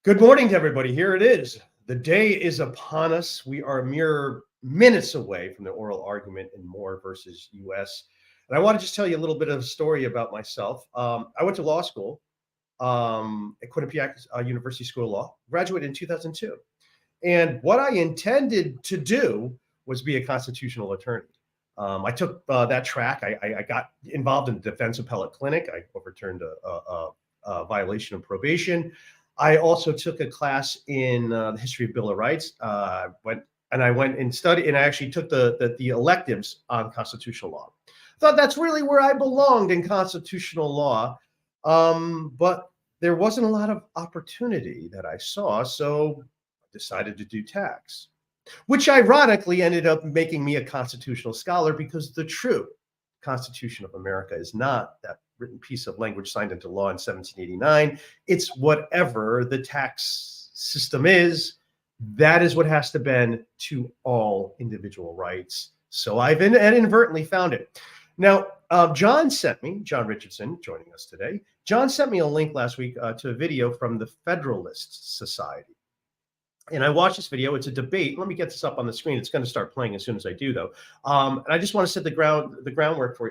Good morning to everybody. Here it is. The day is upon us. We are mere minutes away from the oral argument in Moore versus U.S. And I want to just tell you a little bit of a story about myself. I went to law school at Quinnipiac University School of Law, graduated in 2002. And what I intended to do was be a constitutional attorney. I took that track. I got involved in the defense appellate clinic. I overturned a violation of probation. I also took a class in the history of Bill of Rights. I went and studied, and I actually took the electives on constitutional law. I thought that's really where I belonged, in constitutional law, but there wasn't a lot of opportunity that I saw, so I decided to do tax, which ironically ended up making me a constitutional scholar, because the true Constitution of America is not that written piece of language signed into law in 1789. It's whatever the tax system is. That is what has to bend to all individual rights. So I've inadvertently found it. Now, John Richardson, joining us today, John sent me a link last week to a video from the Federalist Society. And I watched this video. It's a debate. Let me get this up on the screen. It's going to start playing as soon as I do, though. And I just want to set the groundwork for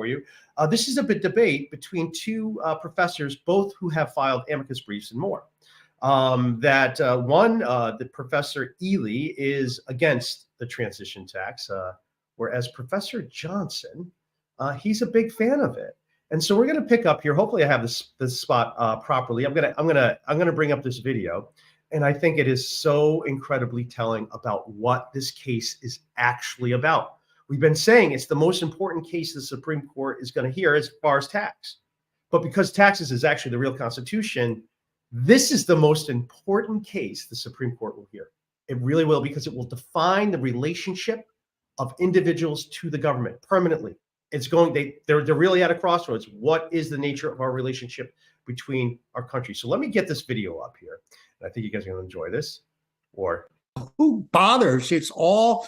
you. This is a debate between two professors, both who have filed amicus briefs and more. The Professor Ely is against the transition tax, whereas Professor Johnson, he's a big fan of it. And so we're going to pick up here. Hopefully, I have this spot properly. I'm gonna bring up this video. And I think it is so incredibly telling about what this case is actually about. We've been saying it's the most important case the Supreme Court is going to hear as far as tax. But because taxes is actually the real Constitution, this is the most important case the Supreme Court will hear. It really will, because it will define the relationship of individuals to the government permanently. They're really at a crossroads. What is the nature of our relationship between our countries? So let me get this video up here. I think you guys are going to enjoy this. Or who bothers? It's all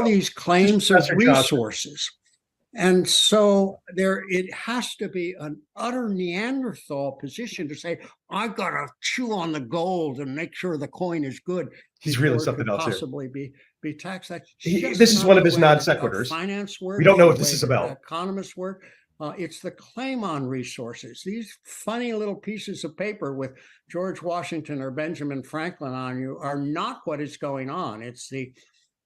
these claims of resources. And so it has to be an utter Neanderthal position to say, I've got to chew on the gold and make sure the coin is good. He's really something else possibly here. Be taxed. This is one of his non sequiturs. Finance work. We don't know what this is about. Economists work. It's the claim on resources. These funny little pieces of paper with George Washington or Benjamin Franklin on you are not what is going on. It's the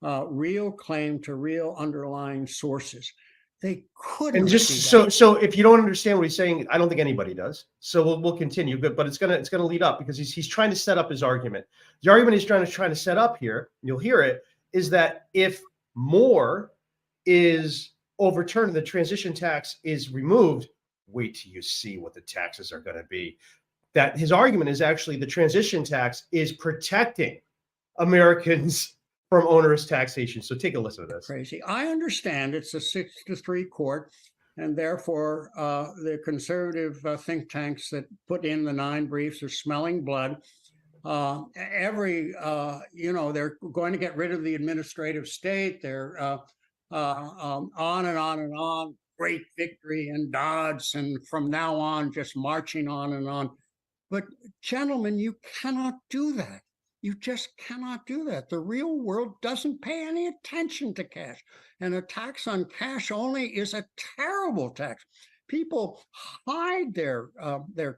real claim to real underlying sources. They couldn't. And just so if you don't understand what he's saying, I don't think anybody does. So we'll continue, but it's gonna lead up, because he's trying to set up his argument. The argument he's trying to set up here, you'll hear it, is that if Moore is overturned, the transition tax is removed, wait till you see what the taxes are going to be. That his argument is actually the transition tax is protecting Americans from onerous taxation. So take a listen to this. Crazy. I understand it's a 6-3 court, and therefore the conservative think tanks that put in the 9 briefs are smelling blood. They're going to get rid of the administrative state. They're on and on and on. Great victory in Dodds, and from now on, just marching on and on. But gentlemen, you cannot do that. You just cannot do that. The real world doesn't pay any attention to cash, and a tax on cash only is a terrible tax. People hide their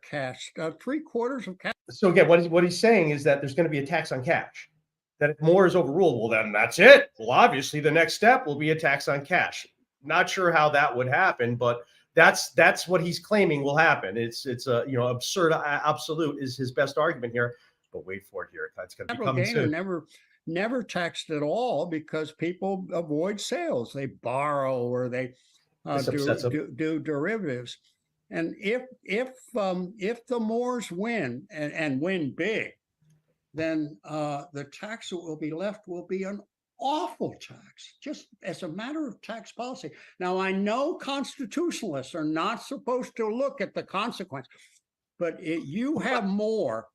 cash. 3/4 of cash. So again, what he's saying is that there's going to be a tax on cash. That if Moore is overruled, well, then that's it. Well, obviously, the next step will be a tax on cash. Not sure how that would happen, but that's what he's claiming will happen. It's absurd absolute is his best argument here. But wait for it here. It's going to be coming soon. Never taxed at all, because people avoid sales. They borrow, or they do derivatives. And if the Moores win and win big, then the tax that will be left will be an awful tax, just as a matter of tax policy. Now, I know constitutionalists are not supposed to look at the consequence, but you have more.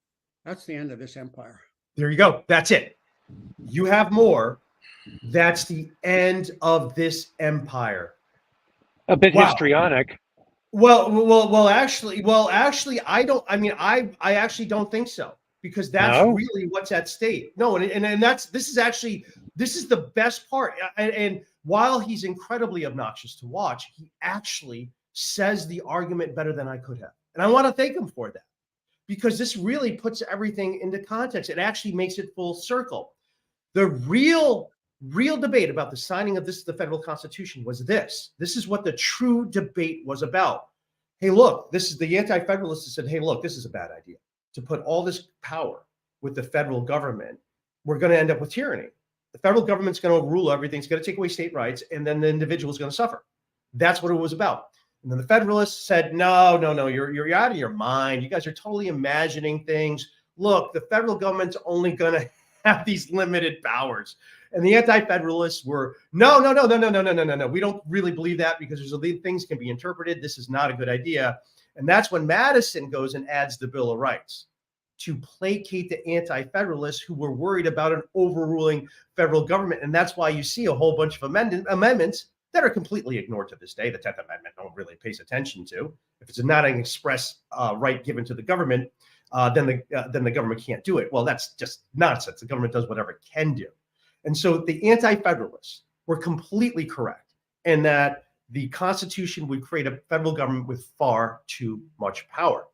That's the end of this empire. There you go. That's it. You have more. That's the end of this empire. A bit histrionic. Well, actually, I don't. I mean, I actually don't think so. because that's No. really what's at stake. No, and this is the best part. And while he's incredibly obnoxious to watch, he actually says the argument better than I could have. And I want to thank him for that, because this really puts everything into context. It actually makes it full circle. The real debate about the signing of the federal constitution was this. This is what the true debate was about. Hey, look, this is the anti-federalists said, hey, look, this is a bad idea to put all this power with the federal government. We're going to end up with tyranny. The federal government's going to rule everything. It's going to take away state rights, and then the individual is going to suffer. That's what it was about. And then the Federalists said, no, you're out of your mind. You guys are totally imagining things. Look, the federal government's only going to have these limited powers. And the anti-federalists were, no. We don't really believe that, because there's things can be interpreted. This is not a good idea. And that's when Madison goes and adds the Bill of Rights to placate the anti-federalists who were worried about an overruling federal government. And that's why you see a whole bunch of amendments that are completely ignored to this day. The 10th Amendment no one really pays attention to. If it's not an express right given to the government, then the government can't do it. Well, that's just nonsense. The government does whatever it can do. And so the anti-federalists were completely correct in that the Constitution would create a federal government with far too much power.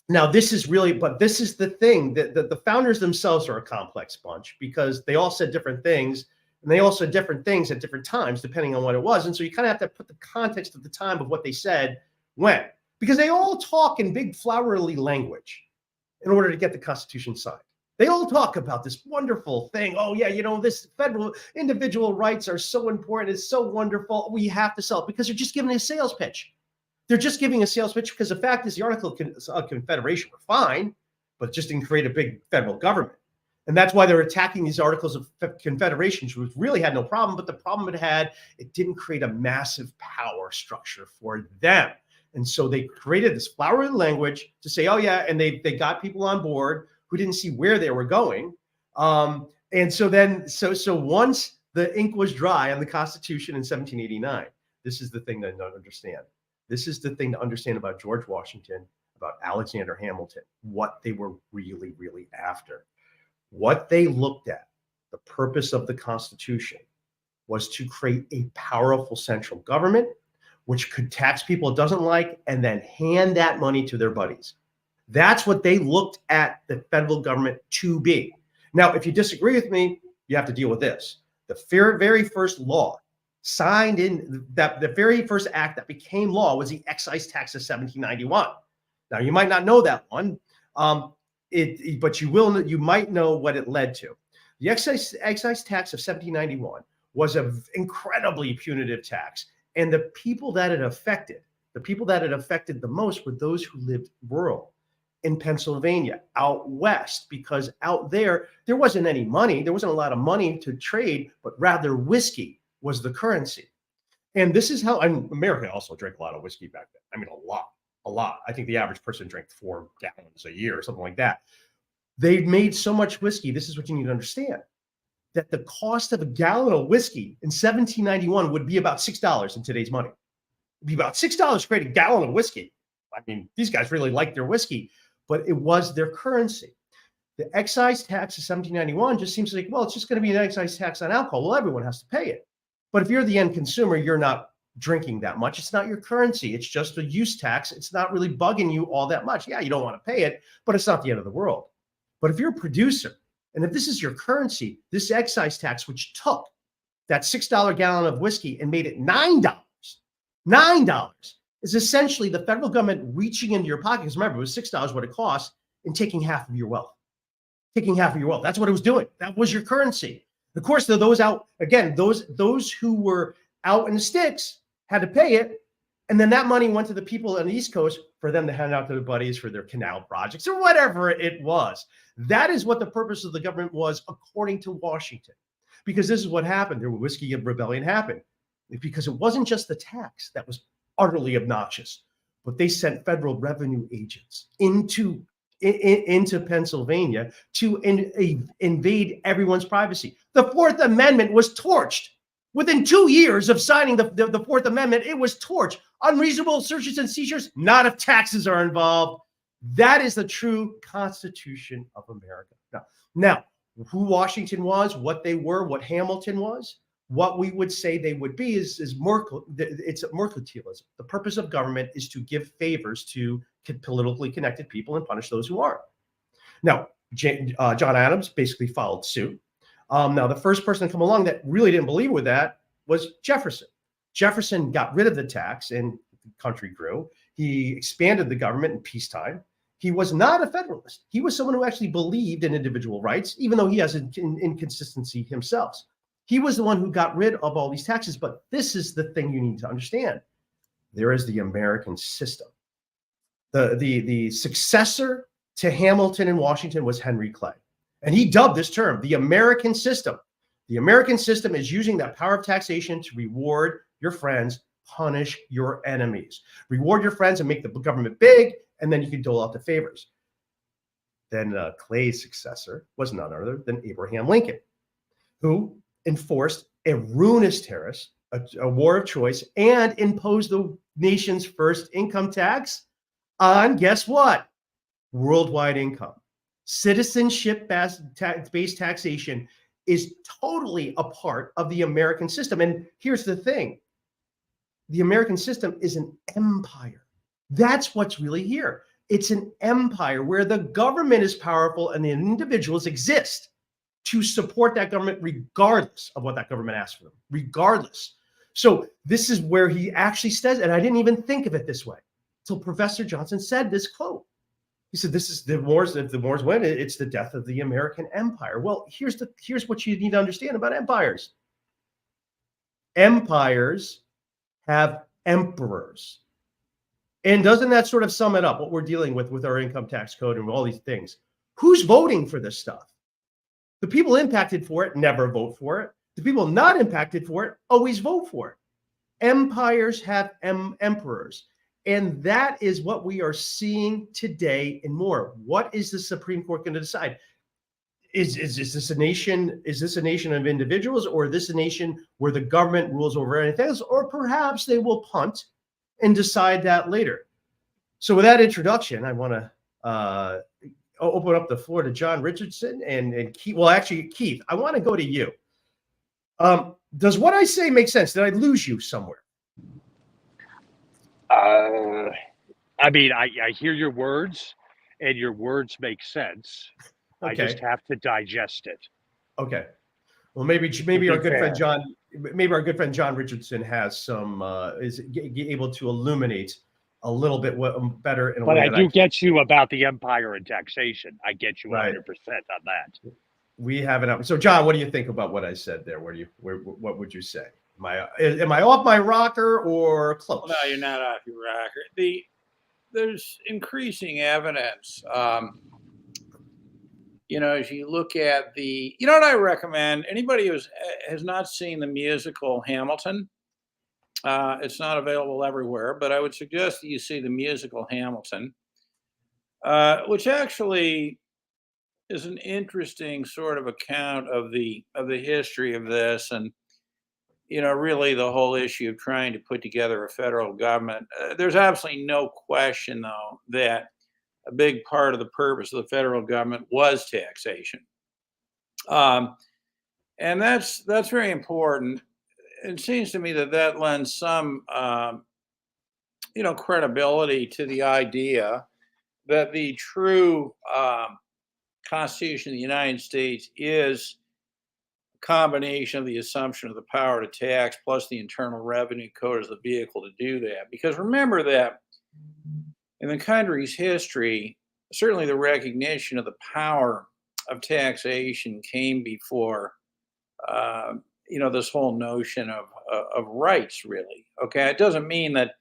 Now, this is the thing that the founders themselves are a complex bunch, because they all said different things, and they all said different things at different times, depending on what it was. And so you kind of have to put the context of the time of what they said when, because they all talk in big flowery language in order to get the Constitution signed. They all talk about this wonderful thing. Oh, yeah, this federal individual rights are so important. It's so wonderful. We have to sell it, because they're just giving a sales pitch. They're just giving a sales pitch, because the fact is the Articles of Confederation were fine, but just didn't create a big federal government. And that's why they're attacking these Articles of Confederation, which really had no problem. But the problem it didn't create a massive power structure for them. And so they created this flowery language to say, oh, yeah, and they got people on board who didn't see where they were going. And so once the ink was dry on the Constitution in 1789, this is the thing that I don't understand. This is the thing to understand about George Washington, about Alexander Hamilton, what they were really, really after. What they looked at, the purpose of the Constitution, was to create a powerful central government which could tax people it doesn't like and then hand that money to their buddies. That's what they looked at the federal government to be. Now, if you disagree with me, you have to deal with this. The very first law signed in the very first act that became law was the excise tax of 1791. Now, you might not know that one, but you might know what it led to. The excise tax of 1791 was an incredibly punitive tax, and the people that it affected the most were those who lived rural in Pennsylvania, out west, because out there wasn't any money. There wasn't a lot of money to trade, but rather whiskey was the currency. And this is how America also drank a lot of whiskey back then. I mean, a lot. I think the average person drank 4 gallons a year or something like that. They made so much whiskey. This is what you need to understand, that the cost of a gallon of whiskey in 1791 would be about $6 in today's money. It'd be about $6 to create a gallon of whiskey. I mean, these guys really liked their whiskey, but it was their currency. The excise tax of 1791 just seems like, well, it's just going to be an excise tax on alcohol. Well, everyone has to pay it. But if you're the end consumer, you're not drinking that much. It's not your currency. It's just a use tax. It's not really bugging you all that much. Yeah, you don't want to pay it, but it's not the end of the world. But if you're a producer, and if this is your currency, this excise tax, which took that $6 gallon of whiskey and made it $9, is essentially the federal government reaching into your pocket. Because remember, it was $6 what it cost, and taking half of your wealth. That's what it was doing. That was your currency. Of course, those out, again, those who were out in the sticks had to pay it. And then that money went to the people on the East Coast for them to hand out to their buddies for their canal projects or whatever it was. That is what the purpose of the government was, according to Washington. Because this is what happened. The whiskey rebellion happened. Because it wasn't just the tax that was utterly obnoxious, but they sent federal revenue agents into Pennsylvania to invade everyone's privacy. The Fourth Amendment was torched. Within 2 years of signing the Fourth Amendment, it was torched. Unreasonable searches and seizures, not if taxes are involved. That is the true Constitution of America. Now, who Washington was, what they were, what Hamilton was, what we would say they would be is it's mercantilism. The purpose of government is to give favors to politically connected people and punish those who aren't. Now, John Adams basically followed suit. Now, the first person to come along that really didn't believe with that was Jefferson. Jefferson got rid of the tax and the country grew. He expanded the government in peacetime. He was not a Federalist. He was someone who actually believed in individual rights, even though he has an inconsistency himself. He was the one who got rid of all these taxes. But this is the thing you need to understand. There is the American system. The successor to Hamilton and Washington was Henry Clay. And he dubbed this term the American system. The American system is using that power of taxation to reward your friends, punish your enemies. Reward your friends and make the government big, and then you can dole out the favors. Then Clay's successor was none other than Abraham Lincoln, who enforced a ruinous tariff, a war of choice, and imposed the nation's first income tax on, guess what? Worldwide income. Citizenship-based taxation is totally a part of the American system. And here's the thing. The American system is an empire. That's what's really here. It's an empire where the government is powerful and the individuals exist to support that government regardless of what that government asks for them, regardless. So this is where he actually says, and I didn't even think of it this way until Professor Johnson said this quote. He said, "This is the wars. If the wars win, it's the death of the American empire." Well, here's what you need to understand about empires. Empires have emperors. And doesn't that sort of sum it up, what we're dealing with our income tax code and all these things? Who's voting for this stuff? The people impacted for it never vote for it. The people not impacted for it always vote for it. Empires have emperors. And that is what we are seeing today and more. What is the Supreme Court going to decide? Is this a nation? Is this a nation of individuals, or is this a nation where the government rules over anything else? Or perhaps they will punt and decide that later. So with that introduction, I want to open up the floor to John Richardson and Keith. Well, actually, Keith, I want to go to you. Does what I say make sense? Did I lose you somewhere? I mean, I hear your words, and your words make sense. Okay. I just have to digest it. Okay. Well, maybe our good friend John Richardson has some is able to illuminate a little bit better in a but way. But I do get you about the empire and taxation. I get you 100% right. on that. We have it up. So, John, what do you think about what I said there? What would you say? Am I off my rocker or close? Well, no, you're not off your rocker. There's increasing evidence. As you look at what I recommend, anybody who has not seen the musical Hamilton, it's not available everywhere, but I would suggest that you see the musical Hamilton, which actually is an interesting sort of account of the history of this, and really the whole issue of trying to put together a federal government. There's absolutely no question, though, that a big part of the purpose of the federal government was taxation. And that's very important. It seems to me that lends some, credibility to the idea that the true Constitution of the United States is a combination of the assumption of the power to tax plus the Internal Revenue Code as the vehicle to do that. Because remember that in the country's history, certainly the recognition of the power of taxation came before, this whole notion of rights, really. Okay, it doesn't mean that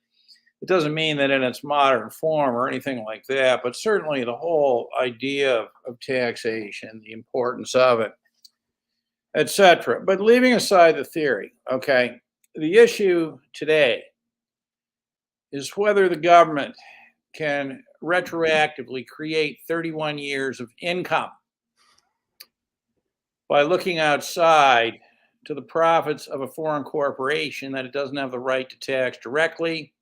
in its modern form or anything like that, but certainly the whole idea of taxation, the importance of it, etc. But leaving aside the theory, okay, the issue today is whether the government can retroactively create 31 years of income by looking outside to the profits of a foreign corporation that it doesn't have the right to tax directly,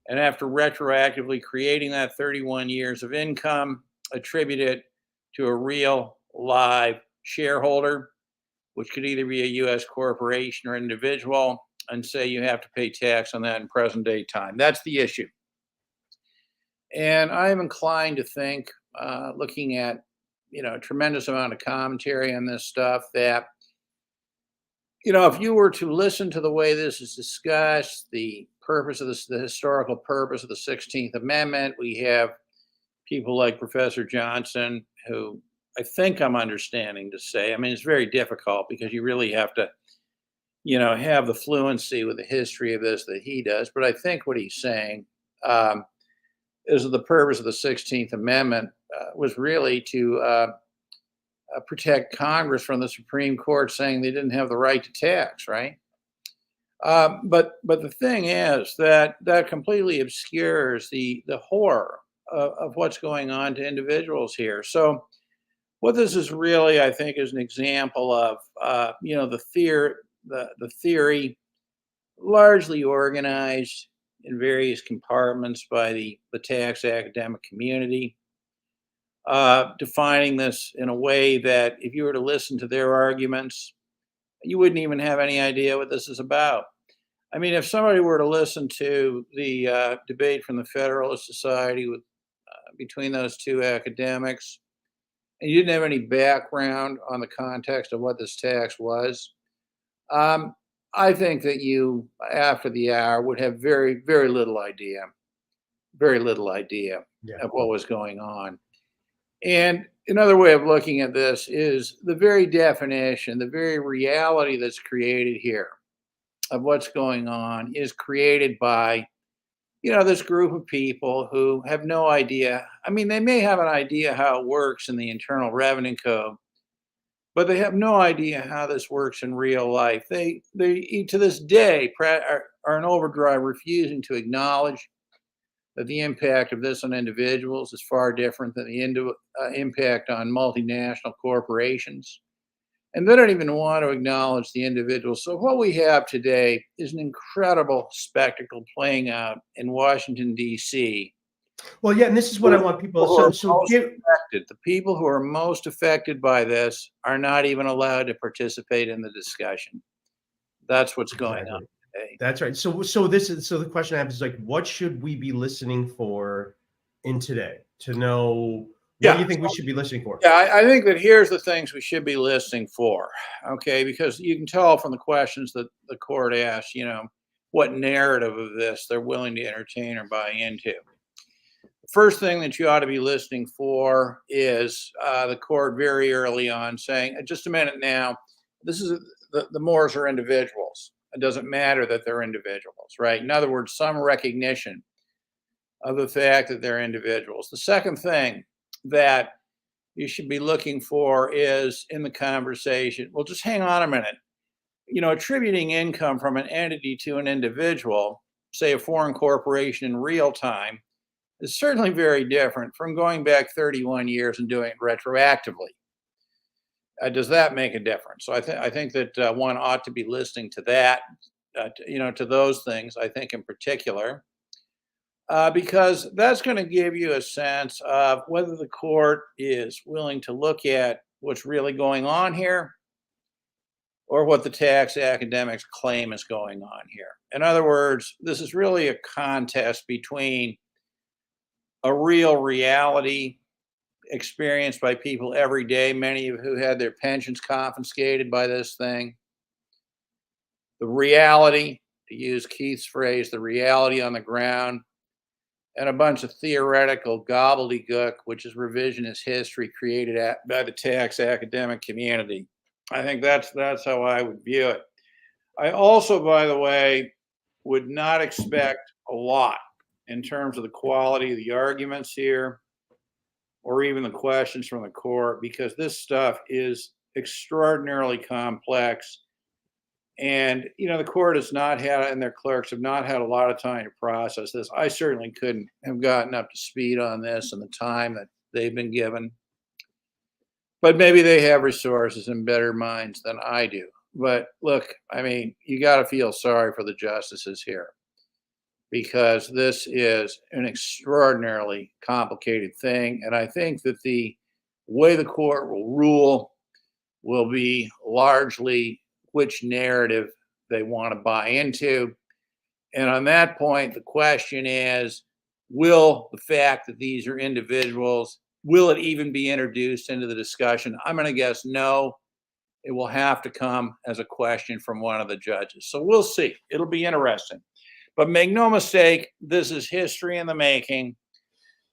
and after retroactively creating that 31 years of income, attribute it to a real live shareholder, which could either be a U.S. corporation or individual, and say you have to pay tax on that in present day time. That's the issue. And I'm inclined to think, looking at, a tremendous amount of commentary on this stuff, that, if you were to listen to the way this is discussed, the purpose of this, the historical purpose of the 16th Amendment, we have people like Professor Johnson, who I think I'm understanding to say, it's very difficult because you really have to, have the fluency with the history of this that he does. But I think what he's saying is that the purpose of the 16th Amendment was really to protect Congress from the Supreme Court saying they didn't have the right to tax, right? But the thing is that completely obscures the horror of what's going on to individuals here. So what this is really, I think, is an example of, the theory largely organized in various compartments by the tax academic community, defining this in a way that if you were to listen to their arguments, you wouldn't even have any idea what this is about. If somebody were to listen to the debate from the Federalist Society between those two academics, and you didn't have any background on the context of what this tax was, I think that you, after the hour, would have very, very little idea of what was going on. And another way of looking at this is the very definition, the very reality that's created here of what's going on is created by, this group of people who have no idea. They may have an idea how it works in the Internal Revenue Code, but they have no idea how this works in real life. They to this day are in overdrive, refusing to acknowledge that the impact of this on individuals is far different than the impact on multinational corporations. And they don't even want to acknowledge the individuals. So what we have today is an incredible spectacle playing out in Washington, D.C. Well, yeah, and this is what I want people. The people who are most affected by this are not even allowed to participate in the discussion. That's what's going on today. That's right. So the question I have is what should we be listening for in today to know? What do you think we should be listening for? Yeah, I think that here's the things we should be listening for. Okay, because you can tell from the questions that the court asks, what narrative of this they're willing to entertain or buy into. First thing that you ought to be listening for is the court very early on saying, just a minute now, this is the Moors are individuals. It doesn't matter that they're individuals, right? In other words, some recognition of the fact that they're individuals. The second thing that you should be looking for is in the conversation, well, just hang on a minute. Attributing income from an entity to an individual, say a foreign corporation in real time, is certainly very different from going back 31 years and doing it retroactively. Does that make a difference? So I think that one ought to be listening to that, to those things, I think in particular, because that's going to give you a sense of whether the court is willing to look at what's really going on here or what the tax academics claim is going on here. In other words, this is really a contest between a real reality experienced by people every day, many of who had their pensions confiscated by this thing. The reality, to use Keith's phrase, the reality on the ground, and a bunch of theoretical gobbledygook, which is revisionist history created by the tax academic community. I think that's how I would view it. I also, by the way, would not expect a lot in terms of the quality of the arguments here or even the questions from the court, because this stuff is extraordinarily complex. And, the court has not had, and their clerks have not had a lot of time to process this. I certainly couldn't have gotten up to speed on this in the time that they've been given. But maybe they have resources and better minds than I do. But look, you got to feel sorry for the justices here. because this is an extraordinarily complicated thing. And I think that the way the court will rule will be largely which narrative they want to buy into. And on that point, the question is, will the fact that these are individuals, will it even be introduced into the discussion? I'm going to guess no. It will have to come as a question from one of the judges. So we'll see. It'll be interesting. But make no mistake, this is history in the making,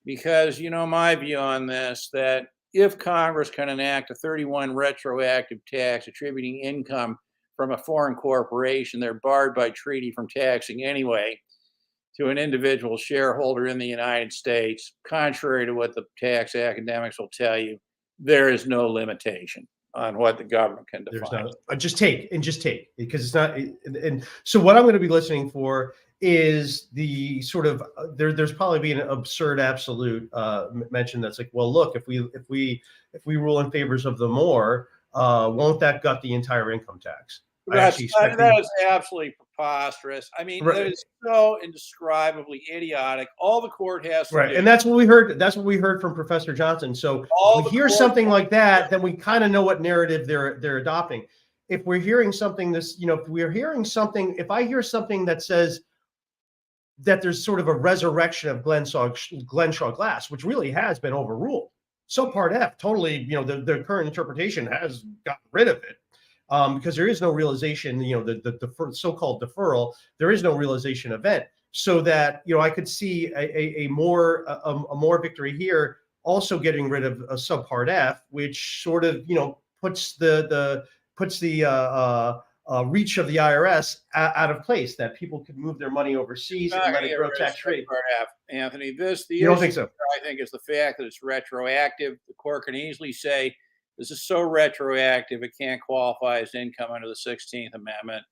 because you know my view on this, that if Congress can enact a 31 retroactive tax attributing income from a foreign corporation, they're barred by treaty from taxing anyway to an individual shareholder in the United States. Contrary to what the tax academics will tell you, there is no limitation on what the government can define. There's not just take because it's not. And so what I'm going to be listening for is the sort of there's probably be an absurd absolute mention that's like, well, look, if we rule in favors of the more, won't that gut the entire income tax? That is absolutely preposterous. I mean, that is so indescribably idiotic. All the court has to do, and that's what we heard. That's what we heard from Professor Johnson. So if we hear something like that, then we kind of know what narrative they're adopting. If we're hearing something, if I hear something that says that there's sort of a resurrection of Glenshaw Glass, which really has been overruled. Subpart F, totally, the current interpretation has gotten rid of it. Because there is no realization, the so-called deferral, there is no realization event. So that, I could see a more victory here, also getting rid of a Subpart F, which sort of, puts the reach of the IRS out of place, that people could move their money overseas and let it grow tax-free. Anthony, the you don't think so? I think is the fact that it's retroactive. The court can easily say, this is so retroactive, it can't qualify as income under the 16th Amendment.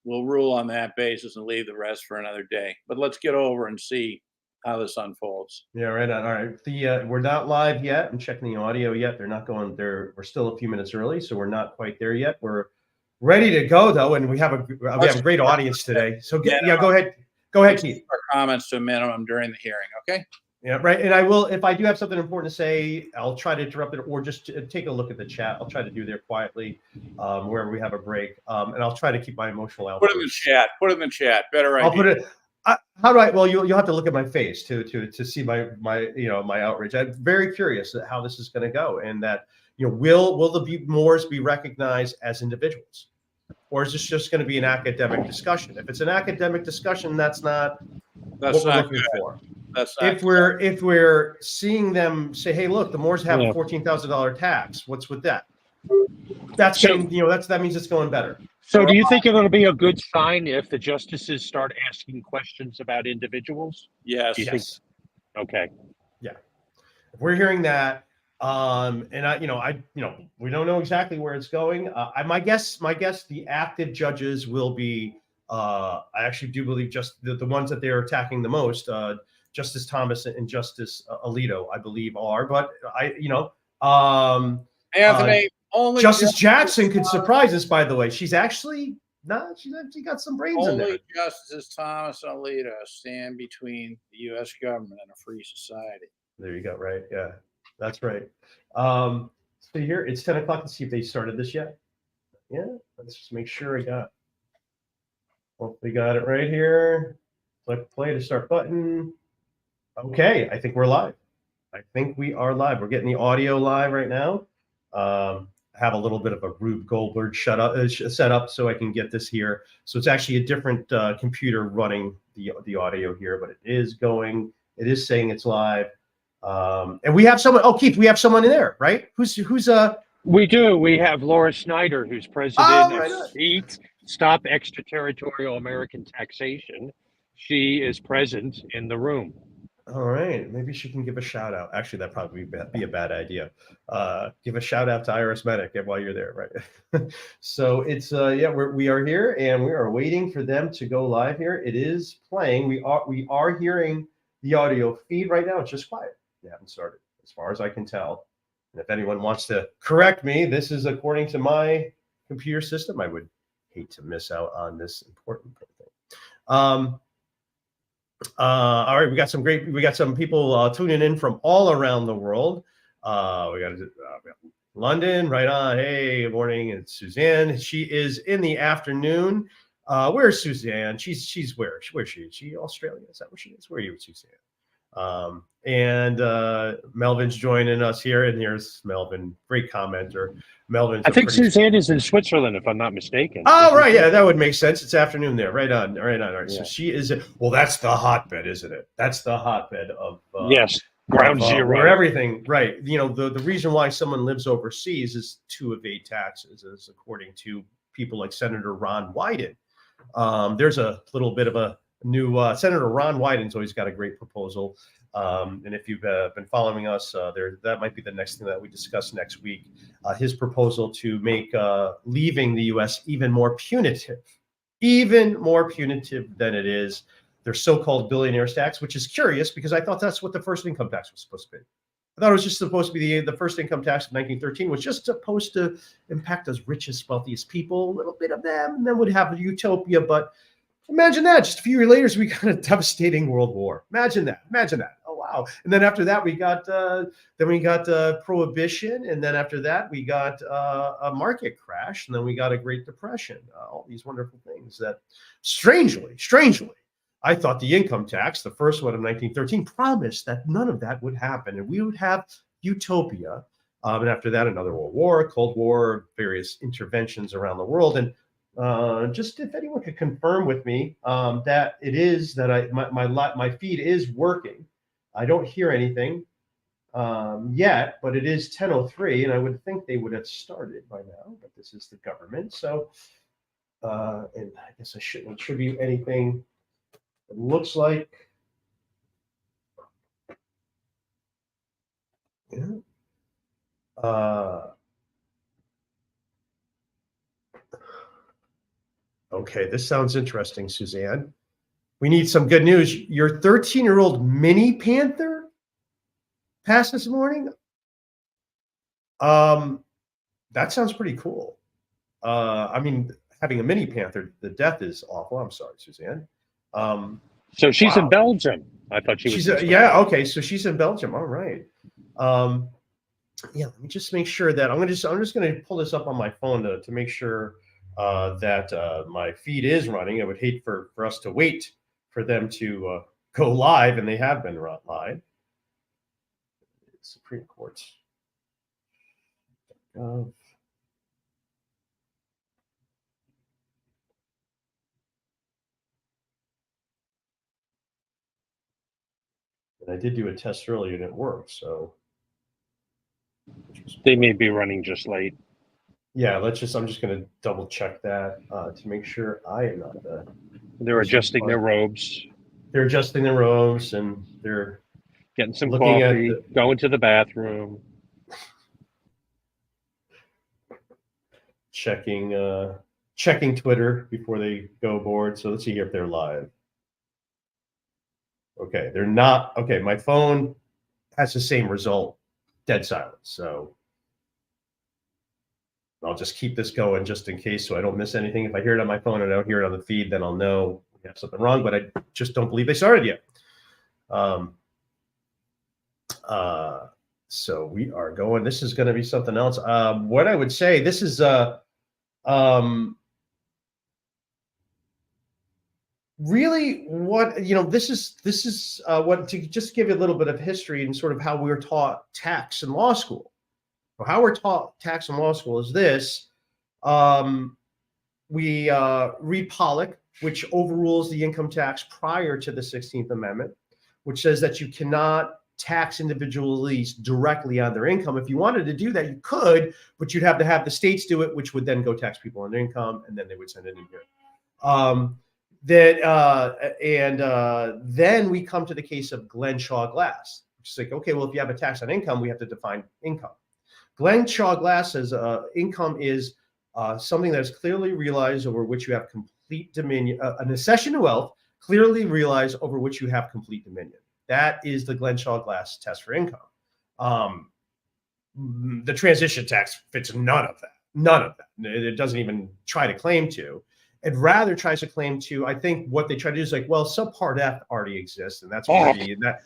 We'll rule on that basis and leave the rest for another day. But let's get over and see how this unfolds. Yeah, right on. All right. We're not live yet. I'm checking the audio yet. They're not going there. We're still a few minutes early, so we're not quite there yet. We're ready to go though, and we have a great audience today. So go ahead. Go ahead, Keith. Our comments to a minimum during the hearing, okay? Yeah, right. And I will, if I do have something important to say, I'll try to interrupt it or just take a look at the chat. I'll try to do there quietly, wherever we have a break. And I'll try to keep my emotional outbursts. Put it in the chat. Better idea. I'll put it. How do I? Well, you'll have to look at my face to see my outrage. I'm very curious at how this is going to go, and that will the Moors be recognized as individuals, or is this just going to be an academic discussion? If it's an academic discussion, that's not what we're looking for. If we're seeing them say, hey, look, the Moors have a $14,000 tax. What's with that? That means it's going better. So do you think it'll be a good sign if the justices start asking questions about individuals? Yes. Yes. Okay. Yeah. If we're hearing that, and we don't know exactly where it's going. My guess, the active judges will be. I actually do believe just the ones that they're attacking the most. Justice Thomas and Justice Alito, I believe, are. But Anthony, only Justice Jackson could surprise us. By the way, she's actually not. She's actually got some brains in there. Only Justices Thomas and Alito stand between the U.S. government and a free society. There you go. Right. Yeah, that's right. So here it's 10 o'clock. Let's see if they started this yet. Yeah. Let's just make sure I got. Hopefully, got it right here. Click play to start button. Okay, I think we're live. I think we are live. We're getting the audio live right now. I have a little bit of a Rube Goldberg set up so I can get this here. So it's actually a different computer running the audio here, but it is going. It is saying it's live. And we have someone. Oh, Keith, we have someone in there, right? Who's We do. We have Laura Snyder, who's president of SEAT, Stop Extraterritorial American Taxation. She is present in the room. All right. Maybe she can give a shout out. Actually, that'd probably be a bad idea. Give a shout out to Iris Medic while you're there, right? So it's we are here and we are waiting for them to go live here. It is playing. We are hearing the audio feed right now. It's just quiet. They haven't started, as far as I can tell. And if anyone wants to correct me, this is according to my computer system. I would hate to miss out on this important thing. All right, we got some people tuning in from all around the world. We got London, right on. Hey, good morning. It's Suzanne. She is in the afternoon. Where's Suzanne? She's where? Where's she? Is she Australia? Is that where she is? Where are you, Suzanne? And Melvin's joining us here, and here's Melvin, great commenter. Melvin's I think Suzanne is in Switzerland, if I'm not mistaken. Oh, right, yeah, that would make sense. It's afternoon there, right on. All right. Yeah. So she is. Well, that's the hotbed, isn't it? That's the hotbed of yes, ground zero, where everything. Right. You know, the reason why someone lives overseas is to evade taxes, is according to people like Senator Ron Wyden. There's a little bit of a new Senator Ron Wyden's always got a great proposal. And if you've been following us, that might be the next thing that we discuss next week. His proposal to make leaving the U.S. even more punitive than it is. Their so-called billionaires tax, which is curious because I thought that's what the first income tax was supposed to be. I thought it was just supposed to be the first income tax of 1913 was just supposed to impact those richest, wealthiest people, a little bit of them, and then would have a utopia. But imagine that. Just a few years later, we got a devastating world war. Imagine that. Oh, wow. And then after that, we got prohibition. And then after that, we got a market crash. And then we got a Great Depression. All these wonderful things that strangely, I thought the income tax, the first one of 1913, promised that none of that would happen. And we would have utopia. And after that, another world war, Cold War, various interventions around the world. And just if anyone could confirm with me that it is that my feed is working. I don't hear anything yet, but it is 10:03, and I would think they would have started by now. But this is the government, so and I guess I shouldn't attribute anything. It looks like, yeah. Okay, this sounds interesting, Suzanne. We need some good news. Your 13-year-old mini panther passed this morning. That sounds pretty cool. I mean, having a mini panther, the death is awful. I'm sorry, Suzanne. So she's in Belgium. I thought she was. Yeah. Okay. So she's in Belgium. All right. Yeah. Let me just make sure that I'm just going to pull this up on my phone to make sure that my feed is running. I would hate for us to wait for them to go live, and they have been live. Supreme Court. And I did do a test earlier and it worked, so they may be running just late. Yeah, I'm just going to double check that to make sure I am not they're adjusting their robes. They're adjusting their robes, and they're getting some coffee, going to the bathroom, checking Twitter before they go aboard. So let's see here if they're live. Okay, they're not. Okay, my phone has the same result, dead silence. So I'll just keep this going just in case, so I don't miss anything. If I hear it on my phone and I don't hear it on the feed, then I'll know we have something wrong. But I just don't believe they started yet. So we are going. This is going to be something else. What I would say, this is really what this is what, to just give you a little bit of history and sort of how we were taught tax in law school. How we're taught tax in law school is this. We read Pollock, which overrules the income tax prior to the 16th Amendment, which says that you cannot tax individuals directly on their income. If you wanted to do that, you could, but you'd have to have the states do it, which would then go tax people on their income, and then they would send it in here. Then we come to the case of Glenshaw Glass, which is like, okay, well, if you have a tax on income, we have to define income. Glenshaw Glass says income is something that is clearly realized over which you have complete dominion, an accession to wealth clearly realized over which you have complete dominion. That is the Glenshaw Glass test for income. The transition tax fits none of that. None of that. It doesn't even try to claim to. and rather tries to claim to, I think what they try to do is like, well, subpart F already exists, and that's pretty, that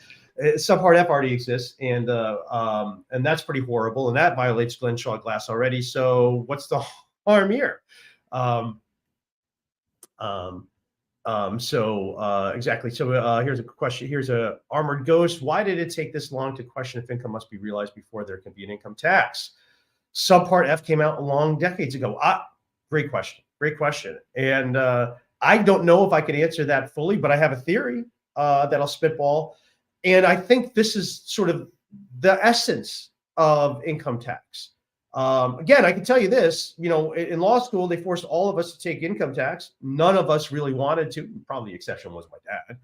subpart F already exists, and that's pretty horrible, and that violates Glenshaw Glass already. So what's the harm here? Exactly. So here's a question. Here's a Armored Ghost. Why did it take this long to question if income must be realized before there can be an income tax? Subpart F came out long decades ago. Great question. Great question. And I don't know if I can answer that fully, but I have a theory that I'll spitball. And I think this is sort of the essence of income tax. Again, I can tell you this, in law school, they forced all of us to take income tax. None of us really wanted to. Probably the exception was my dad.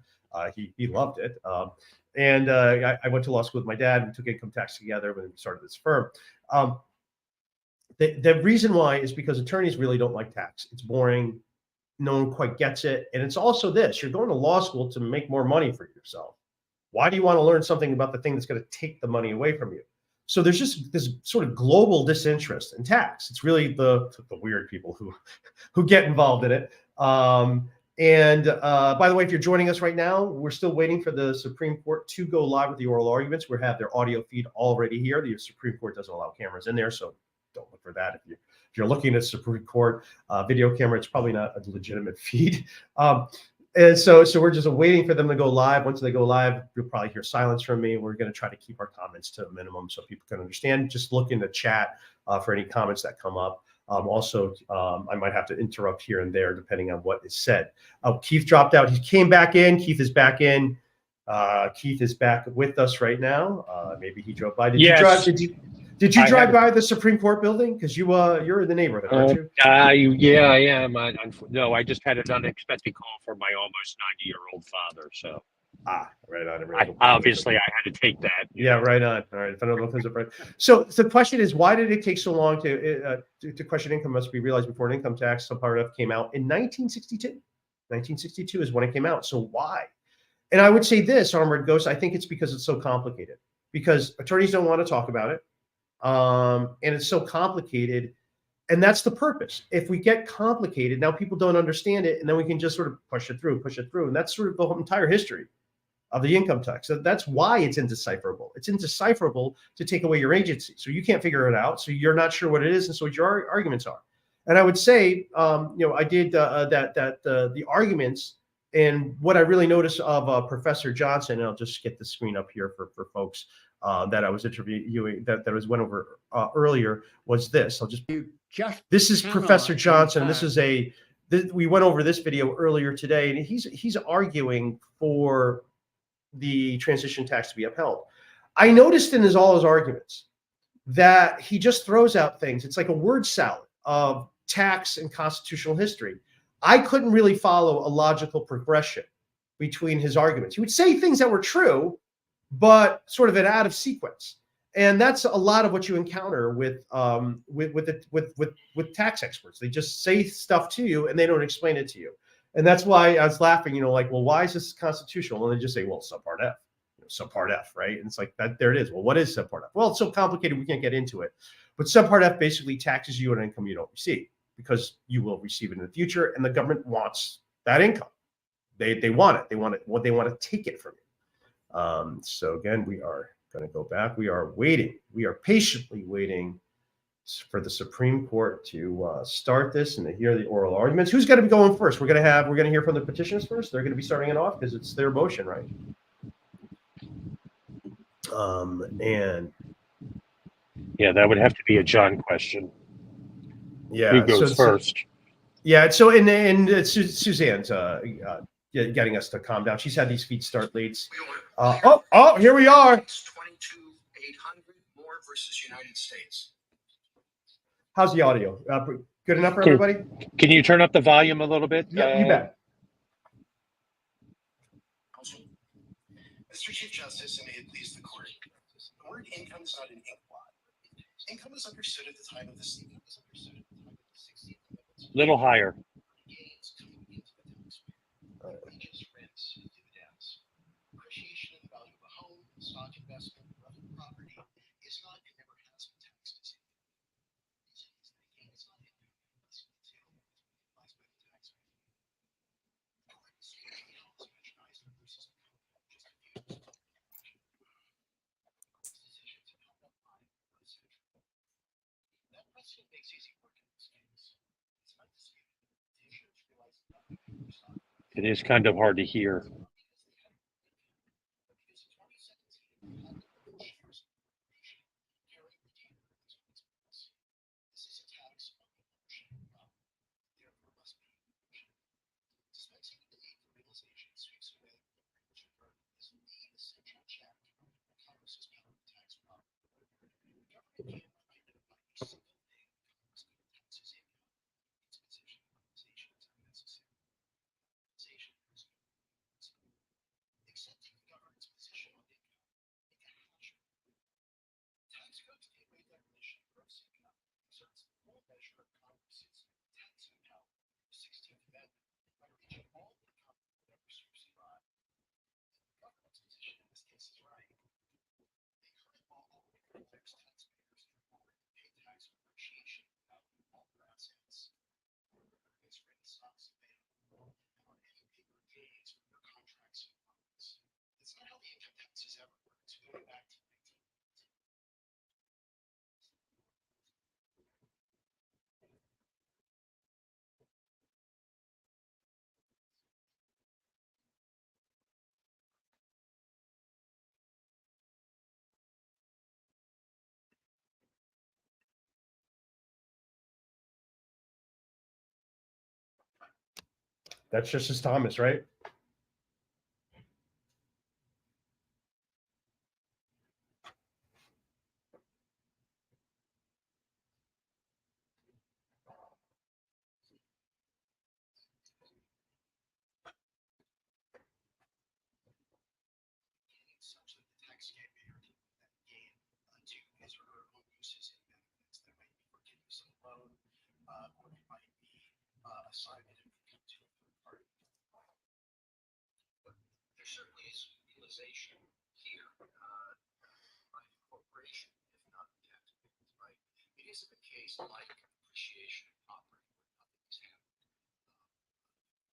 He loved it. I went to law school with my dad. We took income tax together when we started this firm. The reason why is because attorneys really don't like tax. It's boring. No one quite gets it. And it's also this: you're going to law school to make more money for yourself. Why do you want to learn something about the thing that's going to take the money away from you? So there's just this sort of global disinterest in tax. It's really the weird people who get involved in it. By the way, if you're joining us right now, we're still waiting for the Supreme Court to go live with the oral arguments. We have their audio feed already here. The Supreme Court doesn't allow cameras in there, so don't look for that. If you're looking at Supreme Court video camera, it's probably not a legitimate feed. And so we're just waiting for them to go live. Once they go live, you'll probably hear silence from me. We're going to try to keep our comments to a minimum so people can understand. Just look in the chat for any comments that come up. I might have to interrupt here and there depending on what is said. Keith dropped out. He came back in. Keith is back in. Keith is back with us right now. Maybe he drove by. Did you drive by the Supreme Court building? Because you're in the neighborhood, aren't you? Yeah, I am. No, I just had an unexpected call from my almost 90-year-old father. So right on. Obviously, I had to take that. Yeah, right on. All right. If I don't know if there's a right. So the question is, why did it take so long to question income must be realized before an income tax? Subpart F came out in 1962. 1962 is when it came out. So why? And I would say this, Armored Ghost, I think it's because it's so complicated. Because attorneys don't want to talk about it. And it's so complicated, and that's the purpose. If we get complicated, now people don't understand it, and then we can just sort of push it through, and that's sort of the whole entire history of the income tax. So that's why it's indecipherable. It's indecipherable to take away your agency, so you can't figure it out, so you're not sure what it is, and so what your arguments are. And I would say, I did the arguments, and what I really noticed of Professor Johnson, and I'll just get the screen up here for folks. That I was interviewing, that was went over earlier, was this. This is Professor Johnson. We went over this video earlier today, and he's arguing for the transition tax to be upheld. I noticed in all his arguments that he just throws out things. It's like a word salad of tax and constitutional history. I couldn't really follow a logical progression between his arguments. He would say things that were true, but sort of an out of sequence, and that's a lot of what you encounter with tax experts. They just say stuff to you and they don't explain it to you, and that's why I was laughing. Well, why is this constitutional? And they just say, well, subpart F, subpart F, right? And it's like that. There it is. Well, what is subpart F? Well, it's so complicated we can't get into it, but subpart F basically taxes you on income you don't receive because you will receive it in the future, and the government wants that income. They want it. They want to take it from you. So again, we are going to go back. We are waiting. We are patiently waiting for the Supreme Court to start this and to hear the oral arguments. Who's going to be going first? We're going to hear from the petitioners first. They're going to be starting it off because it's their motion, right? And yeah, that would have to be a John question. Yeah, who goes first? Yeah. So and Suzanne's getting us to calm down. She's had these feet start late. Here we are. 22,800 more versus United States. How's the audio? Good enough for everybody? Can you turn up the volume a little bit? Yeah, you bet. Mr. Chief Justice, and may it please the court, the word income is not an ink blot. Income was understood at the time of the 16th Amendment. Little higher. Gains coming into the taxpayer, wages, rents, dividends, appreciation in the value of a home, stock investment, or other property is not and never has been taxed as income. These gains that gain is not income unless it's taken by the taxpayer. precedent makes easy work in this case. It's undisputed that petitioners realize the value of their stock It is kind of hard to hear. because in 2017, they had to own shares of the corporation, carrying the deed as principals. This is a tax on the ownership of property, therefore must be inclusion. Dispensing with the need for realization sweeps away the corporation burden is the essential check on Congress's power to tax property. The government can't identify each single thing Congress could taxes income. Its position organizations are necessary. Taxation is accepting the government's position on income. It can hash tax codes gateway definition of gross income exerts the full measure of Congress's taxing power. The 16th Amendment by reaching all income from whatever source derived. The government's position in this case is right. The current law only protects taxpayers from having to pay tax on appreciation without all their assets. It's written stocks available and on any paper gains from their contracts and bonds. That's not how the income taxes ever worked. Going back to 1990. That's Justice Thomas, right? Such that the taxpayer can put that gain to his or her own uses and benefits. That might be forgiveness of a loan, or it might be assignment of income to a third party. But there certainly is utilization here by the corporation, if not the taxpayers, right? It isn't a case like appreciation of property where nothing's happened.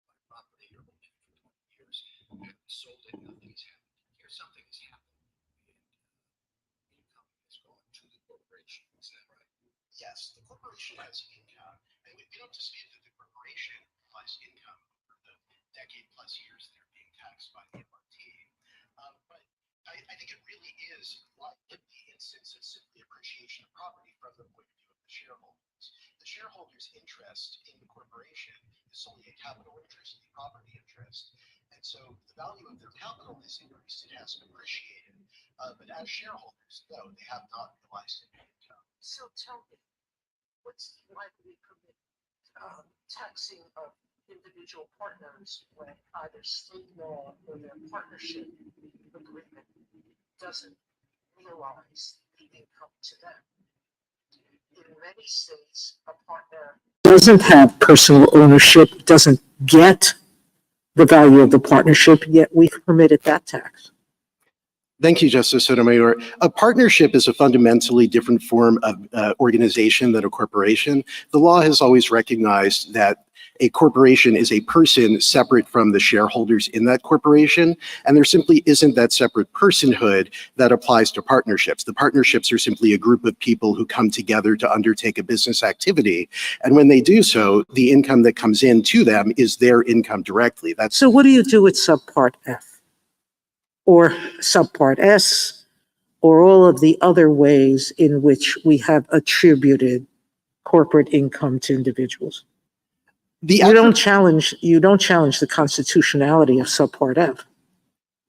My property you're holding for 20 years, you haven't sold it, nothing's happened. Here something has happened and income has gone to the corporation. Is that right? Yes, the corporation has income, and we don't dispute that the corporation applies income over the decade plus years they're being taxed by the MRT. But I think it really is like the instance of simply appreciation of property from the point of view of the shareholders. The shareholders' interest in the corporation is solely a capital interest, a property interest. And so the value of their capital has increased, it has appreciated. But as shareholders, no, they have not realized any income. So tell me, what's why do we permit taxing of individual partners when either state law or their partnership agreement doesn't realize the income to them? In many states, a partner doesn't have personal ownership, doesn't get the value of the partnership, yet we permitted that tax. Thank you, Justice Sotomayor. A partnership is a fundamentally different form of organization than a corporation. The law has always recognized that a corporation is a person separate from the shareholders in that corporation, and there simply isn't that separate personhood that applies to partnerships. The partnerships are simply a group of people who come together to undertake a business activity, and when they do so, the income that comes in to them is their income directly. So what do you do with Subpart F or Subpart S or all of the other ways in which we have attributed corporate income to individuals? You don't challenge the constitutionality of Subpart F.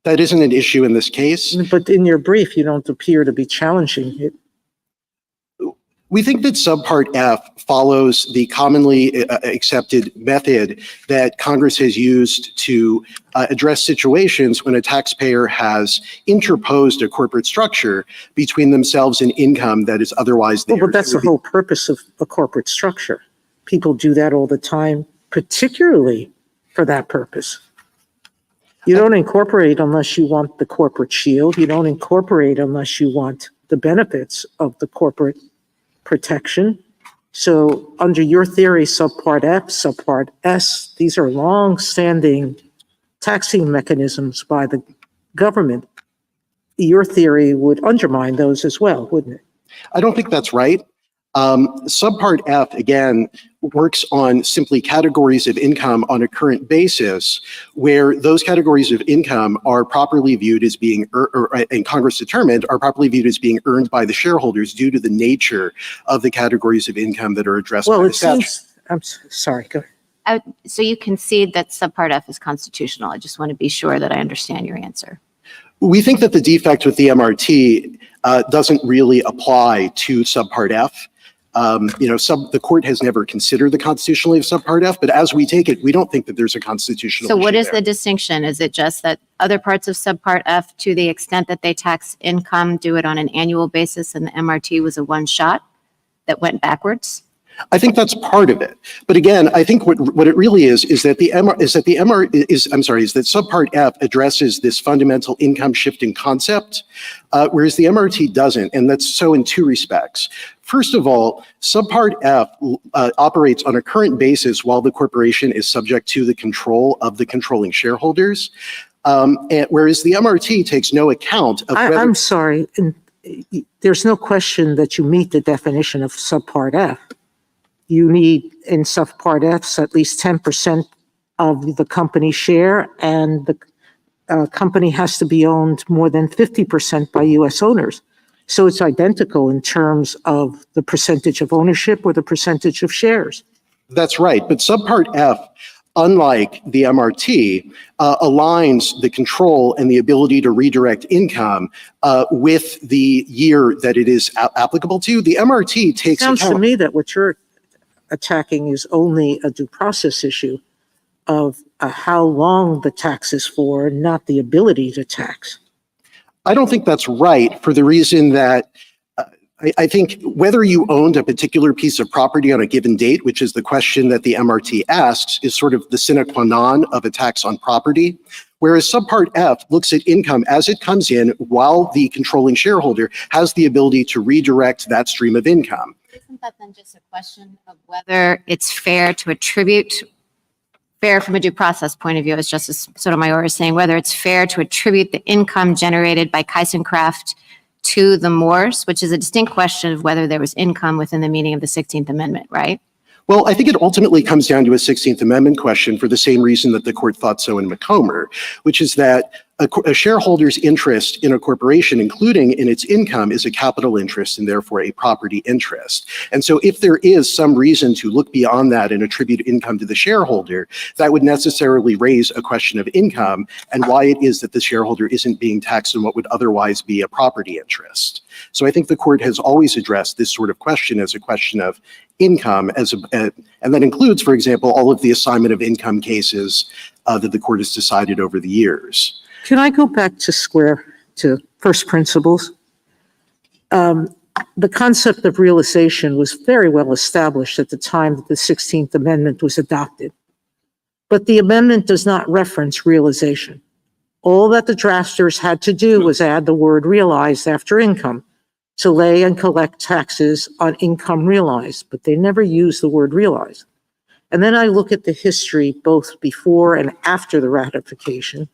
That isn't an issue in this case. But in your brief, you don't appear to be challenging it. We think that Subpart F follows the commonly accepted method that Congress has used to address situations when a taxpayer has interposed a corporate structure between themselves and income that is otherwise theirs. Well, but that's the whole purpose of a corporate structure. People do that all the time, particularly for that purpose. You don't incorporate unless you want the corporate shield. You don't incorporate unless you want the benefits of the corporate protection. So under your theory, Subpart F, Subpart S, these are long-standing taxing mechanisms by the government. Your theory would undermine those as well, wouldn't it? I don't think that's right. Subpart F, again, works on simply categories of income on a current basis, where those categories of income are properly viewed as being, and Congress determined, are properly viewed as being earned by the shareholders due to the nature of the categories of income that are addressed by the statute. I'm sorry, go ahead. So you concede that Subpart F is constitutional. I just want to be sure that I understand your answer. We think that the defect with the MRT doesn't really apply to Subpart F. The court has never considered the constitutionality of Subpart F, but as we take it, we don't think that there's a constitutional So what issue is there. the distinction? Is it just that other parts of Subpart F, to the extent that they tax income, do it on an annual basis, and the MRT was a one shot that went backwards? I think that's part of it. But again, I think what it really is that Subpart F addresses this fundamental income shifting concept, whereas the MRT doesn't, and that's so in two respects. First of all, Subpart F operates on a current basis while the corporation is subject to the control of the controlling shareholders, whereas the MRT takes no account of whether— I'm sorry, there's no question that you meet the definition of Subpart F. You need in Subpart F at least 10% of the company share, and the company has to be owned more than 50% by U.S. owners. So it's identical in terms of the percentage of ownership or the percentage of shares. That's right. But Subpart F, unlike the MRT, aligns the control and the ability to redirect income with the year that it is applicable to. The MRT takes Sounds account— to me that what you're attacking is only a due process issue of how long the tax is for, not the ability to tax. I don't think that's right, for the reason that I think whether you owned a particular piece of property on a given date, which is the question that the MRT asks, is sort of the sine qua non of a tax on property, whereas Subpart F looks at income as it comes in while the controlling shareholder has the ability to redirect that stream of income. Isn't that then just a question of whether it's fair to attribute, fair from a due process point of view, as Justice Sotomayor is saying, whether it's fair to attribute the income generated by Keisencraft to the Moors, which is a distinct question of whether there was income within the meaning of the 16th Amendment, right? Well, I think it ultimately comes down to a 16th Amendment question for the same reason that the court thought so in McComber, which is that a shareholder's interest in a corporation, including in its income, is a capital interest and therefore a property interest. And so if there is some reason to look beyond that and attribute income to the shareholder, that would necessarily raise a question of income and why it is that the shareholder isn't being taxed on what would otherwise be a property interest. So I think the court has always addressed this sort of question as a question of income, and that includes, for example, all of the assignment of income cases that the court has decided over the years. Can I go back to first principles? The concept of realization was very well established at the time that the 16th Amendment was adopted. But the amendment does not reference realization. All that the drafters had to do was add the word realized after income to lay and collect taxes on income realized, but they never used the word realized. And then I look at the history both before and after the ratification.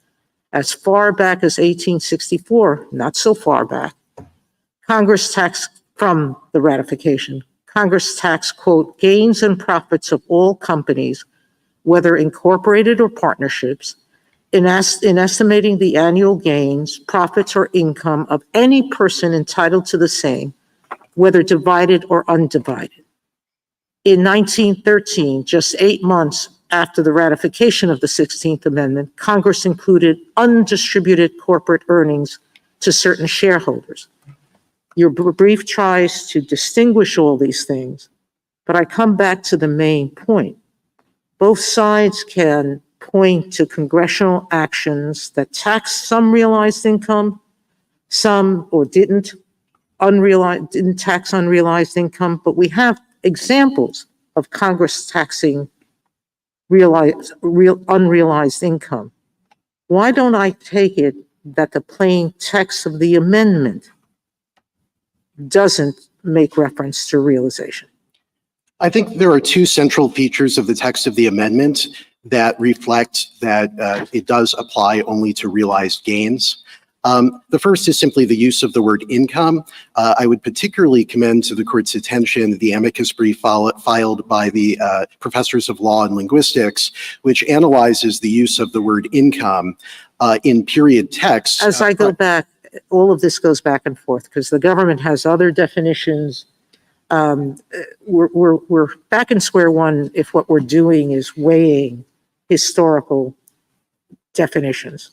As far back as 1864, not so far back, Congress taxed from the ratification. Congress taxed, quote, gains and profits of all companies, whether incorporated or partnerships, in estimating the annual gains, profits, or income of any person entitled to the same, whether divided or undivided. In 1913, just 8 months after the ratification of the 16th Amendment, Congress included undistributed corporate earnings to certain shareholders. Your brief tries to distinguish all these things, but I come back to the main point. Both sides can point to congressional actions that tax some realized income, some or didn't tax unrealized income, but we have examples of Congress taxing unrealized income. Why don't I take it that the plain text of the amendment doesn't make reference to realization? I think there are two central features of the text of the amendment that reflect that it does apply only to realized gains. The first is simply the use of the word income. I would particularly commend to the court's attention the amicus brief filed by the professors of law and linguistics, which analyzes the use of the word income in period text. As I go back, all of this goes back and forth because the government has other definitions. We're back in square one if what we're doing is weighing historical definitions.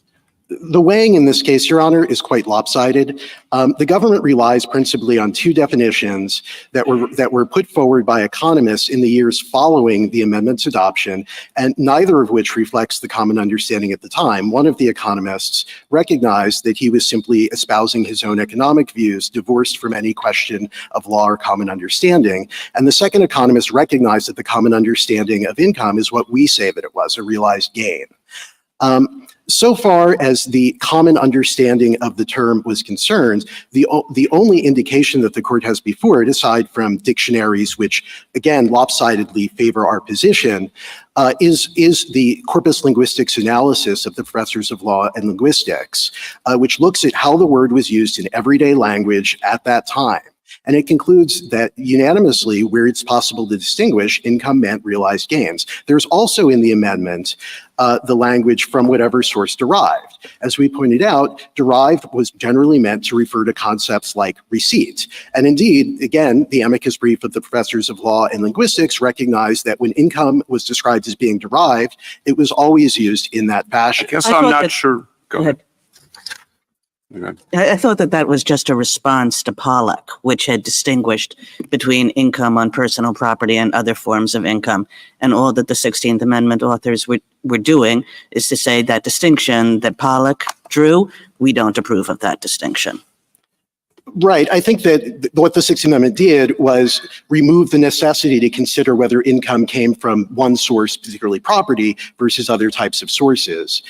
The weighing in this case, Your Honor, is quite lopsided. The government relies principally on two definitions that were put forward by economists in the years following the amendment's adoption, and neither of which reflects the common understanding at the time. One of the economists recognized that he was simply espousing his own economic views, divorced from any question of law or common understanding. And the second economist recognized that the common understanding of income is what we say that it was, a realized gain. So far as the common understanding of the term was concerned, the only indication that the court has before it, aside from dictionaries, which again lopsidedly favor our position, is the corpus linguistics analysis of the professors of law and linguistics, which looks at how the word was used in everyday language at that time. And it concludes that unanimously, where it's possible to distinguish, income meant realized gains. There's also in the amendment the language from whatever source derived. As we pointed out, derived was generally meant to refer to concepts like receipt. And indeed, again, the amicus brief of the professors of law and linguistics recognized that when income was described as being derived, it was always used in that fashion. I guess I'm not sure. Go ahead. I thought that was just a response to Pollock, which had distinguished between income on personal property and other forms of income. And all that the 16th Amendment authors were doing is to say that distinction that Pollock drew, we don't approve of that distinction. Right. I think that what the 16th Amendment did was remove the necessity to consider whether income came from one source, particularly property, versus other types of sources.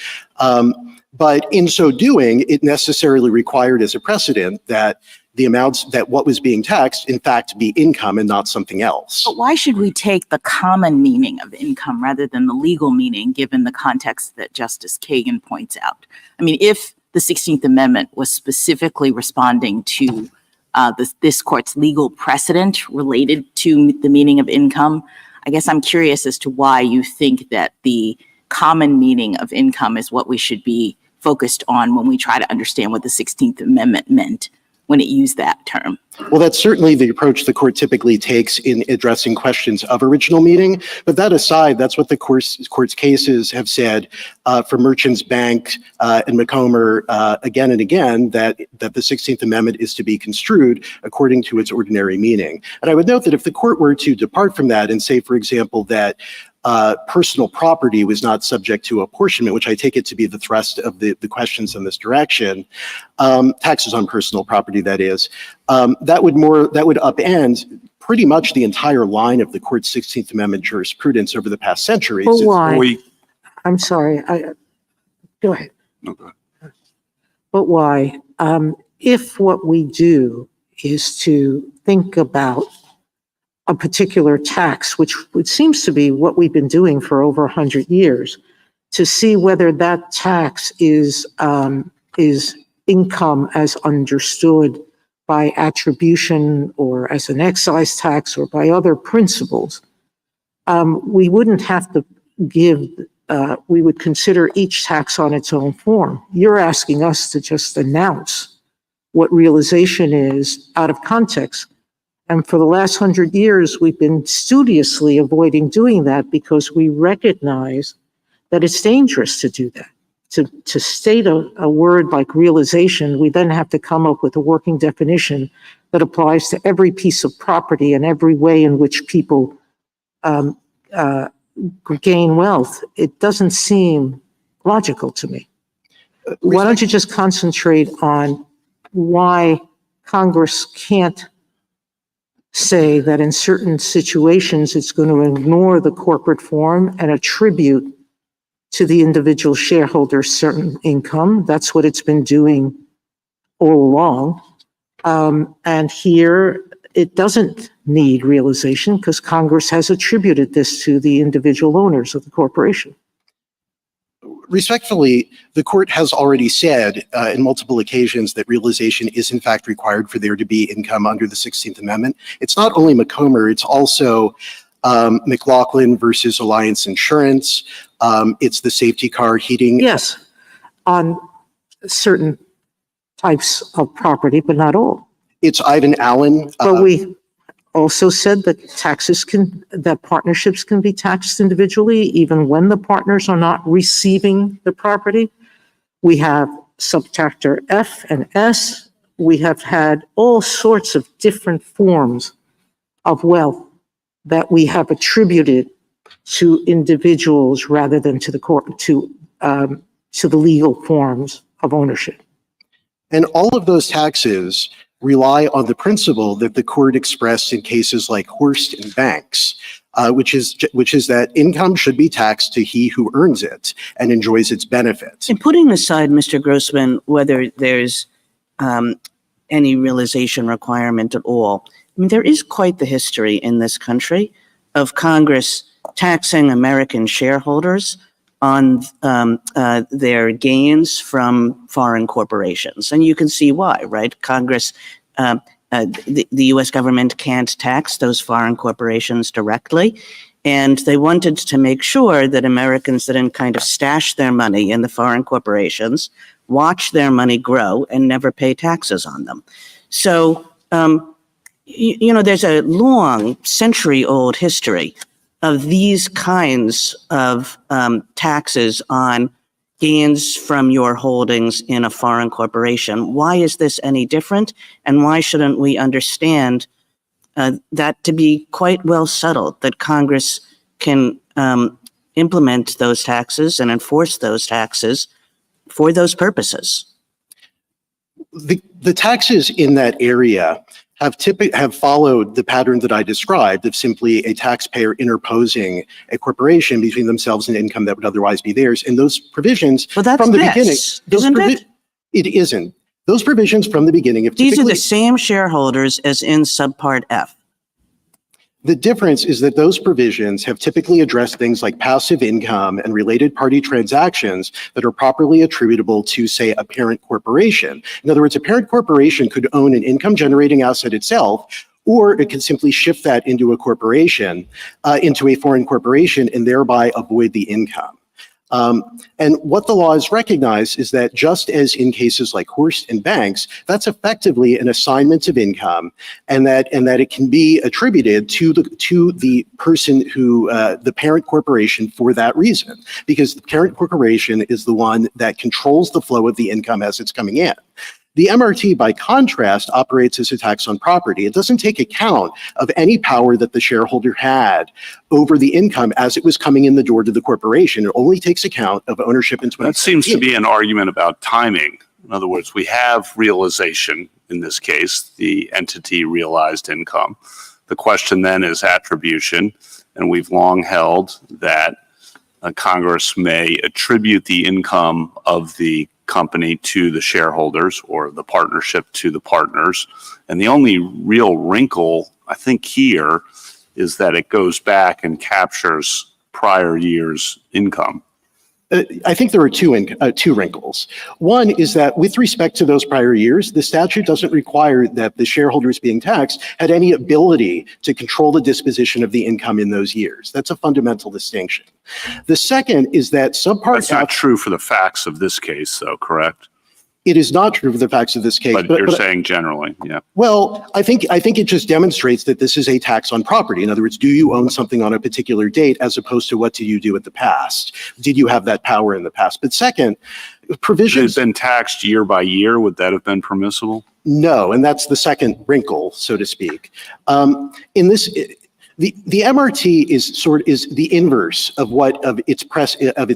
But in so doing, it necessarily required as a precedent that the amounts that what was being taxed, in fact, be income and not something else. But why should we take the common meaning of income rather than the legal meaning, given the context that Justice Kagan points out? I mean, if the 16th Amendment was specifically responding to this court's legal precedent related to the meaning of income, I guess I'm curious as to why you think that the common meaning of income is what we should be focused on when we try to understand what the 16th Amendment meant when it used that term. Well, that's certainly the approach the court typically takes in addressing questions of original meaning. But that aside, that's what the court's cases have said for Merchants Bank and Macomber again and again, that the 16th Amendment is to be construed according to its ordinary meaning. And I would note that if the court were to depart from that and say, for example, that personal property was not subject to apportionment, which I take it to be the thrust of the questions in this direction, taxes on personal property, that is, that would upend pretty much the entire line of the court's 16th Amendment jurisprudence over the past centuries. But why? I'm sorry. Go ahead. No, go ahead. But why? If what we do is to think about a particular tax, which seems to be what we've been doing for over 100 years, to see whether that tax is income as understood by attribution or as an excise tax or by other principles, we wouldn't have to we would consider each tax on its own form. You're asking us to just announce what realization is out of context. And for the last 100 years, we've been studiously avoiding doing that because we recognize that it's dangerous to do that. To state a word like realization, we then have to come up with a working definition that applies to every piece of property and every way in which people gain wealth. It doesn't seem logical to me. Why don't you just concentrate on why Congress can't say that in certain situations it's going to ignore the corporate form and attribute to the individual shareholder certain income. That's what it's been doing all along. And here it doesn't need realization because Congress has attributed this to the individual owners of the corporation. Respectfully, the court has already said in multiple occasions that realization is in fact required for there to be income under the 16th Amendment. It's not only McComber, it's also McLaughlin versus Alliance Insurance. It's the safety car heating. Yes, on certain types of property, but not all. It's Ivan Allen. But we also said that that partnerships can be taxed individually, even when the partners are not receiving the property. We have subchapter F and S. We have had all sorts of different forms of wealth that we have attributed to individuals rather than to the court, to the legal forms of ownership. And all of those taxes rely on the principle that the court expressed in cases like Horst and Banks, which is that income should be taxed to he who earns it and enjoys its benefits. And putting aside, Mr. Grossman, whether there's any realization requirement at all, I mean, there is quite the history in this country of Congress taxing American shareholders on their gains from foreign corporations. And you can see why, right? Congress, the US government can't tax those foreign corporations directly. And they wanted to make sure that Americans didn't kind of stash their money in the foreign corporations, watch their money grow, and never pay taxes on them. So, there's a long, century-old history of these kinds of taxes on gains from your holdings in a foreign corporation. Why is this any different? And why shouldn't we understand that to be quite well settled, that Congress can implement those taxes and enforce those taxes for those purposes? The taxes in that area have followed the pattern that I described of simply a taxpayer interposing a corporation between themselves and income that would otherwise be theirs. And those provisions from the beginning, isn't it? It isn't. Those provisions from the beginning of these are the same shareholders as in subpart F. The difference is that those provisions have typically addressed things like passive income and related party transactions that are properly attributable to, say, a parent corporation. In other words, a parent corporation could own an income generating asset itself, or it could simply shift that into a corporation, into a foreign corporation, and thereby avoid the income. And what the law has recognized is that just as in cases like Horst and Banks, that's effectively an assignment of income, and that it can be attributed to the person who the parent corporation for that reason, because the parent corporation is the one that controls the flow of the income as it's coming in. The MRT, by contrast, operates as a tax on property. It doesn't take account of any power that the shareholder had over the income as it was coming in the door to the corporation. It only takes account of ownership in 2017. That seems to be an argument about timing. In other words, we have realization in this case, the entity realized income. The question then is attribution, and we've long held that Congress may attribute the income of the company to the shareholders or the partnership to the partners. And the only real wrinkle, I think, here is that it goes back and captures prior year's income. I think there are two wrinkles. One is that with respect to those prior years, the statute doesn't require that the shareholders being taxed had any ability to control the disposition of the income in those years. That's a fundamental distinction. The second is that subpart That's not true for the facts of this case, though, correct? It is not true for the facts of this case. But you're saying generally, yeah. Well, I think it just demonstrates that this is a tax on property. In other words, do you own something on a particular date as opposed to what did you do in the past? Did you have that power in the past? But second, provisions... If it had been taxed year by year, would that have been permissible? No, and that's the second wrinkle, so to speak. In this... The MRT is the inverse of its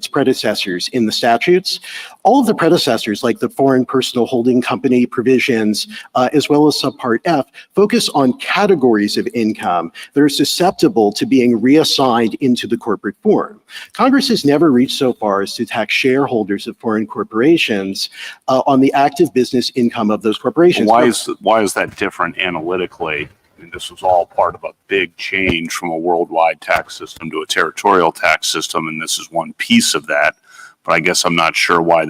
predecessors in the statutes. All of the predecessors, like the foreign personal holding company provisions, as well as subpart F, focus on categories of income that are susceptible to being reassigned into the corporate form. Congress has never reached so far as to tax shareholders of foreign corporations on the active business income of those corporations. Why is that different analytically? I mean, this was all part of a big change from a worldwide tax system to a territorial tax system, and this is one piece of that. but I guess I'm not sure why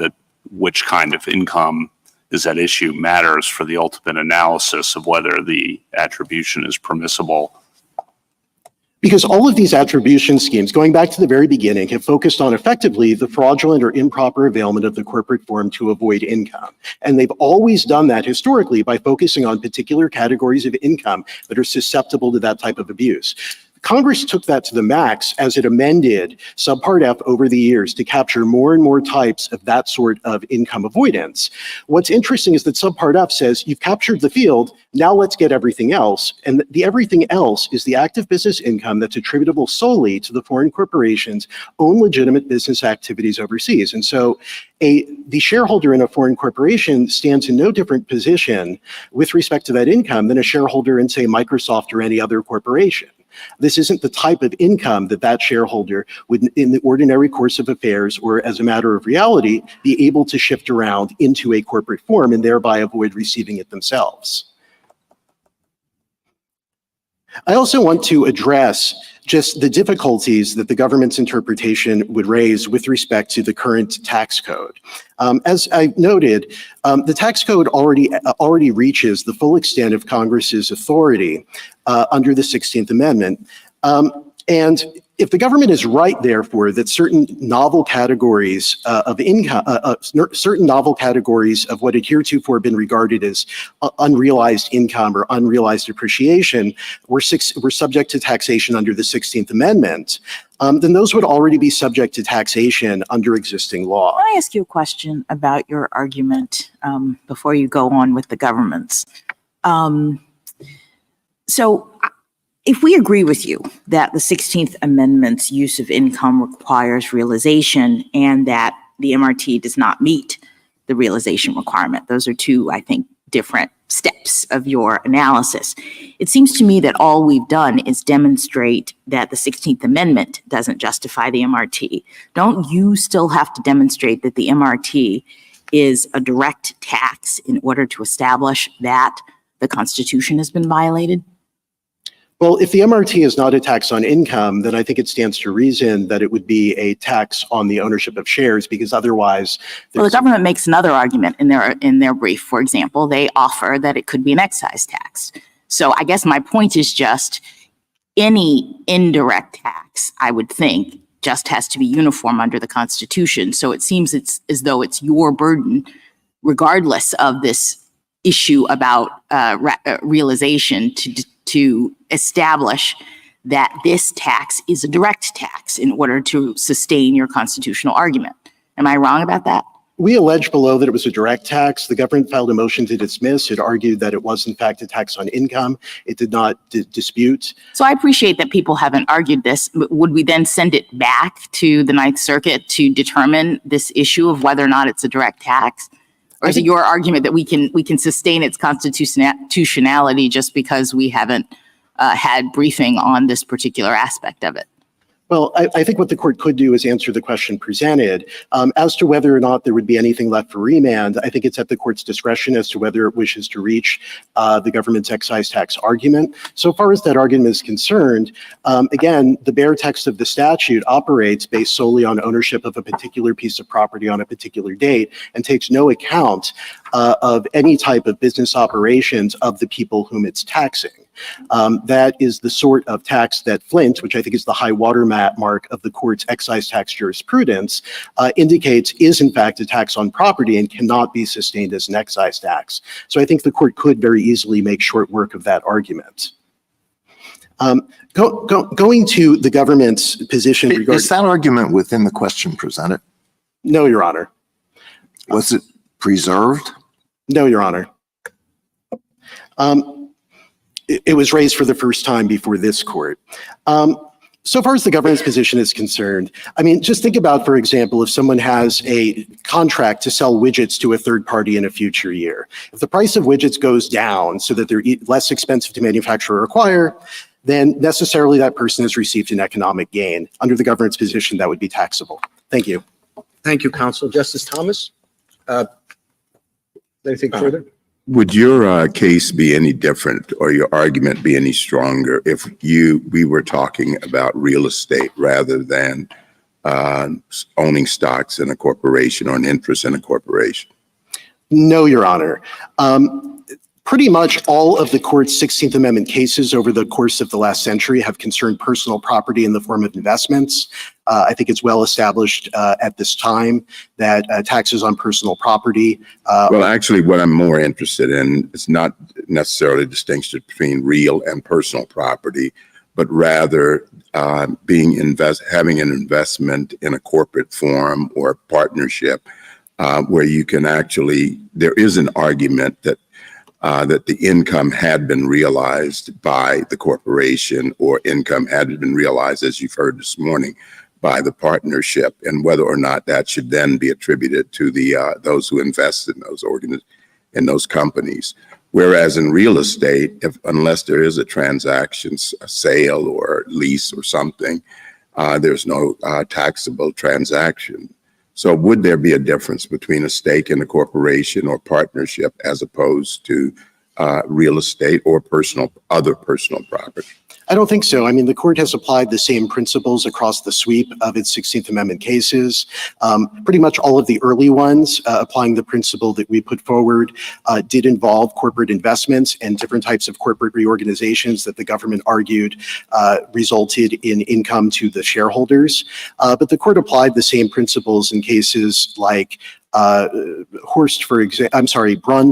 which kind of income is at issue matters for the ultimate analysis of whether the attribution is permissible. Because all of these attribution schemes, going back to the very beginning, have focused on effectively the fraudulent or improper availment of the corporate form to avoid income. And they've always done that historically by focusing on particular categories of income that are susceptible to that type of abuse. Congress took that to the max as it amended Subpart F over the years to capture more and more types of that sort of income avoidance. What's interesting is that Subpart F says, you've captured the field, now let's get everything else. And the everything else is the active business income that's attributable solely to the foreign corporation's own legitimate business activities overseas. And so the shareholder in a foreign corporation stands in no different position with respect to that income than a shareholder in, say, Microsoft or any other corporation. This isn't the type of income that shareholder would, in the ordinary course of affairs or as a matter of reality, be able to shift around into a corporate form and thereby avoid receiving it themselves. I also want to address just the difficulties that the government's interpretation would raise with respect to the current tax code. As I noted, the tax code already reaches the full extent of Congress's authority under the 16th Amendment. And if the government is right, therefore, that certain novel categories of income, certain novel categories of what had heretofore been regarded as unrealized income or unrealized appreciation were subject to taxation under the 16th Amendment, then those would already be subject to taxation under existing law. Can I ask you a question about your argument before you go on with the government's? So if we agree with you that the 16th Amendment's use of income requires realization and that the MRT does not meet the realization requirement, those are two, I think, different steps of your analysis. It seems to me that all we've done is demonstrate that the 16th Amendment doesn't justify the MRT. Don't you still have to demonstrate that the MRT is a direct tax in order to establish that the Constitution has been violated? Well, if the MRT is not a tax on income, then I think it stands to reason that it would be a tax on the ownership of shares, because otherwise... Well, the government makes another argument in their brief. For example, they offer that it could be an excise tax. So I guess my point is just any indirect tax, I would think, just has to be uniform under the Constitution. So it seems it's as though it's your burden, regardless of this issue about realization, to establish that this tax is a direct tax in order to sustain your constitutional argument. Am I wrong about that? We allege below that it was a direct tax. The government filed a motion to dismiss. It argued that it was, in fact, a tax on income. It did not dispute. So I appreciate that people haven't argued this. But would we then send it back to the Ninth Circuit to determine this issue of whether or not it's a direct tax? Or is it your argument that we can sustain its constitutionality just because we haven't had briefing on this particular aspect of it? Well, I think what the court could do is answer the question presented. As to whether or not there would be anything left for remand, I think it's at the court's discretion as to whether it wishes to reach the government's excise tax argument. So far as that argument is concerned, again, the bare text of the statute operates based solely on ownership of a particular piece of property on a particular date and takes no account of any type of business operations of the people whom it's taxing. That is the sort of tax that Flint, which I think is the high water mark of the court's excise tax jurisprudence, indicates is in fact a tax on property and cannot be sustained as an excise tax. So I think the court could very easily make short work of that argument. Going to the government's position regarding— Is that argument within the question presented? No, Your Honor. Was it preserved? No, Your Honor. It was raised for the first time before this court. So far as the government's position is concerned, I mean, just think about, for example, if someone has a contract to sell widgets to a third party in a future year. If the price of widgets goes down so that they're less expensive to manufacture or acquire, then necessarily that person has received an economic gain. Under the government's position, that would be taxable. Thank you. Thank you, counsel. Justice Thomas? Anything further? Would your case be any different or your argument be any stronger if we were talking about real estate rather than owning stocks in a corporation or an interest in a corporation? No, Your Honor. Pretty much all of the court's 16th Amendment cases over the course of the last century have concerned personal property in the form of investments. I think it's well established at this time that taxes on personal property. Well, actually, what I'm more interested in is not necessarily a distinction between real and personal property, but rather having an investment in a corporate form or partnership where you can actually, there is an argument that the income had been realized by the corporation, or income had been realized, as you've heard this morning, by the partnership, and whether or not that should then be attributed to those who invest in those companies. Whereas in real estate, unless there is a transaction, a sale or lease or something, there's no taxable transaction. So would there be a difference between a stake in a corporation or partnership as opposed to real estate or other personal property? I don't think so. I mean, the court has applied the same principles across the sweep of its 16th Amendment cases. Pretty much all of the early ones applying the principle that we put forward did involve corporate investments and different types of corporate reorganizations that the government argued resulted in income to the shareholders. But the court applied the same principles in cases like Brunn,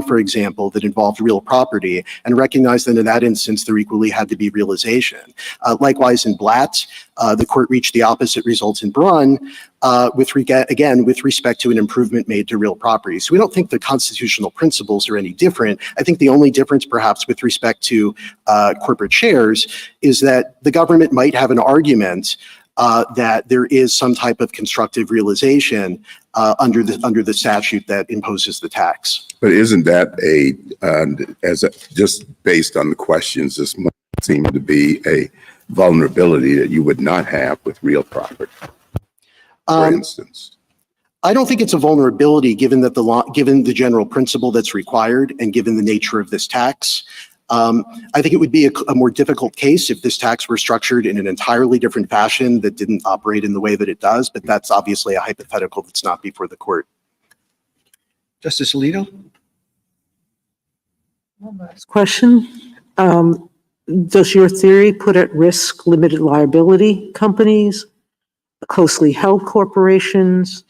for example, that involved real property, and recognized that in that instance, there equally had to be realization. Likewise, in Blatt, the court reached the opposite results in Brunn, with respect to an improvement made to real property. So we don't think the constitutional principles are any different. I think the only difference, perhaps, with respect to corporate shares is that the government might have an argument that there is some type of constructive realization under the statute that imposes the tax. But isn't that just based on the questions, this might seem to be a vulnerability that you would not have with real property, for instance? I don't think it's a vulnerability given the general principle that's required and given the nature of this tax. I think it would be a more difficult case if this tax were structured in an entirely different fashion that didn't operate in the way that it does, but that's obviously a hypothetical that's not before the court. Justice Alito? One last question. Does your theory put at risk limited liability companies, closely held corporations,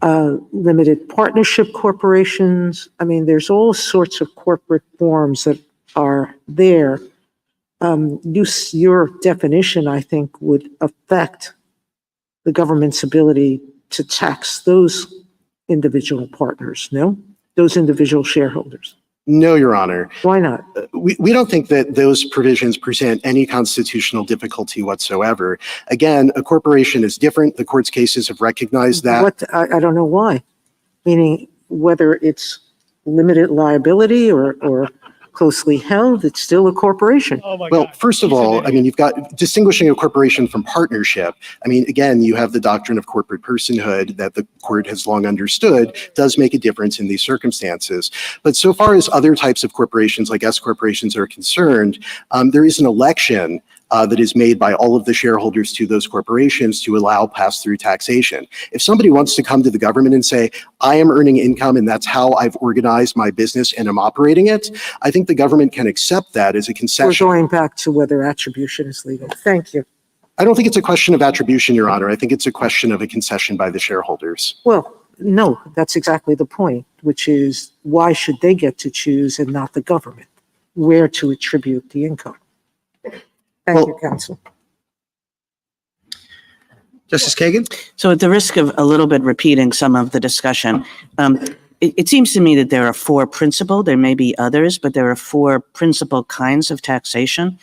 limited partnership corporations? I mean, there's all sorts of corporate forms that are there. Your definition, I think, would affect the government's ability to tax those individual partners, no? Those individual shareholders. No, Your Honor. Why not? We don't think that those provisions present any constitutional difficulty whatsoever. Again, a corporation is different. The court's cases have recognized that. I don't know why. Meaning whether it's limited liability or closely held, it's still a corporation. Well, first of all, I mean, you've got distinguishing a corporation from partnership. I mean, again, you have the doctrine of corporate personhood that the court has long understood does make a difference in these circumstances. But so far as other types of corporations like S corporations are concerned, there is an election that is made by all of the shareholders to those corporations to allow pass-through taxation. If somebody wants to come to the government and say, I am earning income and that's how I've organized my business and I'm operating it, I think the government can accept that as a concession. We're going back to whether attribution is legal. Thank you. I don't think it's a question of attribution, Your Honor. I think it's a question of a concession by the shareholders. Well, no, that's exactly the point, which is why should they get to choose and not the government where to attribute the income? Thank you, counsel. Justice Kagan? So at the risk of a little bit repeating some of the discussion, it seems to me that there are four principal, there may be others, but there are four principal kinds of taxation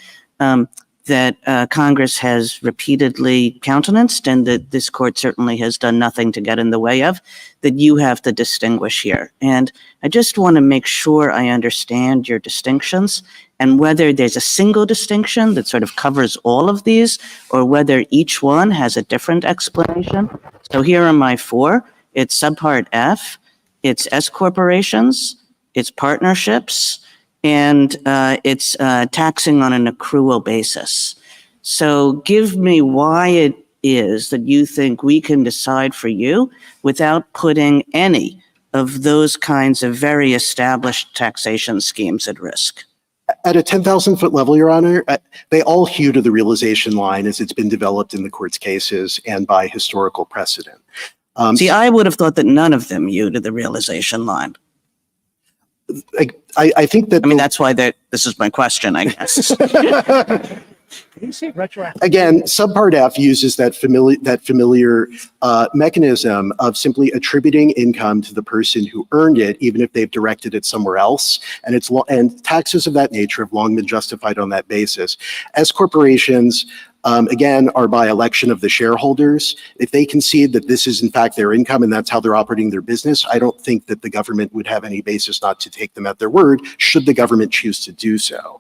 that Congress has repeatedly countenanced and that this court certainly has done nothing to get in the way of, that you have to distinguish here. And I just want to make sure I understand your distinctions and whether there's a single distinction that sort of covers all of these or whether each one has a different explanation. So here are my four. It's Subpart F, it's S corporations, it's partnerships, and it's taxing on an accrual basis. So give me why is that you think we can decide for you without putting any of those kinds of very established taxation schemes at risk? At a 10,000-foot level, Your Honor, they all hew to the realization line as it's been developed in the court's cases and by historical precedent. See, I would have thought that none of them hew to the realization line. I think that... I mean, that's why this is my question, I guess. Can you say retroactive? Again, Subpart F uses that familiar mechanism of simply attributing income to the person who earned it, even if they've directed it somewhere else. And taxes of that nature have long been justified on that basis. As corporations, again, are by election of the shareholders. If they concede that this is in fact their income and that's how they're operating their business, I don't think that the government would have any basis not to take them at their word, should the government choose to do so.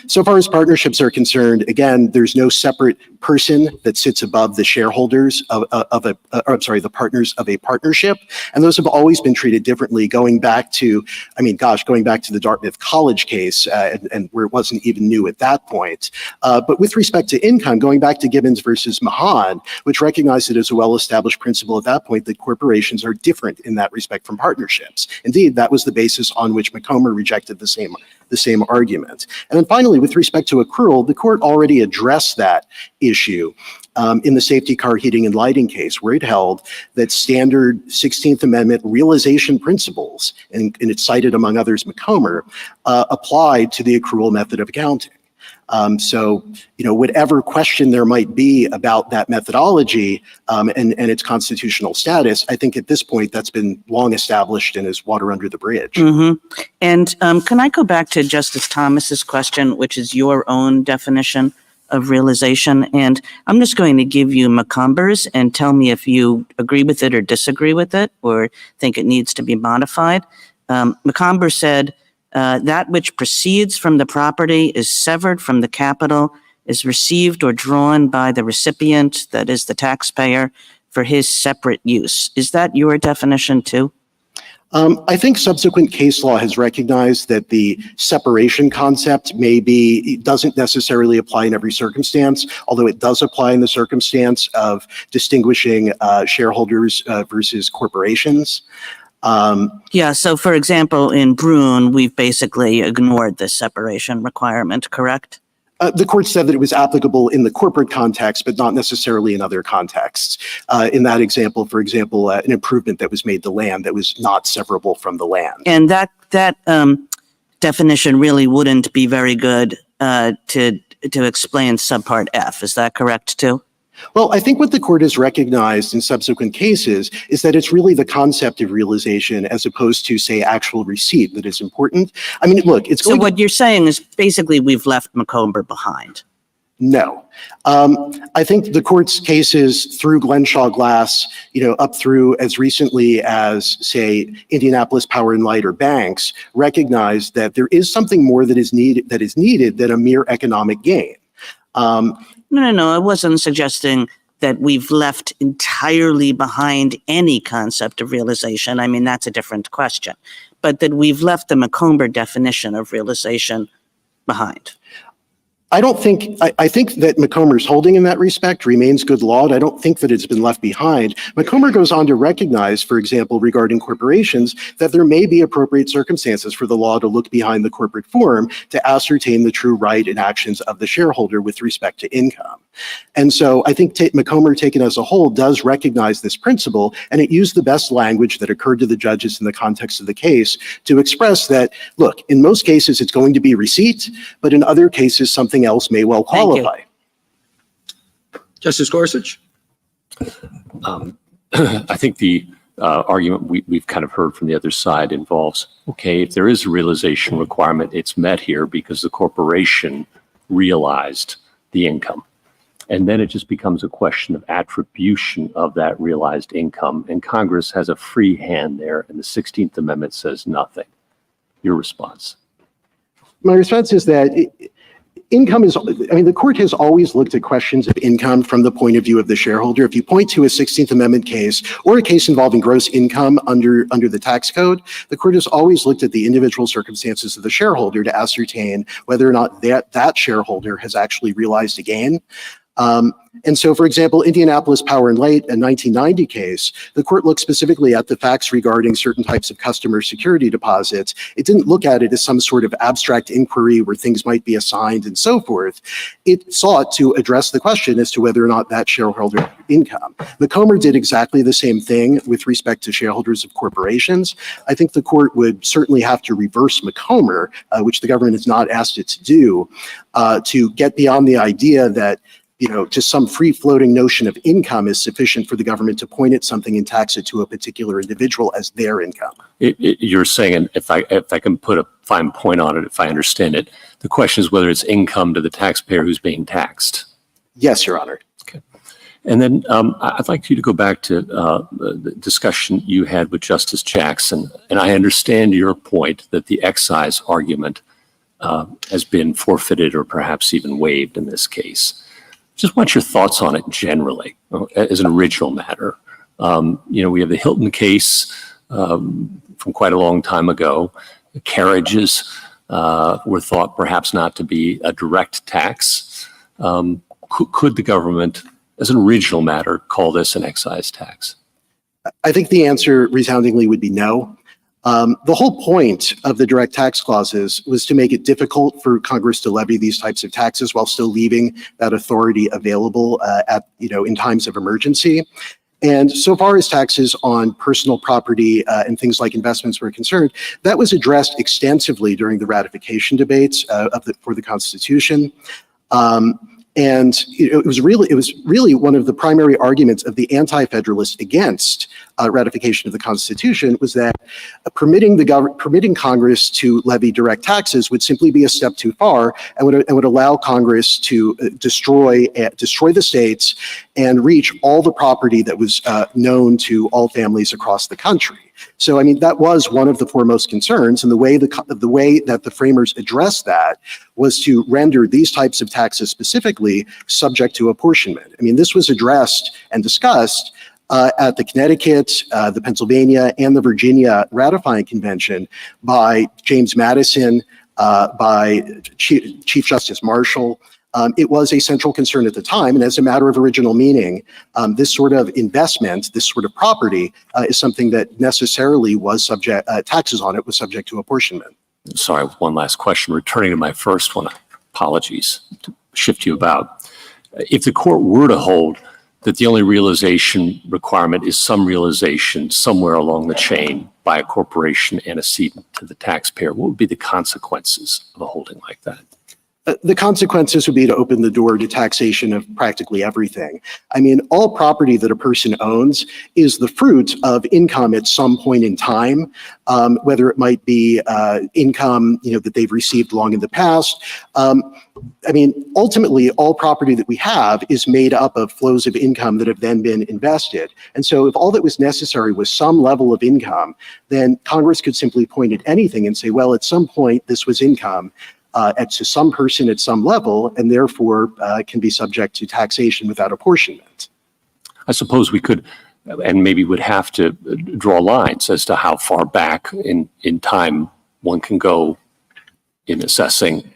So far as partnerships are concerned, again, there's no separate person that sits above the shareholders the partners of a partnership. And those have always been treated differently, going back to the Dartmouth College case, and where it wasn't even new at that point. But with respect to income, going back to Gibbons versus Mahan, which recognized it as a well-established principle at that point that corporations are different in that respect from partnerships. Indeed, that was the basis on which McComber rejected the same argument. And then finally, with respect to accrual, the court already addressed that issue in the safety car heating and lighting case, where it held that standard 16th Amendment realization principles, and it cited among others McComber, applied to the accrual method of accounting. So, whatever question there might be about that methodology and its constitutional status, I think at this point that's been long established and is water under the bridge. Mm-hmm. And can I go back to Justice Thomas's question, which is your own definition of realization? And I'm just going to give you McComber's and tell me if you agree with it or disagree with it or think it needs to be modified. McComber said, that which proceeds from the property is severed from the capital, is received or drawn by the recipient, that is the taxpayer, for his separate use. Is that your definition too? I think subsequent case law has recognized that the separation concept doesn't necessarily apply in every circumstance, although it does apply in the circumstance of distinguishing shareholders versus corporations. So for example, in Brune, we've basically ignored this separation requirement, correct? The court said that it was applicable in the corporate context, but not necessarily in other contexts. In that example, for example, an improvement that was made to land that was not severable from the land. And that definition really wouldn't be very good to explain Subpart F. Is that correct too? Well, I think what the court has recognized in subsequent cases is that it's really the concept of realization as opposed to, say, actual receipt that is important. I mean, look, it's so what you're saying is basically we've left McComber behind. No. I think the court's cases through Glenshaw Glass, up through as recently as, say, Indianapolis Power and Light or Banks, recognize that there is something more that is needed than a mere economic gain. No, I wasn't suggesting that we've left entirely behind any concept of realization. I mean, that's a different question. But that we've left the McComber definition of realization behind. I think that McComber's holding in that respect remains good law, and I don't think that it's been left behind. McComber goes on to recognize, for example, regarding corporations, that there may be appropriate circumstances for the law to look behind the corporate form to ascertain the true right and actions of the shareholder with respect to income. And so I think McComber, taken as a whole, does recognize this principle, and it used the best language that occurred to the judges in the context of the case to express that, look, in most cases it's going to be receipt, but in other cases something else may well qualify. Justice Gorsuch? I think the argument we've kind of heard from the other side involves, okay, if there is a realization requirement, it's met here because the corporation realized the income. And then it just becomes a question of attribution of that realized income. And Congress has a free hand there, and the 16th Amendment says nothing. Your response? My response is that the court has always looked at questions of income from the point of view of the shareholder. If you point to a 16th Amendment case or a case involving gross income under the tax code, the court has always looked at the individual circumstances of the shareholder to ascertain whether or not that shareholder has actually realized a gain. And so, for example, Indianapolis Power and Light, a 1990 case, the court looked specifically at the facts regarding certain types of customer security deposits. It didn't look at it as some sort of abstract inquiry where things might be assigned and so forth. It sought to address the question as to whether or not that shareholder had income. McComber did exactly the same thing with respect to shareholders of corporations. I think the court would certainly have to reverse McComber, which the government has not asked it to do, to get beyond the idea that just some free-floating notion of income is sufficient for the government to point at something and tax it to a particular individual as their income. You're saying, and if I can put a fine point on it, if I understand it, the question is whether it's income to the taxpayer who's being taxed. Yes, Your Honor. Okay. And then I'd like you to go back to the discussion you had with Justice Jackson. And I understand your point that the excise argument has been forfeited or perhaps even waived in this case. Just want your thoughts on it generally as an original matter. We have the Hilton case from quite a long time ago. The carriages were thought perhaps not to be a direct tax. Could the government, as an original matter, call this an excise tax? I think the answer resoundingly would be no. The whole point of the direct tax clauses was to make it difficult for Congress to levy these types of taxes while still leaving that authority available in times of emergency. And so far as taxes on personal property and things like investments were concerned, that was addressed extensively during the ratification debates for the Constitution. And it was really one of the primary arguments of the anti-federalists against ratification of the Constitution was that permitting Congress to levy direct taxes would simply be a step too far and would allow Congress to destroy the states and reach all the property that was known to all families across the country. So, I mean, that was one of the foremost concerns, and the way that the framers addressed that was to render these types of taxes specifically subject to apportionment. I mean, this was addressed and discussed at the Connecticut, the Pennsylvania, and the Virginia ratifying convention by James Madison, by Chief Justice Marshall. It was a central concern at the time, and as a matter of original meaning, this sort of investment, this sort of property, is something that necessarily was subject, taxes on it was subject to apportionment. Sorry, one last question. Returning to my first one, apologies to shift you about. If the court were to hold that the only realization requirement is some realization somewhere along the chain by a corporation antecedent to the taxpayer, what would be the consequences of a holding like that? The consequences would be to open the door to taxation of practically everything. I mean, all property that a person owns is the fruit of income at some point in time, whether it might be income, that they've received long in the past. I mean, ultimately, all property that we have is made up of flows of income that have then been invested. And so if all that was necessary was some level of income, then Congress could simply point at anything and say, well, at some point, this was income. To some person at some level, and therefore can be subject to taxation without apportionment. I suppose we could, and maybe would have to draw lines as to how far back in time one can go in assessing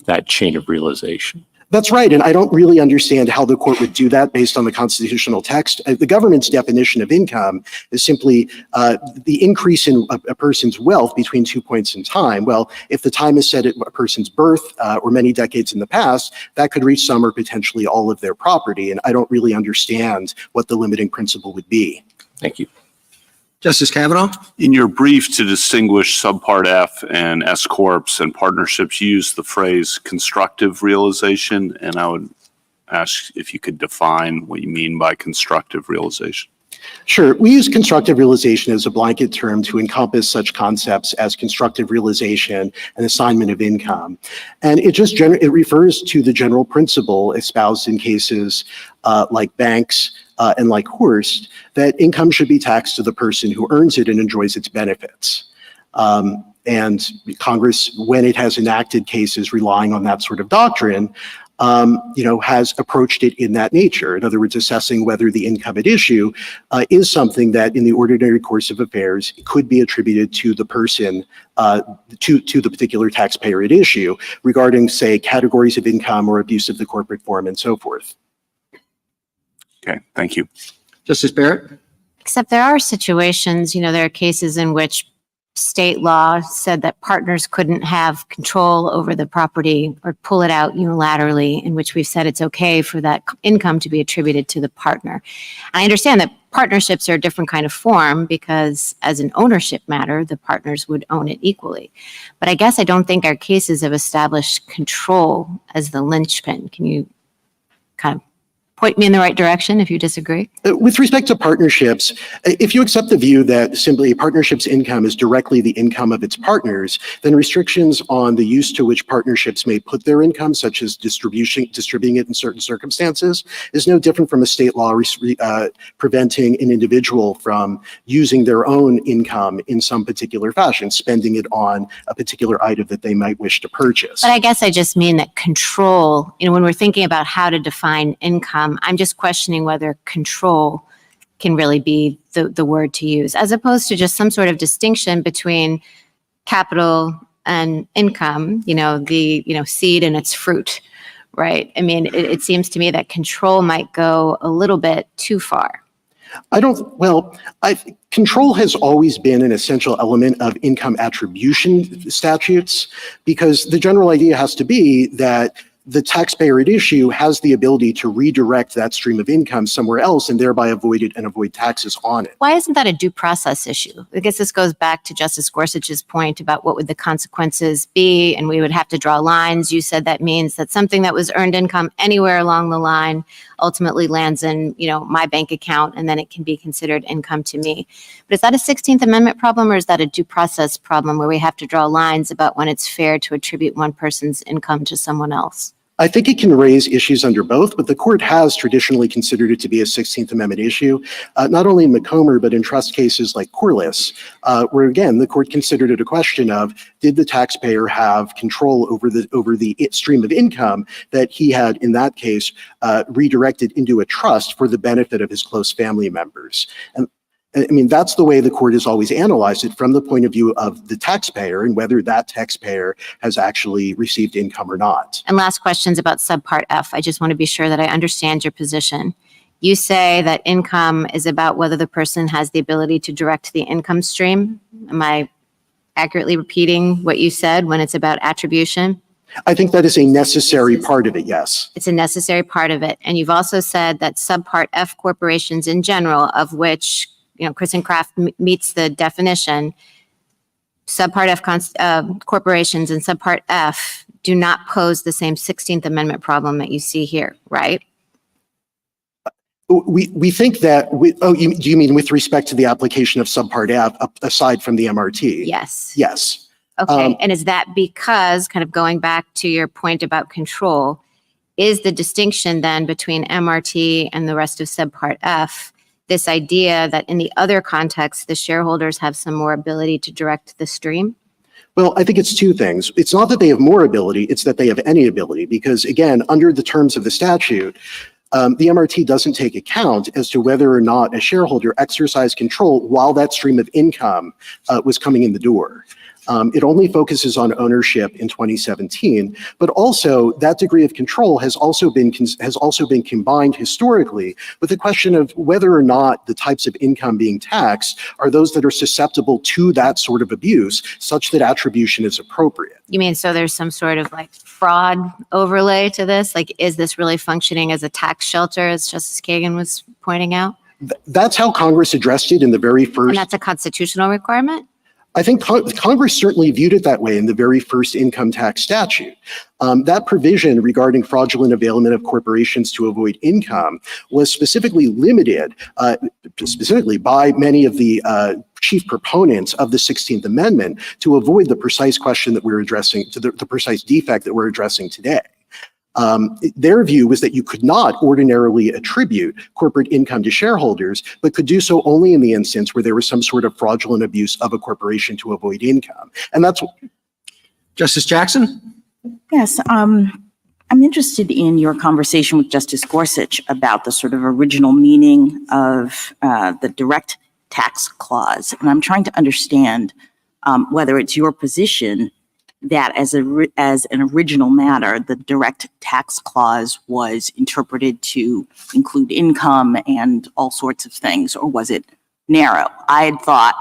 that chain of realization. That's right, and I don't really understand how the court would do that based on the constitutional text. The government's definition of income is simply the increase in a person's wealth between 2 points in time. Well, if the time is set at a person's birth or many decades in the past, that could reach some or potentially all of their property, and I don't really understand what the limiting principle would be. Thank you. Justice Kavanaugh? In your brief to distinguish Subpart F and S Corps and partnerships, you use the phrase constructive realization, and I would ask if you could define what you mean by constructive realization. Sure. We use constructive realization as a blanket term to encompass such concepts as constructive realization and assignment of income. And it refers to the general principle espoused in cases like Banks and like Horst, that income should be taxed to the person who earns it and enjoys its benefits. And Congress, when it has enacted cases relying on that sort of doctrine, has approached it in that nature. In other words, assessing whether the income at issue is something that in the ordinary course of affairs could be attributed to the person, to the particular taxpayer at issue regarding, say, categories of income or abuse of the corporate form and so forth. Okay, thank you. Justice Barrett? Except there are situations, there are cases in which state law said that partners couldn't have control over the property or pull it out unilaterally, in which we've said it's okay for that income to be attributed to the partner. I understand that partnerships are a different kind of form because as an ownership matter, the partners would own it equally. But I guess I don't think our cases have established control as the linchpin. Can you kind of point me in the right direction if you disagree? With respect to partnerships, if you accept the view that simply a partnership's income is directly the income of its partners, then restrictions on the use to which partnerships may put their income, such as distributing it in certain circumstances, is no different from a state law preventing an individual from using their own income in some particular fashion, spending it on a particular item that they might wish to purchase. But I guess I just mean that control, when we're thinking about how to define income, I'm just questioning whether control can really be the word to use, as opposed to just some sort of distinction between capital and income, the seed and its fruit, right? I mean, it seems to me that control might go a little bit too far. Control has always been an essential element of income attribution statutes, because the general idea has to be that the taxpayer at issue has the ability to redirect that stream of income somewhere else and thereby avoid taxes on it. Why isn't that a due process issue? I guess this goes back to Justice Gorsuch's point about what would the consequences be, and we would have to draw lines. You said that means that something that was earned income anywhere along the line ultimately lands in, my bank account, and then it can be considered income to me. But is that a 16th Amendment problem, or is that a due process problem where we have to draw lines about when it's fair to attribute one person's income to someone else? I think it can raise issues under both, but the court has traditionally considered it to be a 16th Amendment issue, not only in McComber, but in trust cases like Corliss, where again, the court considered it a question of, did the taxpayer have control over the stream of income that he had, in that case, redirected into a trust for the benefit of his close family members? And I mean, that's the way the court has always analyzed it, from the point of view of the taxpayer and whether that taxpayer has actually received income or not. And last questions about Subpart F. I just want to be sure that I understand your position. You say that income is about whether the person has the ability to direct the income stream. Am I accurately repeating what you said when it's about attribution? I think that is a necessary part of it, yes. It's a necessary part of it. And you've also said that Subpart F corporations in general, of which Chris and Kraft meets the definition, Subpart F corporations and Subpart F do not pose the same 16th Amendment problem that you see here, right? We think that, do you mean with respect to the application of Subpart F aside from the MRT? Yes. Yes. Okay, and is that because, kind of going back to your point about control, is the distinction then between MRT and the rest of Subpart F this idea that in the other context, the shareholders have some more ability to direct the stream? Well, I think it's two things. It's not that they have more ability, it's that they have any ability, because again, under the terms of the statute, the MRT doesn't take account as to whether or not a shareholder exercised control while that stream of income was coming in the door. It only focuses on ownership in 2017, but also that degree of control has also been combined historically with the question of whether or not the types of income being taxed are those that are susceptible to that sort of abuse, such that attribution is appropriate. You mean, so there's some sort of fraud overlay to this? Is this really functioning as a tax shelter, as Justice Kagan was pointing out? That's how Congress addressed it in the very first. And that's a constitutional requirement? I think Congress certainly viewed it that way in the very first income tax statute. That provision regarding fraudulent availment of corporations to avoid income was specifically limited, specifically by many of the chief proponents of the 16th Amendment, to avoid the precise question that we're addressing, to the precise defect that we're addressing today. Their view was that you could not ordinarily attribute corporate income to shareholders, but could do so only in the instance where there was some sort of fraudulent abuse of a corporation to avoid income. And that's what. Justice Jackson? Yes, I'm interested in your conversation with Justice Gorsuch about the sort of original meaning of the direct tax clause. And I'm trying to understand whether it's your position that as an original matter, the direct tax clause was interpreted to include income and all sorts of things, or was it narrow? I had thought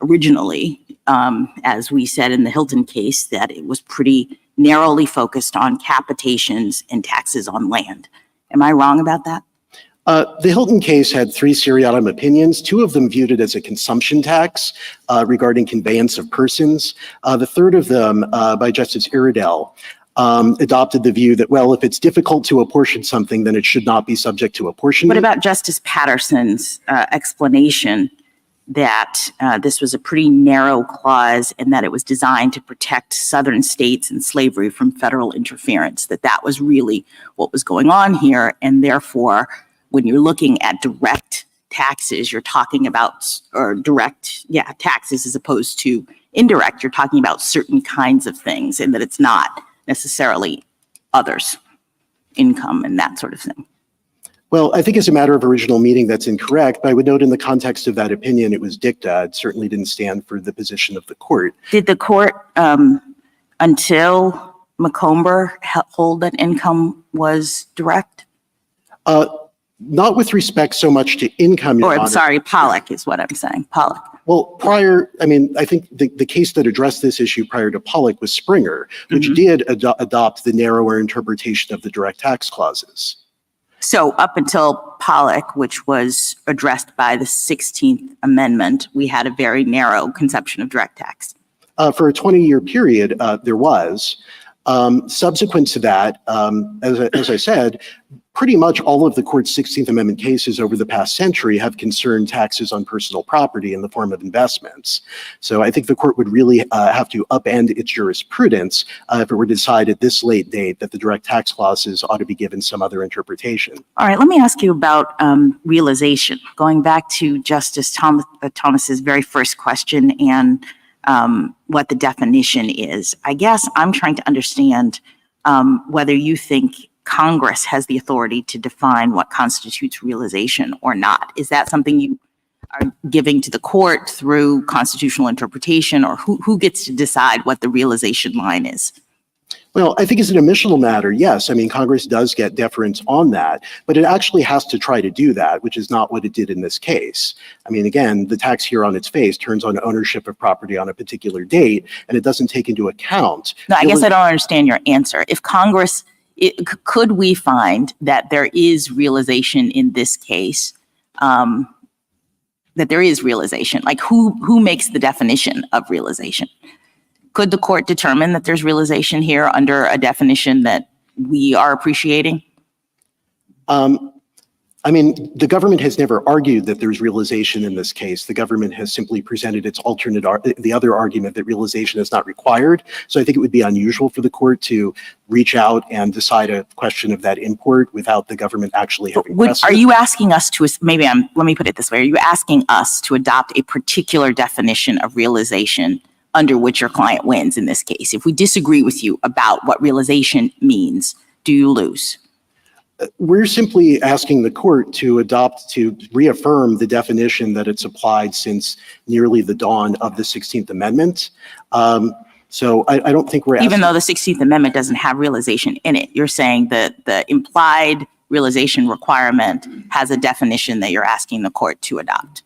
originally, as we said in the Hilton case, that it was pretty narrowly focused on capitations and taxes on land. Am I wrong about that? The Hilton case had 3 seriatim opinions. 2 of them viewed it as a consumption tax regarding conveyance of persons. The third of them, by Justice Iredell, adopted the view that, well, if it's difficult to apportion something, then it should not be subject to apportionment. What about Justice Patterson's explanation that this was a pretty narrow clause and that it was designed to protect Southern states and slavery from federal interference, that was really what was going on here, and therefore, when you're looking at direct taxes, you're talking about, or direct, taxes as opposed to indirect, you're talking about certain kinds of things, and that it's not necessarily others, income and that sort of thing. Well, I think as a matter of original meaning, that's incorrect. But I would note in the context of that opinion, it was dicta. It certainly didn't stand for the position of the court. Did the court, until Macomber, hold that income was direct? Not with respect so much to income. Or, I'm sorry, Pollock is what I'm saying, Pollock. Well, I think the case that addressed this issue prior to Pollock was Springer, which did adopt the narrower interpretation of the direct tax clauses. So up until Pollock, which was addressed by the 16th Amendment, we had a very narrow conception of direct tax. For a 20-year period, there was. Subsequent to that, as I said, pretty much all of the court's 16th Amendment cases over the past century have concerned taxes on personal property in the form of investments. So I think the court would really have to upend its jurisprudence if it were to decide at this late date that the direct tax clauses ought to be given some other interpretation. All right, let me ask you about realization. Going back to Justice Thomas's very first question and what the definition is. I guess I'm trying to understand whether you think Congress has the authority to define what constitutes realization or not. Is that something you are giving to the court through constitutional interpretation, or who gets to decide what the realization line is? Well, I think as an initial matter, yes. I mean, Congress does get deference on that, but it actually has to try to do that, which is not what it did in this case. I mean, again, the tax here on its face turns on ownership of property on a particular date, and it doesn't take into account. No, I guess I don't understand your answer. If Congress, could we find that there is realization in this case, that there is realization? Like who makes the definition of realization? Could the court determine that there's realization here under a definition that we are appreciating? I mean, the government has never argued that there's realization in this case. The government has simply presented its the other argument that realization is not required. So I think it would be unusual for the court to reach out and decide a question of that import without the government actually having precedent. Are you asking us to, let me put it this way. Are you asking us to adopt a particular definition of realization under which your client wins in this case? If we disagree with you about what realization means, do you lose? We're simply asking the court to reaffirm the definition that it's applied since nearly the dawn of the 16th Amendment. So I don't think we're asking— Even though the 16th Amendment doesn't have realization in it, you're saying that the implied realization requirement has a definition that you're asking the court to adopt.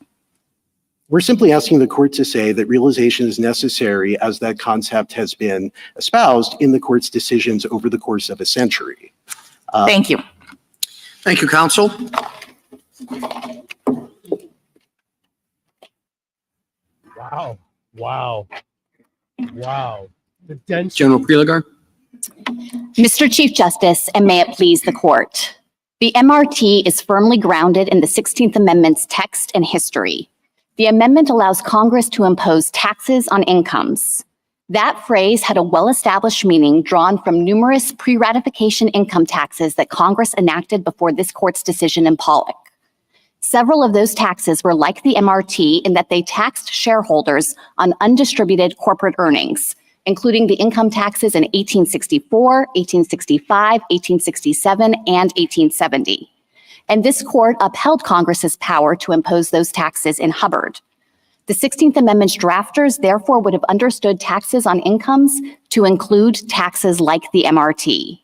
We're simply asking the court to say that realization is necessary as that concept has been espoused in the court's decisions over the course of a century. Thank you. Thank you, counsel. Wow. Wow. Wow. The dense— General Prelogar. Mr. Chief Justice, and may it please the court. The MRT is firmly grounded in the 16th Amendment's text and history. The amendment allows Congress to impose taxes on incomes. That phrase had a well-established meaning drawn from numerous pre-ratification income taxes that Congress enacted before this court's decision in Pollock. Several of those taxes were like the MRT in that they taxed shareholders on undistributed corporate earnings, including the income taxes in 1864, 1865, 1867, and 1870. And this court upheld Congress's power to impose those taxes in Hubbard. The 16th Amendment's drafters therefore would have understood taxes on incomes to include taxes like the MRT.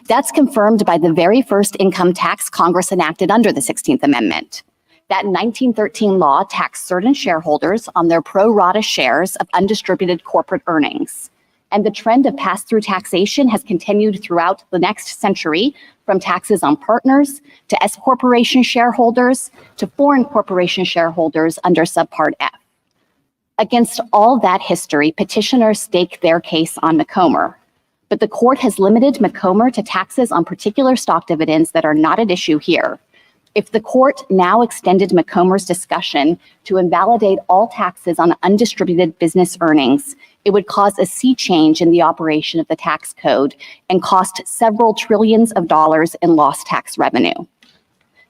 That's confirmed by the very first income tax Congress enacted under the 16th Amendment. That 1913 law taxed certain shareholders on their pro rata shares of undistributed corporate earnings. And the trend of pass-through taxation has continued throughout the next century, from taxes on partners to S corporation shareholders to foreign corporation shareholders under Subpart F. Against all that history, petitioners stake their case on McComber. But the court has limited McComber to taxes on particular stock dividends that are not at issue here. If the court now extended McComber's discussion to invalidate all taxes on undistributed business earnings, it would cause a sea change in the operation of the tax code and cost several trillions of dollars in lost tax revenue.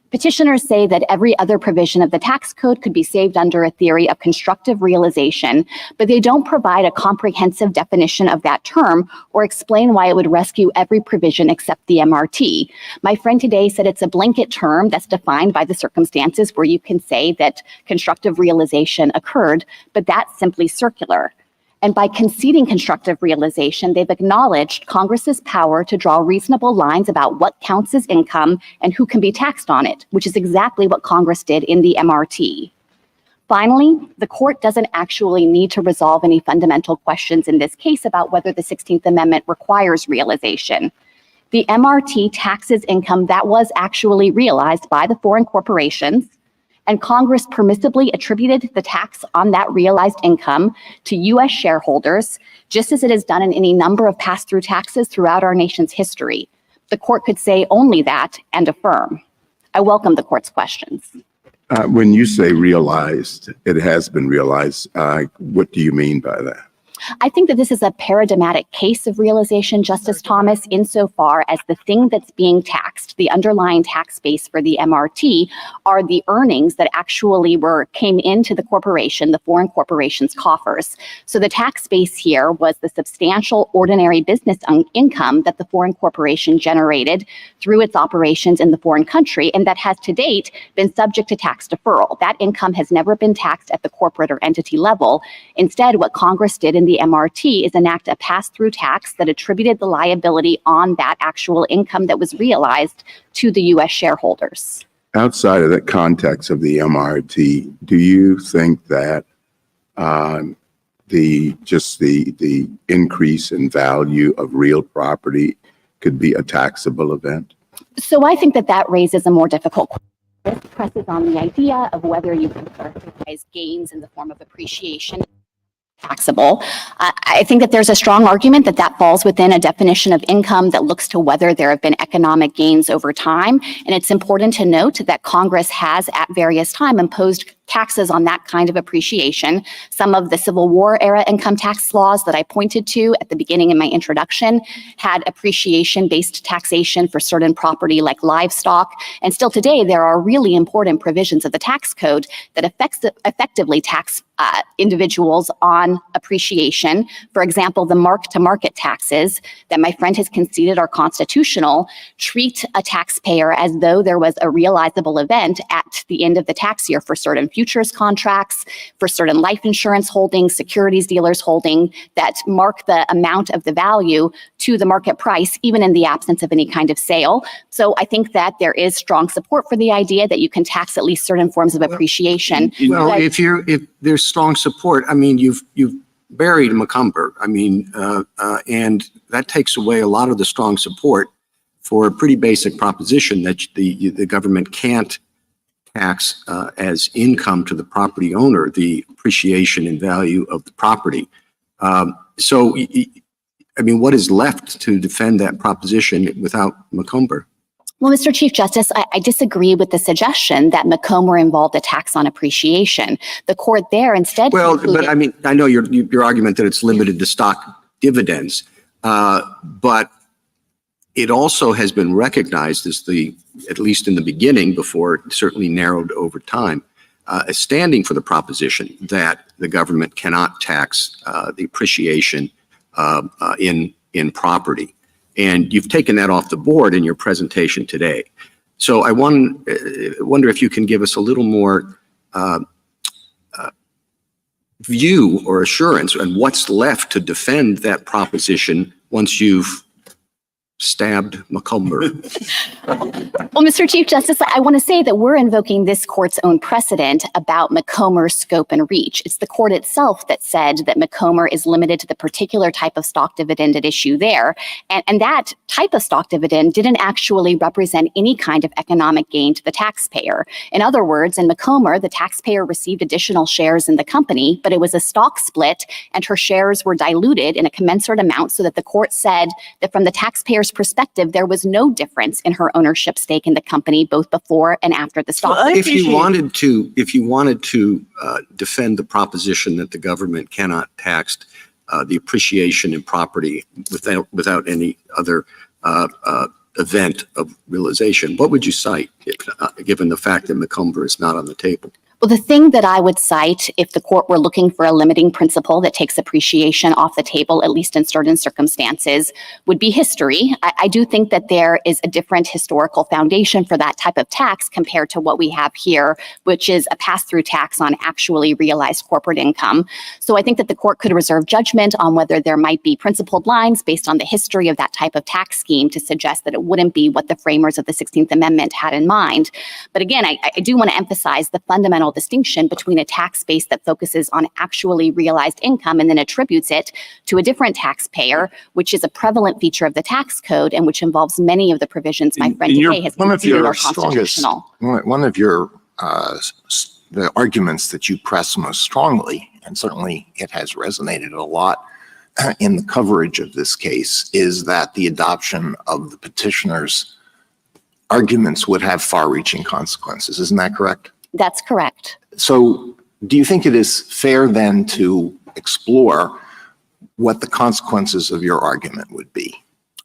Petitioners say that every other provision of the tax code could be saved under a theory of constructive realization, but they don't provide a comprehensive definition of that term or explain why it would rescue every provision except the MRT. My friend today said it's a blanket term that's defined by the circumstances where you can say that constructive realization occurred, but that's simply circular. And by conceding constructive realization, they've acknowledged Congress's power to draw reasonable lines about what counts as income and who can be taxed on it, which is exactly what Congress did in the MRT. Finally, the court doesn't actually need to resolve any fundamental questions in this case about whether the 16th Amendment requires realization. The MRT taxes income that was actually realized by the foreign corporations, and Congress permissibly attributed the tax on that realized income to U.S. shareholders, just as it has done in any number of pass-through taxes throughout our nation's history. The court could say only that and affirm. I welcome the court's questions. When you say realized, it has been realized, what do you mean by that? I think that this is a paradigmatic case of realization, Justice Thomas, insofar as the thing that's being taxed, the underlying tax base for the MRT, are the earnings that actually came into the corporation, the foreign corporation's coffers. So the tax base here was the substantial ordinary business income that the foreign corporation generated through its operations in the foreign country, and that has to date been subject to tax deferral. That income has never been taxed at the corporate or entity level. Instead, what Congress did in the MRT is enact a pass-through tax that attributed the liability on that actual income that was realized to the U.S. shareholders. Outside of the context of the MRT, do you think that the increase in value of real property could be a taxable event? So I think that raises a more difficult question. This presses on the idea of whether you can characterize gains in the form of appreciation taxable. I think that there's a strong argument that falls within a definition of income that looks to whether there have been economic gains over time. And it's important to note that Congress has at various times imposed taxes on that kind of appreciation. Some of the Civil War era income tax laws that I pointed to at the beginning in my introduction had appreciation-based taxation for certain property like livestock. And still today, there are really important provisions of the tax code that effectively tax individuals on appreciation. For example, the mark-to-market taxes that my friend has conceded are constitutional treat a taxpayer as though there was a realizable event at the end of the tax year for certain futures contracts, for certain life insurance holdings, securities dealers holding that mark the amount of the value to the market price, even in the absence of any kind of sale. So I think that there is strong support for the idea that you can tax at least certain forms of appreciation. Well, if there's strong support, I mean, you've buried McComber. I mean, and that takes away a lot of the strong support for a pretty basic proposition that the government can't tax as income to the property owner the appreciation in value of the property. So, I mean, what is left to defend that proposition without McComber? Well, Mr. Chief Justice, I disagree with the suggestion that McComber involved a tax on appreciation. The court there instead but I mean, I know your argument that it's limited to stock dividends, but it also has been recognized as at least in the beginning, before it certainly narrowed over time, as standing for the proposition that the government cannot tax the appreciation in property. And you've taken that off the board in your presentation today. So I wonder if you can give us a little more view or assurance and what's left to defend that proposition once you've stabbed McCumber? Well, Mr. Chief Justice, I want to say that we're invoking this court's own precedent about McComer's scope and reach. It's the court itself that said that McComer is limited to the particular type of stock dividend at issue there. And that type of stock dividend didn't actually represent any kind of economic gain to the taxpayer. In other words, in McComer, the taxpayer received additional shares in the company, but it was a stock split and her shares were diluted in a commensurate amount so that the court said that from the taxpayer's perspective, there was no difference in her ownership stake in the company, both before and after the stock. If you wanted to defend the proposition that the government cannot tax the appreciation in property without any other event of realization, what would you cite, given the fact that McCumber is not on the table? Well, the thing that I would cite if the court were looking for a limiting principle that takes appreciation off the table, at least in certain circumstances, would be history. I do think that there is a different historical foundation for that type of tax compared to what we have here, which is a pass-through tax on actually realized corporate income. So I think that the court could reserve judgment on whether there might be principled lines based on the history of that type of tax scheme to suggest that it wouldn't be what the framers of the 16th Amendment had in mind. But again, I do want to emphasize the fundamental distinction between a tax base that focuses on actually realized income and then attributes it to a different taxpayer, which is a prevalent feature of the tax code and which involves many of the provisions my friend today has conceded are constitutional. One of your the arguments that you press most strongly, and certainly it has resonated a lot in the coverage of this case, is that the adoption of the petitioner's arguments would have far-reaching consequences. Isn't that correct? That's correct. So do you think it is fair then to explore what the consequences of your argument would be?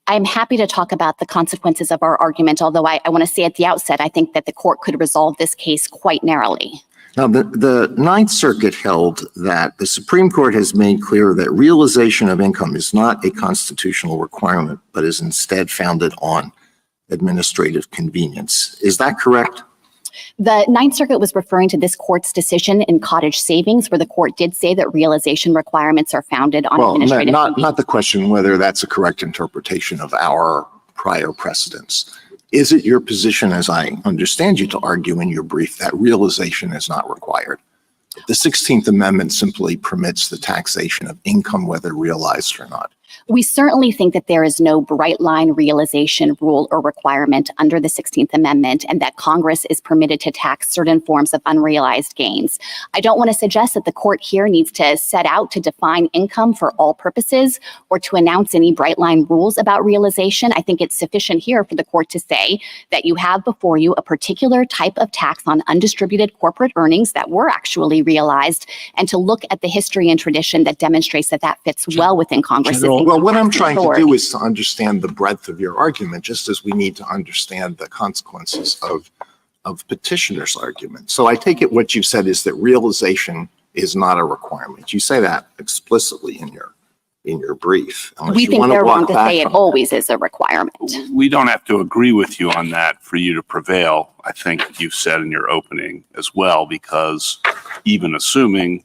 I'm happy to talk about the consequences of our argument, although I want to say at the outset, I think that the court could resolve this case quite narrowly. Now, the Ninth Circuit held that the Supreme Court has made clear that realization of income is not a constitutional requirement, but is instead founded on administrative convenience. Is that correct? The Ninth Circuit was referring to this court's decision in Cottage Savings, where the court did say that realization requirements are founded on administrative convenience. Not the question whether that's a correct interpretation of our prior precedents. Is it your position, as I understand you to argue in your brief, that realization is not required? The 16th Amendment simply permits the taxation of income, whether realized or not. We certainly think that there is no bright line realization rule or requirement under the 16th Amendment and that Congress is permitted to tax certain forms of unrealized gains. I don't want to suggest that the court here needs to set out to define income for all purposes or to announce any bright line rules about realization. I think it's sufficient here for the court to say that you have before you a particular type of tax on undistributed corporate earnings that were actually realized and to look at the history and tradition that demonstrates that that fits well within Congress's Well, what I'm trying to do is to understand the breadth of your argument, just as we need to understand the consequences of petitioner's argument. So I take it what you said is that realization is not a requirement. You say that explicitly in your brief. We think they're wrong to say it always is a requirement. We don't have to agree with you on that for you to prevail. I think you've said in your opening as well, because even assuming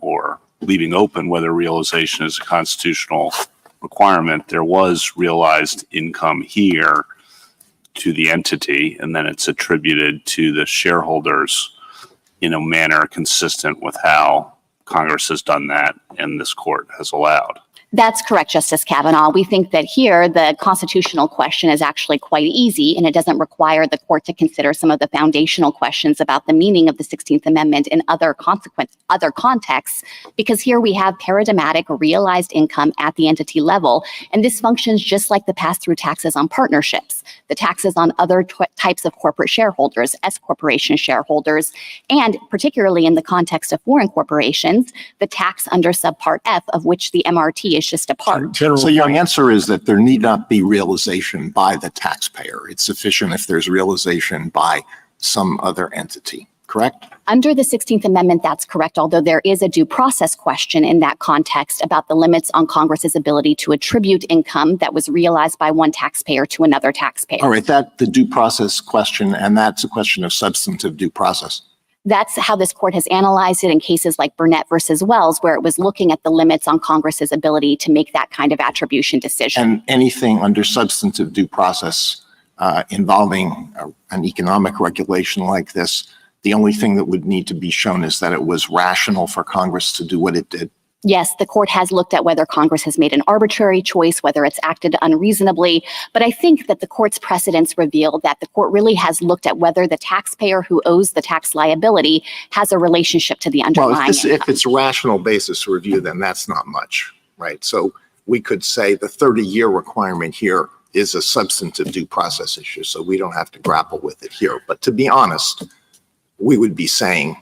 or leaving open whether realization is a constitutional requirement, there was realized income here to the entity, and then it's attributed to the shareholders in a manner consistent with how Congress has done that and this court has allowed. That's correct, Justice Kavanaugh. We think that here the constitutional question is actually quite easy, and it doesn't require the court to consider some of the foundational questions about the meaning of the 16th Amendment in other contexts, because here we have paradigmatic realized income at the entity level, and this functions just like the pass-through taxes on partnerships, the taxes on other types of corporate shareholders, S corporation shareholders, and particularly in the context of foreign corporations, the tax under Subpart F, of which the MRT is just a part. So your answer is that there need not be realization by the taxpayer. It's sufficient if there's realization by some other entity, correct? Under the 16th Amendment, that's correct, although there is a due process question in that context about the limits on Congress's ability to attribute income that was realized by one taxpayer to another taxpayer. All right, that's the due process question, and that's a question of substantive due process. That's how this court has analyzed it in cases like Burnett versus Wells, where it was looking at the limits on Congress's ability to make that kind of attribution decision. And anything under substantive due process involving an economic regulation like this, the only thing that would need to be shown is that it was rational for Congress to do what it did. Yes, the court has looked at whether Congress has made an arbitrary choice, whether it's acted unreasonably. But I think that the court's precedents reveal that the court really has looked at whether the taxpayer who owes the tax liability has a relationship to the underlying Well, if it's a rational basis review, then that's not much, right? So we could say the 30-year requirement here is a substantive due process issue, so we don't have to grapple with it here. But to be honest, we would be saying,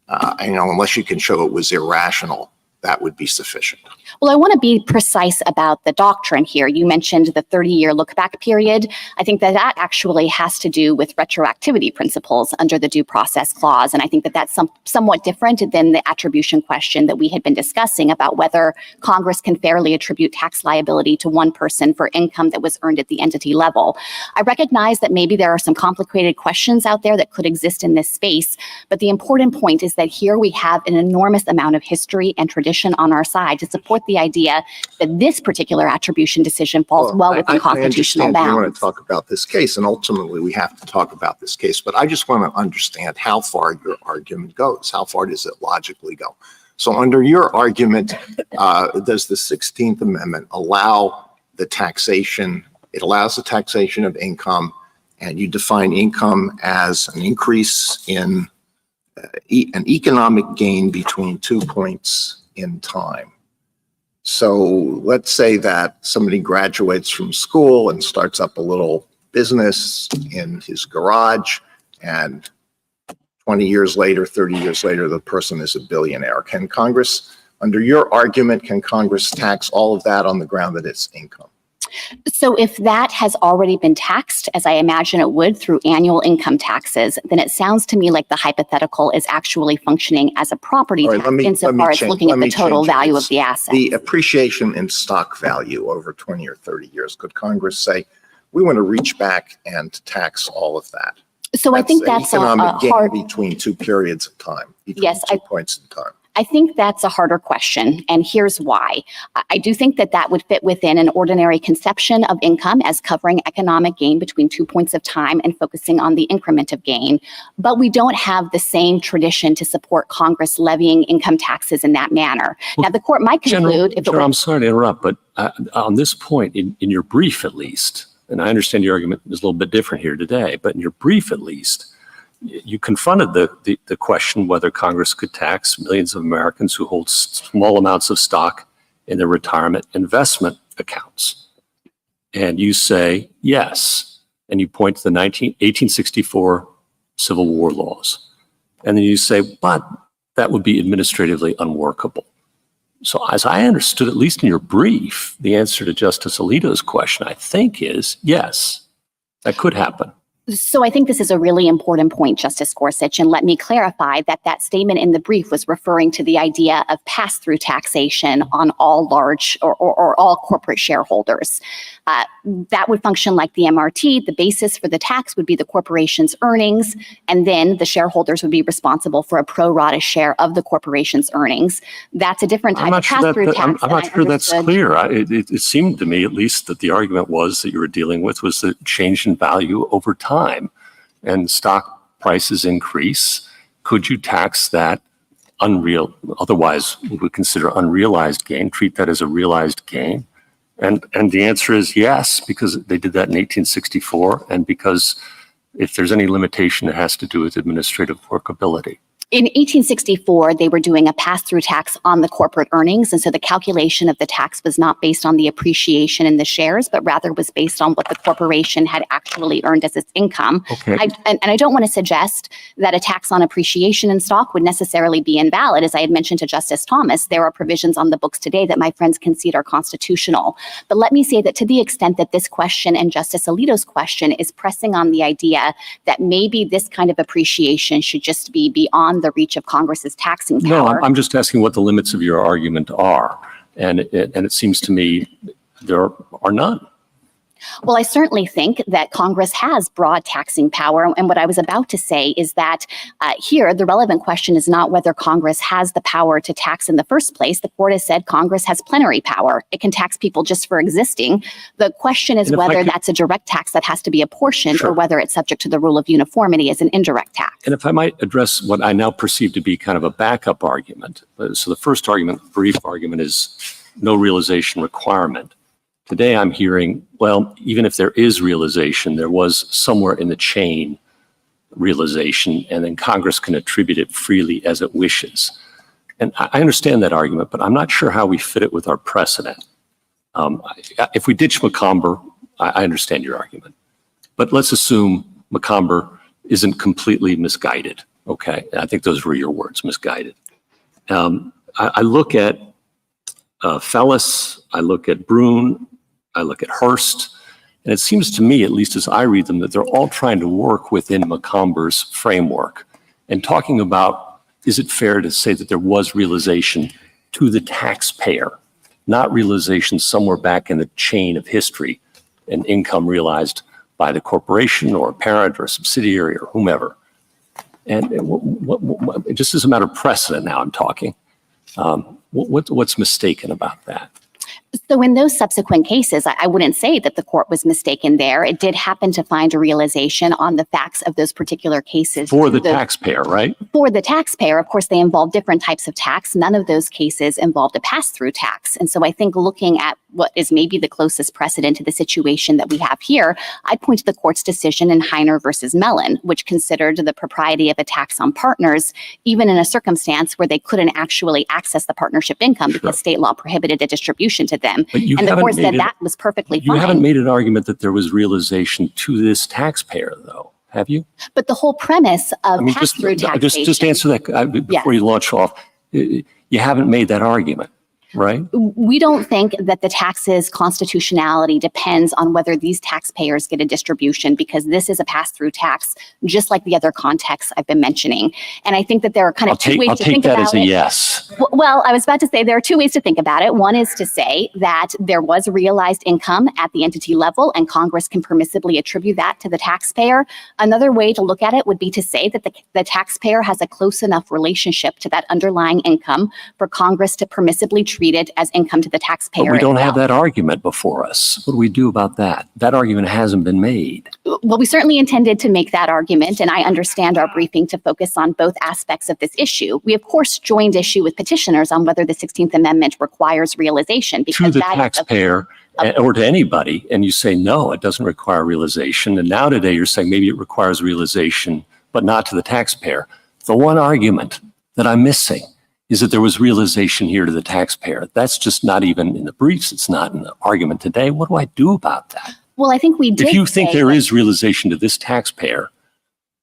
unless you can show it was irrational, that would be sufficient. Well, I want to be precise about the doctrine here. You mentioned the 30-year look-back period. I think that that actually has to do with retroactivity principles under the Due Process Clause. And I think that that's somewhat different than the attribution question that we had been discussing about whether Congress can fairly attribute tax liability to one person for income that was earned at the entity level. I recognize that maybe there are some complicated questions out there that could exist in this space, but the important point is that here we have an enormous amount of history and tradition on our side to support the idea that this particular attribution decision falls well within constitutional bounds. I want to talk about this case, and ultimately we have to talk about this case, but I just want to understand how far your argument goes. How far does it logically go? So under your argument, does the 16th Amendment allow the taxation? It allows the taxation of income, and you define income as an increase in an economic gain between 2 points in time. So let's say that somebody graduates from school and starts up a little business in his garage, and 20 years later, 30 years later, the person is a billionaire. Can Congress, under your argument, can Congress tax all of that on the ground that it's income? So if that has already been taxed, as I imagine it would through annual income taxes, then it sounds to me like the hypothetical is actually functioning as a property tax insofar as looking at the total value of the asset. The appreciation in stock value over 20 or 30 years. Could Congress say, we want to reach back and tax all of that? So I think that's economic gain hard between 2 periods of time, between Yes, 2 points in time. I think that's a harder question, and here's why. I do think that that would fit within an ordinary conception of income as covering economic gain between 2 points of time and focusing on the increment of gain. But we don't have the same tradition to support Congress levying income taxes in that manner. Now, the court might conclude if it were— I'm sorry to interrupt, but on this point, in your brief at least, and I understand your argument is a little bit different here today, but in your brief at least, you confronted the question whether Congress could tax millions of Americans who hold small amounts of stock in their retirement investment accounts. And you say yes. And you point to the 1864 Civil War laws. And then you say, but that would be administratively unworkable. So as I understood, at least in your brief, the answer to Justice Alito's question, I think, is yes, that could happen. So I think this is a really important point, Justice Gorsuch, and let me clarify that that statement in the brief was referring to the idea of pass-through taxation on all large or all corporate shareholders. That would function like the MRT. The basis for the tax would be the corporation's earnings, and then the shareholders would be responsible for a pro rata share of the corporation's earnings. That's a different type of pass-through tax. I'm not sure that's clear. It seemed to me, at least, that the argument was that you were dealing with was the change in value over time, and stock prices increase. Could you tax that otherwise we would consider unrealized gain, treat that as a realized gain? And the answer is yes, because they did that in 1864, and because if there's any limitation, it has to do with administrative workability. In 1864, they were doing a pass-through tax on the corporate earnings, and so the calculation of the tax was not based on the appreciation in the shares, but rather was based on what the corporation had actually earned as its income. Okay. And I don't want to suggest that a tax on appreciation in stock would necessarily be invalid. As I had mentioned to Justice Thomas, there are provisions on the books today that my friends concede are constitutional. But let me say that to the extent that this question and Justice Alito's question is pressing on the idea that maybe this kind of appreciation should just be beyond the reach of Congress's taxing power. No, I'm just asking what the limits of your argument are. And it seems to me there are none. Well, I certainly think that Congress has broad taxing power. And what I was about to say is that here, the relevant question is not whether Congress has the power to tax in the first place. The court has said Congress has plenary power. It can tax people just for existing. The question is whether that's a direct tax that has to be apportioned or whether it's subject to the rule of uniformity as an indirect tax. And if I might address what I now perceive to be kind of a backup argument. So the first argument, brief argument, is no realization requirement. Today I'm hearing, well, even if there is realization, there was somewhere in the chain realization, and then Congress can attribute it freely as it wishes. And I understand that argument, but I'm not sure how we fit it with our precedent. If we ditch McComber, I understand your argument. But let's assume McComber isn't completely misguided. Okay, I think those were your words, misguided. I look at Fellis, I look at Brune, I look at Hurst, and it seems to me, at least as I read them, that they're all trying to work within McComber's framework and talking about, is it fair to say that there was realization to the taxpayer, not realization somewhere back in the chain of history, and income realized by the corporation or a parent or a subsidiary or whomever. And just as a matter of precedent now I'm talking, what's mistaken about that? So in those subsequent cases, I wouldn't say that the court was mistaken there. It did happen to find a realization on the facts of those particular cases. For the taxpayer, right? For the taxpayer. Of course, they involve different types of tax. None of those cases involved a pass-through tax. And so I think looking at what is maybe the closest precedent to the situation that we have here, I'd point to the court's decision in Heiner versus Mellon, which considered the propriety of a tax on partners, even in a circumstance where they couldn't actually access the partnership income because state law prohibited a distribution to them. And the court said that was perfectly fine. You haven't made an argument that there was realization to this taxpayer, though, have you? But the whole premise of pass-through taxation. Just answer that before you launch off. You haven't made that argument, right? We don't think that the tax's constitutionality depends on whether these taxpayers get a distribution, because this is a pass-through tax, just like the other contexts I've been mentioning. And I think that there are kind of two ways to think about it. I'll take that as a yes. Well, I was about to say there are two ways to think about it. One is to say that there was realized income at the entity level, and Congress can permissibly attribute that to the taxpayer. Another way to look at it would be to say that the taxpayer has a close enough relationship to that underlying income for Congress to permissibly treat it as income to the taxpayer. But we don't have that argument before us. What do we do about that? That argument hasn't been made. Well, we certainly intended to make that argument, and I understand our briefing to focus on both aspects of this issue. We, of course, joined issue with petitioners on whether the 16th Amendment requires realization. Because to the taxpayer or to anybody, and you say, no, it doesn't require realization. And now today you're saying maybe it requires realization, but not to the taxpayer. The one argument that I'm missing is that there was realization here to the taxpayer. That's just not even in the briefs. It's not in the argument today. What do I do about that? Well, I think we did. If you think there is realization to this taxpayer,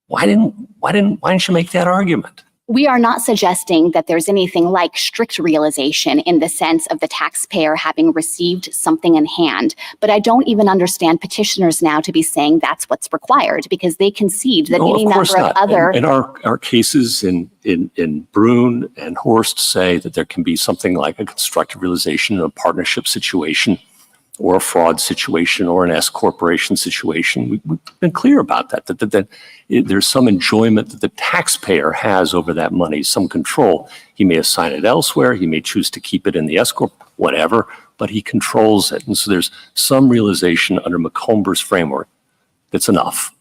why didn't you make that argument? We are not suggesting that there's anything like strict realization in the sense of the taxpayer having received something in hand. But I don't even understand petitioners now to be saying that's what's required, because they concede that any number of other... And our cases in Brune and Horst say that there can be something like a constructive realization in a partnership situation or a fraud situation or an S corporation situation. We've been clear about that there's some enjoyment that the taxpayer has over that money, some control. He may assign it elsewhere. He may choose to keep it in the S corp, whatever, but he controls it. And so there's some realization under McComber's framework that's enough.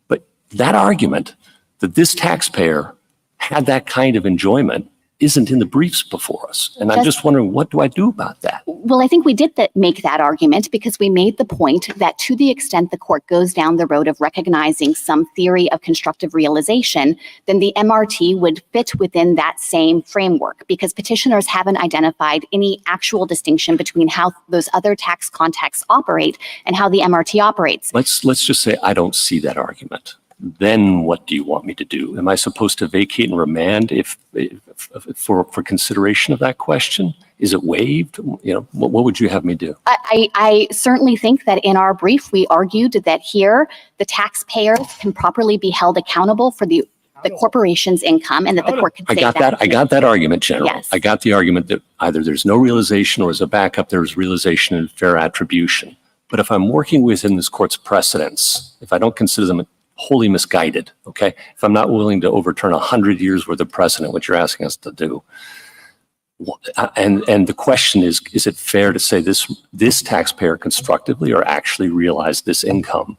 But that argument that this taxpayer had that kind of enjoyment isn't in the briefs before us. And I'm just wondering, what do I do about that? Well, I think we did make that argument because we made the point that to the extent the court goes down the road of recognizing some theory of constructive realization, then the MRT would fit within that same framework, because petitioners haven't identified any actual distinction between how those other tax contexts operate and how the MRT operates. Let's just say I don't see that argument. Then what do you want me to do? Am I supposed to vacate and remand for consideration of that question? Is it waived? What would you have me do? I certainly think that in our brief, we argued that here the taxpayers can properly be held accountable for the corporation's income, and that the court could say that. I got that argument, General. Yes. I got the argument that either there's no realization or as a backup, there's realization and fair attribution. But if I'm working within this court's precedents, if I don't consider them wholly misguided, okay, if I'm not willing to overturn 100 years worth of precedent, which you're asking us to do, and the question is it fair to say this taxpayer constructively or actually realized this income?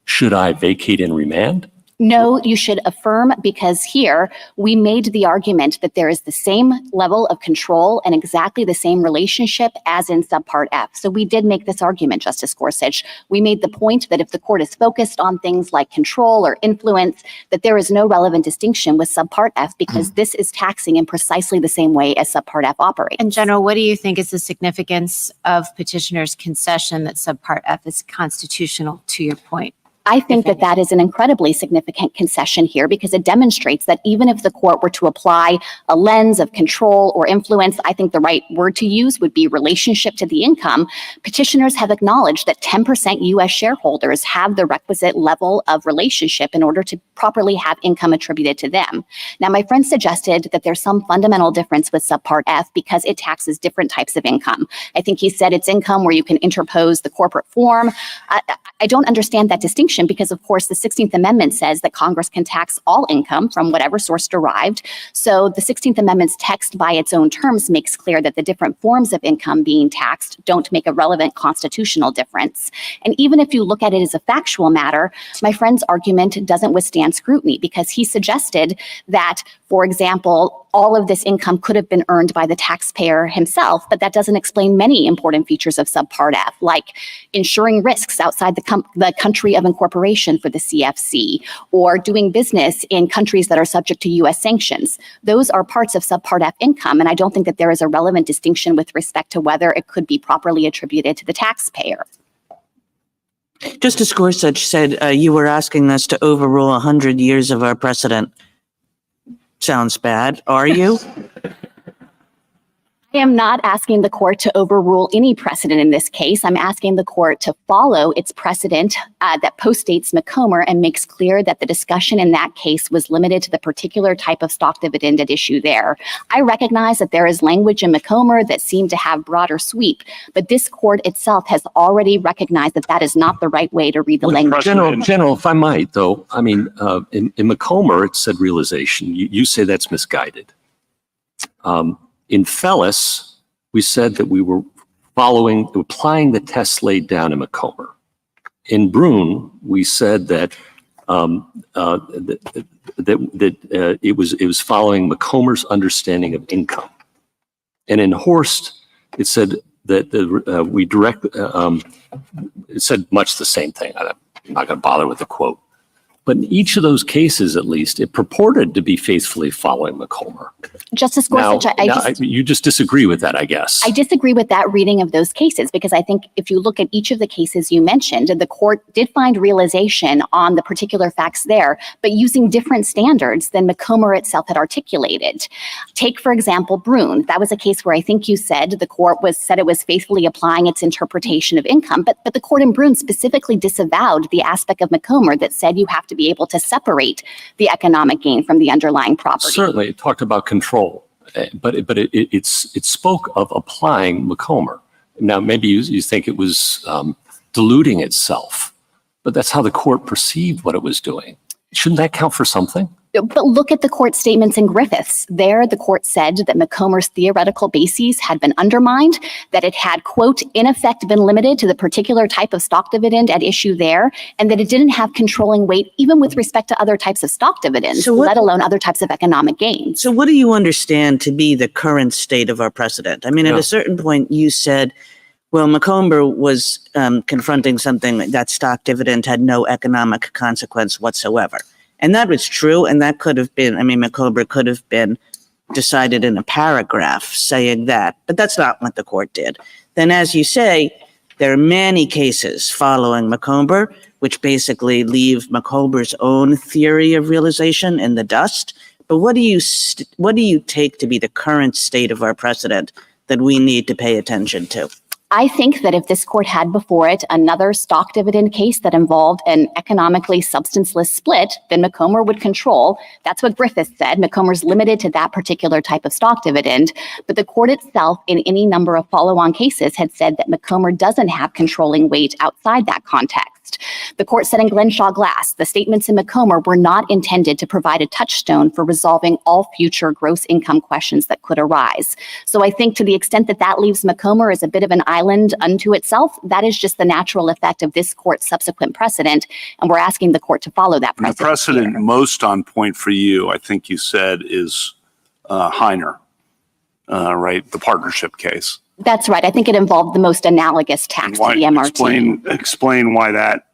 Should I vacate and remand? No, you should affirm, because here we made the argument that there is the same level of control and exactly the same relationship as in Subpart F. So we did make this argument, Justice Gorsuch. We made the point that if the court is focused on things like control or influence, that there is no relevant distinction with Subpart F, because this is taxing in precisely the same way as Subpart F operates. In general, what do you think is the significance of petitioner's concession that Subpart F is constitutional, to your point? I think that that is an incredibly significant concession here, because it demonstrates that even if the court were to apply a lens of control or influence, I think the right word to use would be relationship to the income. Petitioners have acknowledged that 10% U.S. shareholders have the requisite level of relationship in order to properly have income attributed to them. Now, my friend suggested that there's some fundamental difference with Subpart F because it taxes different types of income. I think he said it's income where you can interpose the corporate form. I don't understand that distinction, because of course the 16th Amendment says that Congress can tax all income from whatever source derived. So the 16th Amendment's text by its own terms makes clear that the different forms of income being taxed don't make a relevant constitutional difference. And even if you look at it as a factual matter, my friend's argument doesn't withstand scrutiny, because he suggested that, for example, all of this income could have been earned by the taxpayer himself, but that doesn't explain many important features of Subpart F, like insuring risks outside the country of incorporation for the CFC, or doing business in countries that are subject to U.S. sanctions. Those are parts of Subpart F income, and I don't think that there is a relevant distinction with respect to whether it could be properly attributed to the taxpayer. Justice Gorsuch said you were asking us to overrule 100 years of our precedent. Sounds bad. Are you? I am not asking the court to overrule any precedent in this case. I'm asking the court to follow its precedent that postdates McComber and makes clear that the discussion in that case was limited to the particular type of stock dividend at issue there. I recognize that there is language in McComber that seemed to have broader sweep, but this court itself has already recognized that that is not the right way to read the language. General, if I might, though, I mean, in McComber, it said realization. You say that's misguided. In Fellis, we said that we were applying the tests laid down in McComber. In Brune, we said that it was following McComber's understanding of income. And in Horst, it said that it said much the same thing. I'm not going to bother with the quote. But in each of those cases, at least, it purported to be faithfully following McComber. Justice Gorsuch, you just disagree with that, I guess. I disagree with that reading of those cases, because I think if you look at each of the cases you mentioned, the court did find realization on the particular facts there, but using different standards than McComber itself had articulated. Take, for example, Brune. That was a case where I think you said the court said it was faithfully applying its interpretation of income, but the court in Brune specifically disavowed the aspect of McComber that said you have to be able to separate the economic gain from the underlying property. Certainly, it talked about control, but it spoke of applying McComber. Now, maybe you think it was diluting itself, but that's how the court perceived what it was doing. Shouldn't that count for something? But look at the court statements in Griffiths. There, the court said that McComber's theoretical bases had been undermined, that it had, quote, in effect been limited to the particular type of stock dividend at issue there, and that it didn't have controlling weight even with respect to other types of stock dividends, let alone other types of economic gains. So what do you understand to be the current state of our precedent? I mean, at a certain point, you said, well, McComber was confronting something that stock dividend had no economic consequence whatsoever. And that was true, and that could have been, I mean, McComber could have been decided in a paragraph saying that, but that's not what the court did. Then, as you say, there are many cases following McComber, which basically leave McComber's own theory of realization in the dust. But what do you take to be the current state of our precedent that we need to pay attention to? I think that if this court had before it another stock dividend case that involved an economically substanceless split, then McComber would control. That's what Griffith said. McComber's limited to that particular type of stock dividend. But the court itself, in any number of follow-on cases, had said that McComber doesn't have controlling weight outside that context. The court said in Glenshaw Glass, the statements in McComber were not intended to provide a touchstone for resolving all future gross income questions that could arise. So I think to the extent that that leaves McComber as a bit of an island unto itself, that is just the natural effect of this court's subsequent precedent, and we're asking the court to follow that precedent. The precedent here. most on point for you, I think you said, is Heiner, right? The partnership case. That's right. I think it involved the most analogous tax to the MRT. Explain why that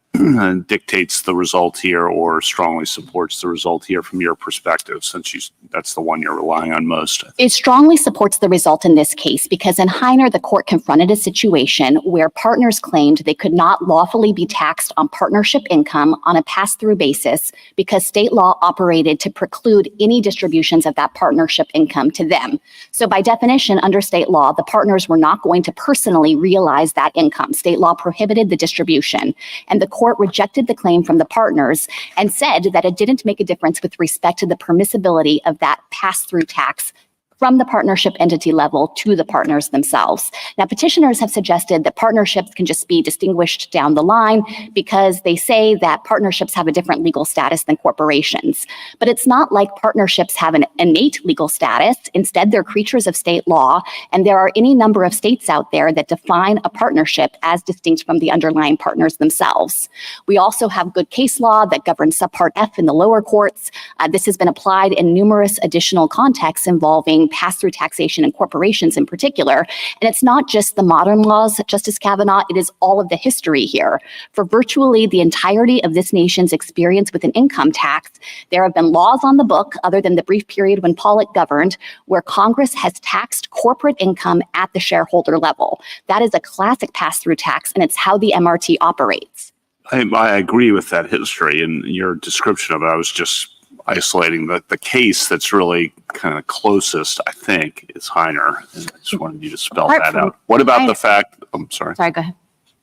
dictates the result here or strongly supports the result here from your perspective, since that's the one you're relying on most. It strongly supports the result in this case because in Heiner, the court confronted a situation where partners claimed they could not lawfully be taxed on partnership income on a pass-through basis because state law operated to preclude any distributions of that partnership income to them. So by definition, under state law, the partners were not going to personally realize that income. State law prohibited the distribution, and the court rejected the claim from the partners and said that it didn't make a difference with respect to the permissibility of that pass-through tax from the partnership entity level to the partners themselves. Now, petitioners have suggested that partnerships can just be distinguished down the line because they say that partnerships have a different legal status than corporations. But it's not like partnerships have an innate legal status. Instead, they're creatures of state law, and there are any number of states out there that define a partnership as distinct from the underlying partners themselves. We also have good case law that governs Subpart F in the lower courts. This has been applied in numerous additional contexts involving pass-through taxation and corporations in particular. And it's not just the modern laws, Justice Kavanaugh, it is all of the history here. For virtually the entirety of this nation's experience with an income tax, there have been laws on the book, other than the brief period when Pollock governed, where Congress has taxed corporate income at the shareholder level. That is a classic pass-through tax, and it's how the MRT operates. I agree with that history and your description of it. I was just isolating the case that's really kind of closest, I think, is Heiner. And I just wanted you to spell that out. What about the fact, I'm sorry. Sorry, go ahead.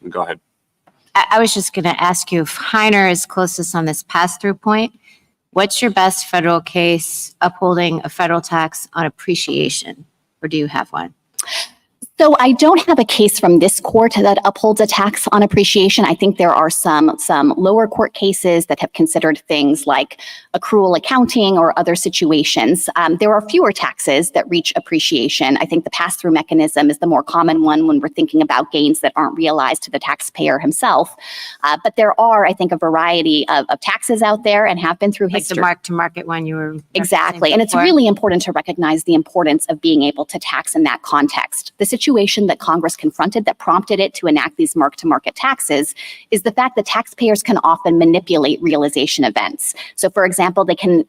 Go ahead. I was just going to ask you if Heiner is closest on this pass-through point, what's your best federal case upholding a federal tax on appreciation? Or do you have one? So I don't have a case from this court that upholds a tax on appreciation. I think there are some lower court cases that have considered things like accrual accounting or other situations. There are fewer taxes that reach appreciation. I think the pass-through mechanism is the more common one when we're thinking about gains that aren't realized to the taxpayer himself. But there are, I think, a variety of taxes out there and have been through history. Like the mark-to-market one you were Exactly. And it's really important to recognize the importance of being able to tax in that context. The situation that Congress confronted that prompted it to enact these mark-to-market taxes is the fact that taxpayers can often manipulate realization events. So, for example, they can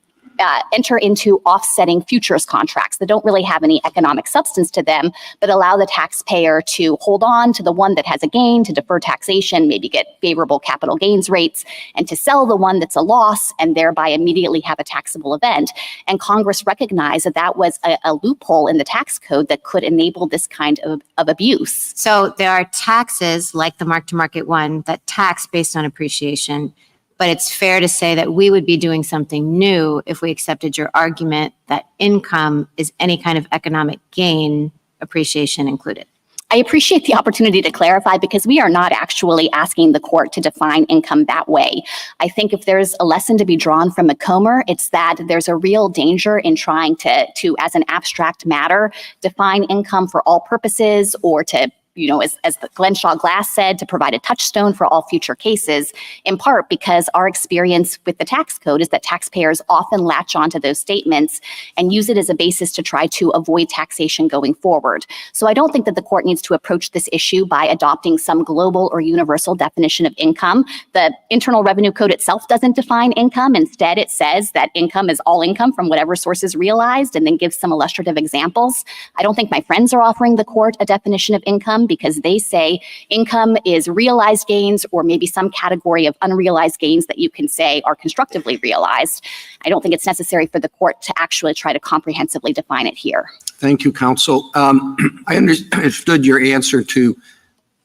enter into offsetting futures contracts that don't really have any economic substance to them, but allow the taxpayer to hold on to the one that has a gain, to defer taxation, maybe get favorable capital gains rates, and to sell the one that's a loss and thereby immediately have a taxable event. And Congress recognized that that was a loophole in the tax code that could enable this kind of abuse. So there are taxes like the mark-to-market one that tax based on appreciation. But it's fair to say that we would be doing something new if we accepted your argument that income is any kind of economic gain, appreciation included. I appreciate the opportunity to clarify because we are not actually asking the court to define income that way. I think if there's a lesson to be drawn from McComber, it's that there's a real danger in trying to as an abstract matter, define income for all purposes or to as the Glenshaw Glass said, to provide a touchstone for all future cases, in part because our experience with the tax code is that taxpayers often latch onto those statements and use it as a basis to try to avoid taxation going forward. So I don't think that the court needs to approach this issue by adopting some global or universal definition of income. The Internal Revenue Code itself doesn't define income. Instead, it says that income is all income from whatever source is realized and then gives some illustrative examples. I don't think my friends are offering the court a definition of income because they say income is realized gains or maybe some category of unrealized gains that you can say are constructively realized. I don't think it's necessary for the court to actually try to comprehensively define it here. Thank you, counsel. I understood your answer to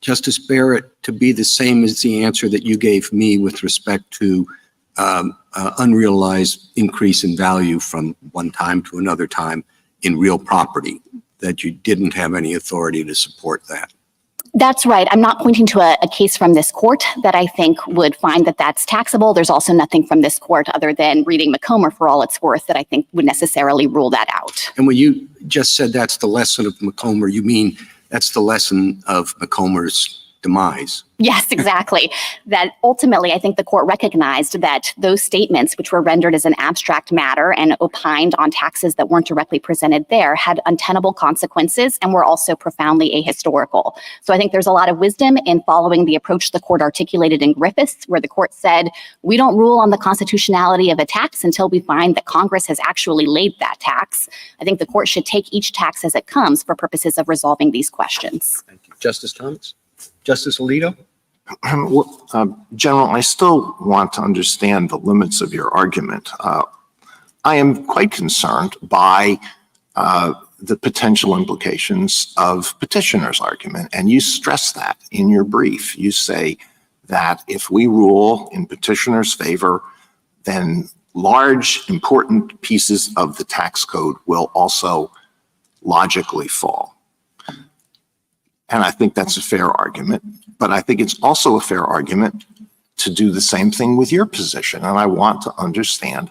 Justice Barrett to be the same as the answer that you gave me with respect to unrealized increase in value from one time to another time in real property, that you didn't have any authority to support that. That's right. I'm not pointing to a case from this court that I think would find that that's taxable. There's also nothing from this court other than reading McComber for all it's worth that I think would necessarily rule that out. And when you just said that's the lesson of Macomber, you mean that's the lesson of Macomber's demise? Yes, exactly. That ultimately, I think the court recognized that those statements, which were rendered as an abstract matter and opined on taxes that weren't directly presented there, had untenable consequences and were also profoundly ahistorical. So I think there's a lot of wisdom in following the approach the court articulated in Griffiths, where the court said, we don't rule on the constitutionality of a tax until we find that Congress has actually laid that tax. I think the court should take each tax as it comes for purposes of resolving these questions. Thank you. Justice Thomas? Justice Alito? General, I still want to understand the limits of your argument. I am quite concerned by the potential implications of petitioner's argument, and you stress that in your brief. You say that if we rule in petitioner's favor, then large, important pieces of the tax code will also logically fall. And I think that's a fair argument, but I think it's also a fair argument to do the same thing with your position. And I want to understand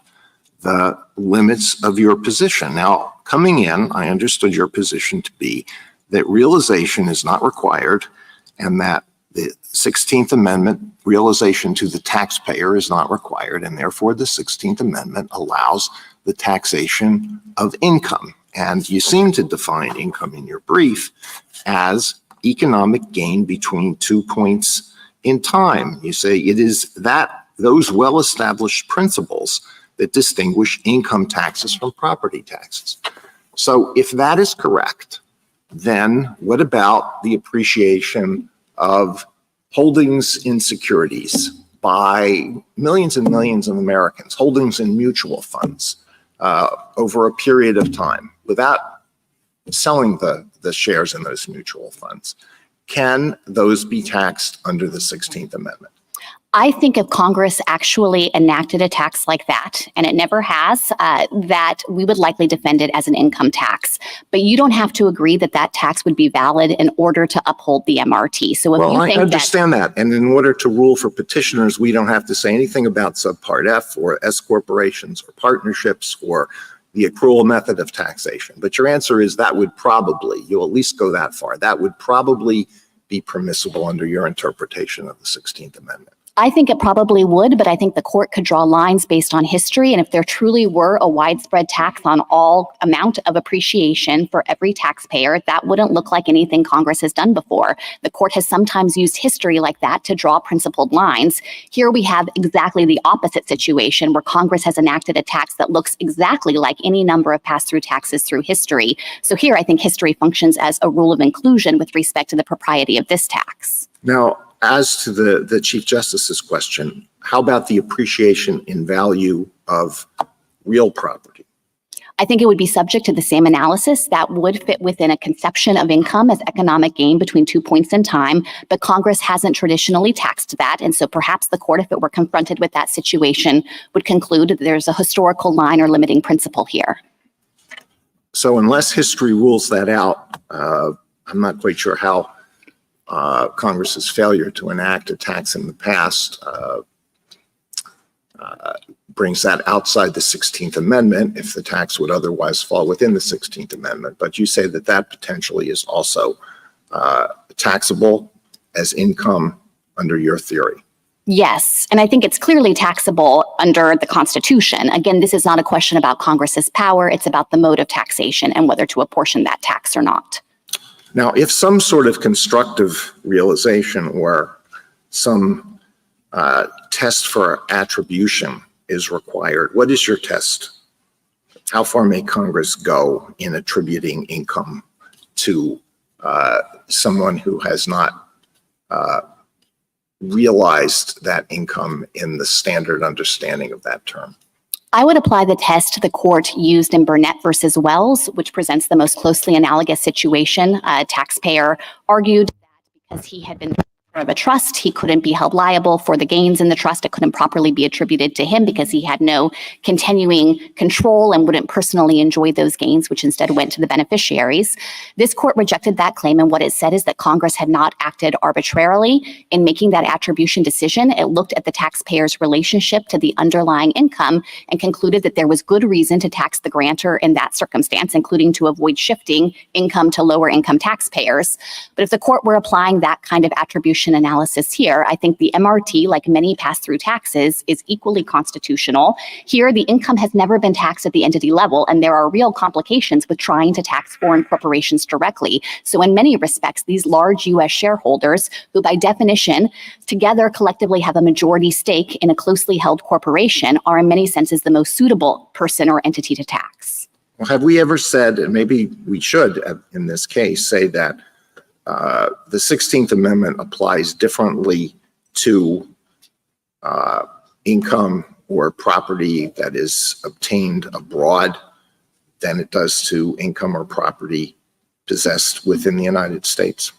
the limits of your position. Now, coming in, I understood your position to be that realization is not required and that the 16th Amendment realization to the taxpayer is not required, and therefore the 16th Amendment allows the taxation of income. And you seem to define income in your brief as economic gain between 2 points in time. You say it is those well-established principles that distinguish income taxes from property taxes. So if that is correct, then what about the appreciation of holdings in securities by millions and millions of Americans, holdings in mutual funds over a period of time without selling the shares in those mutual funds? Can those be taxed under the 16th Amendment? I think if Congress actually enacted a tax like that, and it never has, that we would likely defend it as an income tax. But you don't have to agree that that tax would be valid in order to uphold the MRT. So if you think I understand that. And in order to rule for petitioners, we don't have to say anything about Subpart F or S corporations or partnerships or the accrual method of taxation. But your answer is that would probably, you'll at least go that far, that would probably be permissible under your interpretation of the 16th Amendment. I think it probably would, but I think the court could draw lines based on history. And if there truly were a widespread tax on all amount of appreciation for every taxpayer, that wouldn't look like anything Congress has done before. The court has sometimes used history like that to draw principled lines. Here we have exactly the opposite situation where Congress has enacted a tax that looks exactly like any number of pass-through taxes through history. So here I think history functions as a rule of inclusion with respect to the propriety of this tax. Now, as to the Chief Justice's question, how about the appreciation in value of real property? I think it would be subject to the same analysis that would fit within a conception of income as economic gain between 2 points in time, but Congress hasn't traditionally taxed that. And so perhaps the court, if it were confronted with that situation, would conclude that there's a historical line or limiting principle here. So unless history rules that out, I'm not quite sure how Congress's failure to enact a tax in the past brings that outside the 16th Amendment if the tax would otherwise fall within the 16th Amendment. But you say that that potentially is also taxable as income under your theory. Yes, and I think it's clearly taxable under the Constitution. Again, this is not a question about Congress's power. It's about the mode of taxation and whether to apportion that tax or not. Now, if some sort of constructive realization or some test for attribution is required, what is your test? How far may Congress go in attributing income to someone who has not realized that income in the standard understanding of that term? I would apply the test the court used in Burnett versus Wells, which presents the most closely analogous situation. A taxpayer argued that because he had been of a trust, he couldn't be held liable for the gains in the trust. It couldn't properly be attributed to him because he had no continuing control and wouldn't personally enjoy those gains, which instead went to the beneficiaries. This court rejected that claim, and what it said is that Congress had not acted arbitrarily in making that attribution decision. It looked at the taxpayer's relationship to the underlying income and concluded that there was good reason to tax the grantor in that circumstance, including to avoid shifting income to lower income taxpayers. But if the court were applying that kind of attribution analysis here, I think the MRT, like many pass-through taxes, is equally constitutional. Here, the income has never been taxed at the entity level, and there are real complications with trying to tax foreign corporations directly. So in many respects, these large U.S. shareholders, who by definition together collectively have a majority stake in a closely held corporation, are in many senses the most suitable person or entity to tax. Well, have we ever said, and maybe we should in this case, say that the 16th Amendment applies differently to income or property that is obtained abroad than it does to income or property possessed within the United States?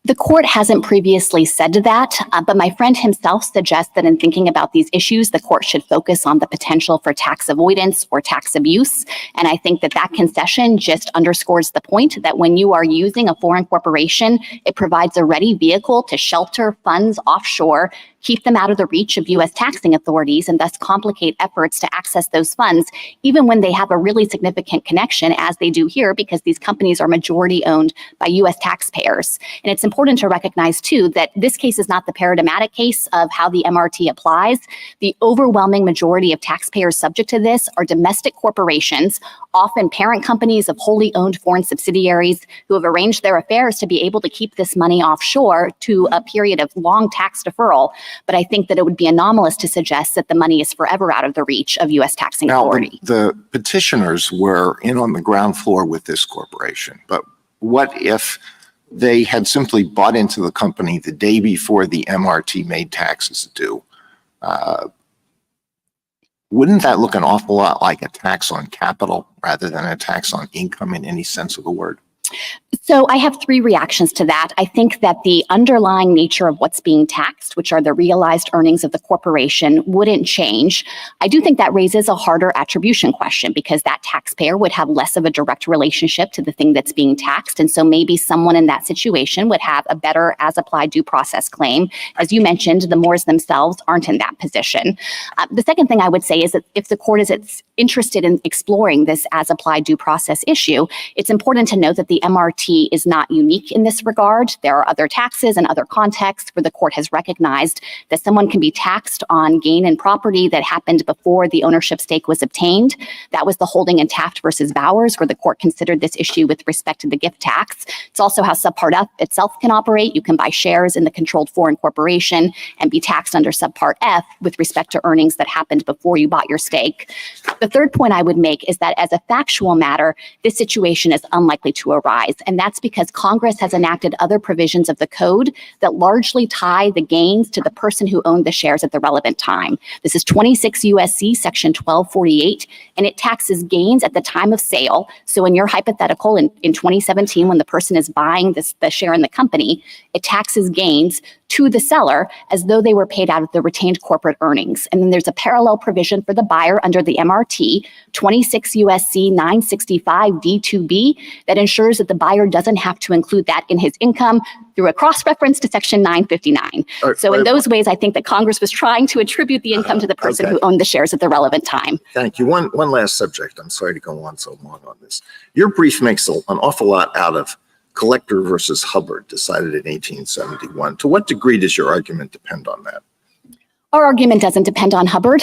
The court hasn't previously said that, but my friend himself suggests that in thinking about these issues, the court should focus on the potential for tax avoidance or tax abuse. And I think that that concession just underscores the point that when you are using a foreign corporation, it provides a ready vehicle to shelter funds offshore, keep them out of the reach of U.S. taxing authorities, and thus complicate efforts to access those funds, even when they have a really significant connection, as they do here, because these companies are majority owned by U.S. taxpayers. And it's important to recognize, too, that this case is not the paradigmatic case of how the MRT applies. The overwhelming majority of taxpayers subject to this are domestic corporations, often parent companies of wholly owned foreign subsidiaries who have arranged their affairs to be able to keep this money offshore to a period of long tax deferral. But I think that it would be anomalous to suggest that the money is forever out of the reach of U.S. taxing authority. The petitioners were in on the ground floor with this corporation, but what if they had simply bought into the company the day before the MRT made taxes due? Wouldn't that look an awful lot like a tax on capital rather than a tax on income in any sense of the word? So I have three reactions to that. I think that the underlying nature of what's being taxed, which are the realized earnings of the corporation, wouldn't change. I do think that raises a harder attribution question because that taxpayer would have less of a direct relationship to the thing that's being taxed. And so maybe someone in that situation would have a better as-applied due process claim. As you mentioned, the Moors themselves aren't in that position. The second thing I would say is that if the court is interested in exploring this as-applied due process issue, it's important to note that the MRT is not unique in this regard. There are other taxes and other contexts where the court has recognized that someone can be taxed on gain in property that happened before the ownership stake was obtained. That was the holding in Taft versus Bowers, where the court considered this issue with respect to the gift tax. It's also how Subpart F itself can operate. You can buy shares in the controlled foreign corporation and be taxed under Subpart F with respect to earnings that happened before you bought your stake. The third point I would make is that as a factual matter, this situation is unlikely to arise. And that's because Congress has enacted other provisions of the code that largely tie the gains to the person who owned the shares at the relevant time. This is 26 U.S.C. section 1248, and it taxes gains at the time of sale. So in your hypothetical, in 2017, when the person is buying the share in the company, it taxes gains to the seller as though they were paid out of the retained corporate earnings. And then there's a parallel provision for the buyer under the MRT, 26 U.S.C. 965 D2B, that ensures that the buyer doesn't have to include that in his income through a cross-reference to section 959. So in those ways, I think that Congress was trying to attribute the income to the person who owned the shares at the relevant time. Thank you. One last subject. I'm sorry to go on so long on this. Your brief makes an awful lot out of Collector versus Hubbard, decided in 1871. To what degree does your argument depend on that? Our argument doesn't depend on Hubbard.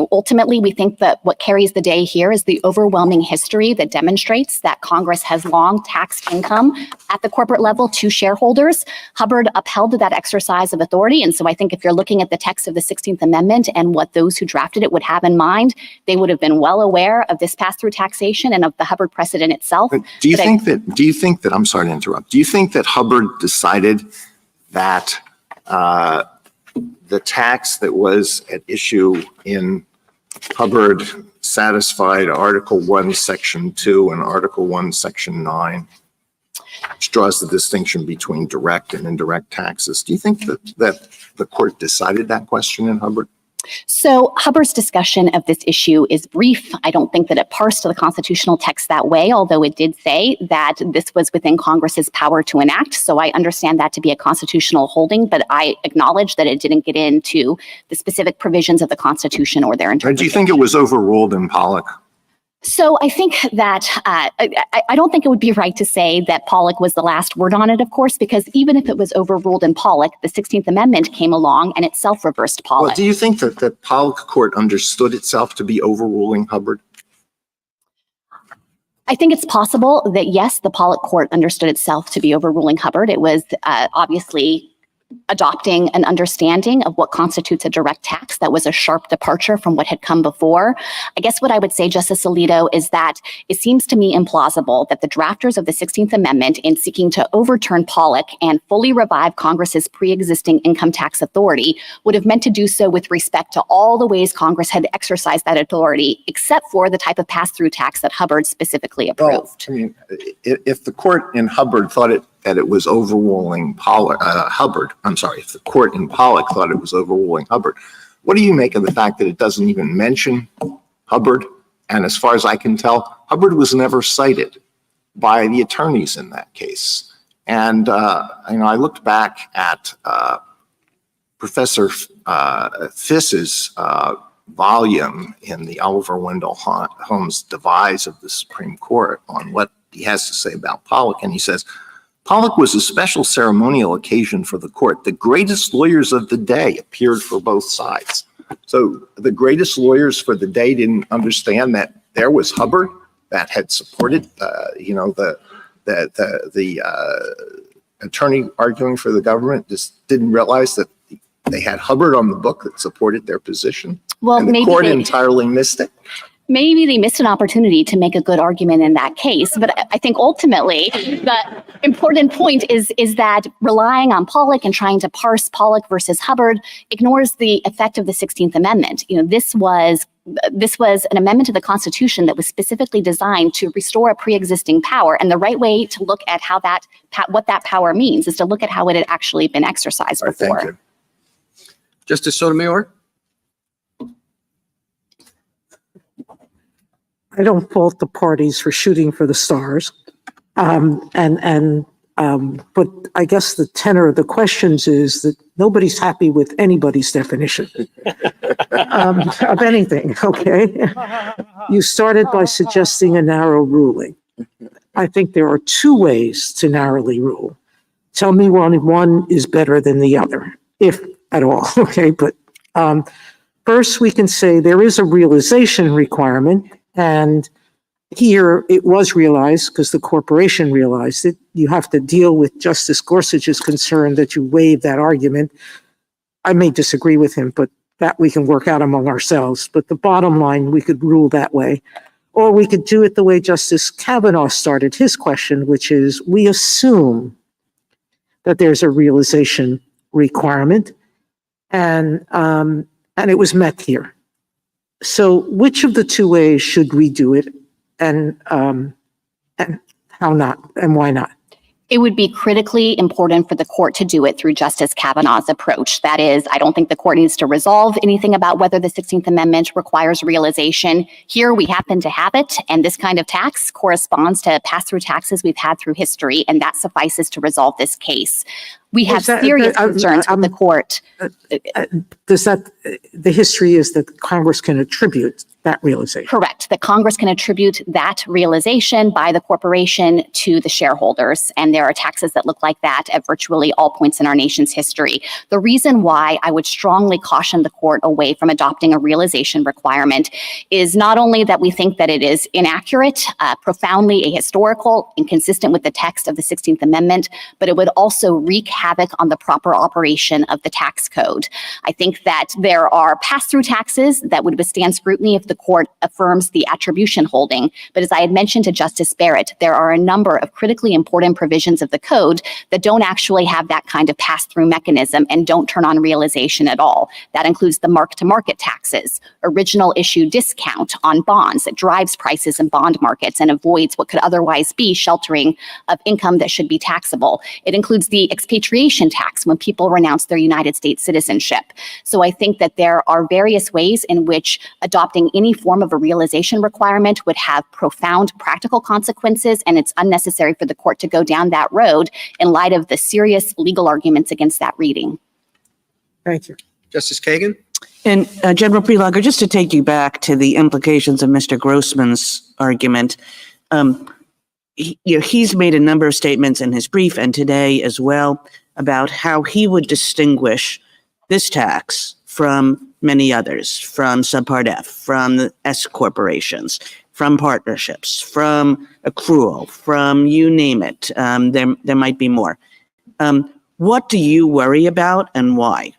Ultimately, we think that what carries the day here is the overwhelming history that demonstrates that Congress has long taxed income at the corporate level to shareholders. Hubbard upheld that exercise of authority. And so I think if you're looking at the text of the 16th Amendment and what those who drafted it would have in mind, they would have been well aware of this pass-through taxation and of the Hubbard precedent itself. Do you think that, I'm sorry to interrupt, do you think that Hubbard decided that the tax that was at issue in Hubbard satisfied Article 1, Section 2 and Article 1, Section 9? which draws the distinction between direct and indirect taxes. Do you think that the court decided that question in Hubbard? So Hubbard's discussion of this issue is brief. I don't think that it parsed the constitutional text that way, although it did say that this was within Congress's power to enact. So I understand that to be a constitutional holding, but I acknowledge that it didn't get into the specific provisions of the Constitution or their interpretation. Do you think it was overruled in Pollock? So I think that I don't think it would be right to say that Pollock was the last word on it, of course, because even if it was overruled in Pollock, the 16th Amendment came along and itself reversed Pollock. Well, do you think that the Pollock court understood itself to be overruling Hubbard? I think it's possible that, yes, the Pollock court understood itself to be overruling Hubbard. It was obviously adopting an understanding of what constitutes a direct tax that was a sharp departure from what had come before. I guess what I would say, Justice Alito, is that it seems to me implausible that the drafters of the 16th Amendment, in seeking to overturn Pollock and fully revive Congress's pre-existing income tax authority, would have meant to do so with respect to all the ways Congress had exercised that authority, except for the type of pass-through tax that Hubbard specifically approved. Well, I mean, if the court in Hubbard thought that it was overruling Hubbard, I'm sorry, if the court in Pollock thought it was overruling Hubbard, what do you make of the fact that it doesn't even mention Hubbard? And as far as I can tell, Hubbard was never cited by the attorneys in that case. And, I looked back at Professor Fiss's volume in the Oliver Wendell Holmes devise of the Supreme Court on what he has to say about Pollock. And he says, Pollock was a special ceremonial occasion for the court. The greatest lawyers of the day appeared for both sides. So the greatest lawyers for the day didn't understand that there was Hubbard that had supported, the attorney arguing for the government just didn't realize that they had Hubbard on the book that supported their position. Well, and the court entirely missed it. Maybe they missed an opportunity to make a good argument in that case. But I think ultimately the important point is that relying on Pollock and trying to parse Pollock versus Hubbard ignores the effect of the 16th Amendment. This was an amendment to the Constitution that was specifically designed to restore a pre-existing power. And the right way to look at how what that power means is to look at how it had actually been exercised before. Thank you. Justice Sotomayor? I don't fault the parties for shooting for the stars. But I guess the tenor of the questions is that nobody's happy with anybody's definition of anything, okay? You started by suggesting a narrow ruling. I think there are two ways to narrowly rule. Tell me one is better than the other, if at all, okay? But first we can say there is a realization requirement. And here it was realized because the corporation realized it. You have to deal with Justice Gorsuch's concern that you waive that argument. I may disagree with him, but that we can work out among ourselves. But the bottom line, we could rule that way. Or we could do it the way Justice Kavanaugh started his question, which is we assume that there's a realization requirement and it was met here. So which of the two ways should we do it and how not and why not? It would be critically important for the court to do it through Justice Kavanaugh's approach. That is, I don't think the court needs to resolve anything about whether the 16th Amendment requires realization. Here we happen to have it, and this kind of tax corresponds to pass-through taxes we've had through history, and that suffices to resolve this case. We have serious concerns with the court. The history is that Congress can attribute that realization? Correct. That Congress can attribute that realization by the corporation to the shareholders. And there are taxes that look like that at virtually all points in our nation's history. The reason why I would strongly caution the court away from adopting a realization requirement is not only that we think that it is inaccurate, profoundly ahistorical, inconsistent with the text of the 16th Amendment, but it would also wreak havoc on the proper operation of the tax code. I think that there are pass-through taxes that would withstand scrutiny if the court affirms the attribution holding. But as I had mentioned to Justice Barrett, there are a number of critically important provisions of the code that don't actually have that kind of pass-through mechanism and don't turn on realization at all. That includes the mark-to-market taxes, original issue discount on bonds that drives prices in bond markets and avoids what could otherwise be sheltering of income that should be taxable. It includes the expatriation tax when people renounce their United States citizenship. So I think that there are various ways in which adopting any form of a realization requirement would have profound practical consequences, and it's unnecessary for the court to go down that road in light of the serious legal arguments against that reading. Thank you. Justice Kagan? And General Prelogger, just to take you back to the implications of Mr. Grossman's argument, he's made a number of statements in his brief and today as well about how he would distinguish this tax from many others, from Subpart F, from the S corporations, from partnerships, from accrual, from you name it. There might be more. What do you worry about and why?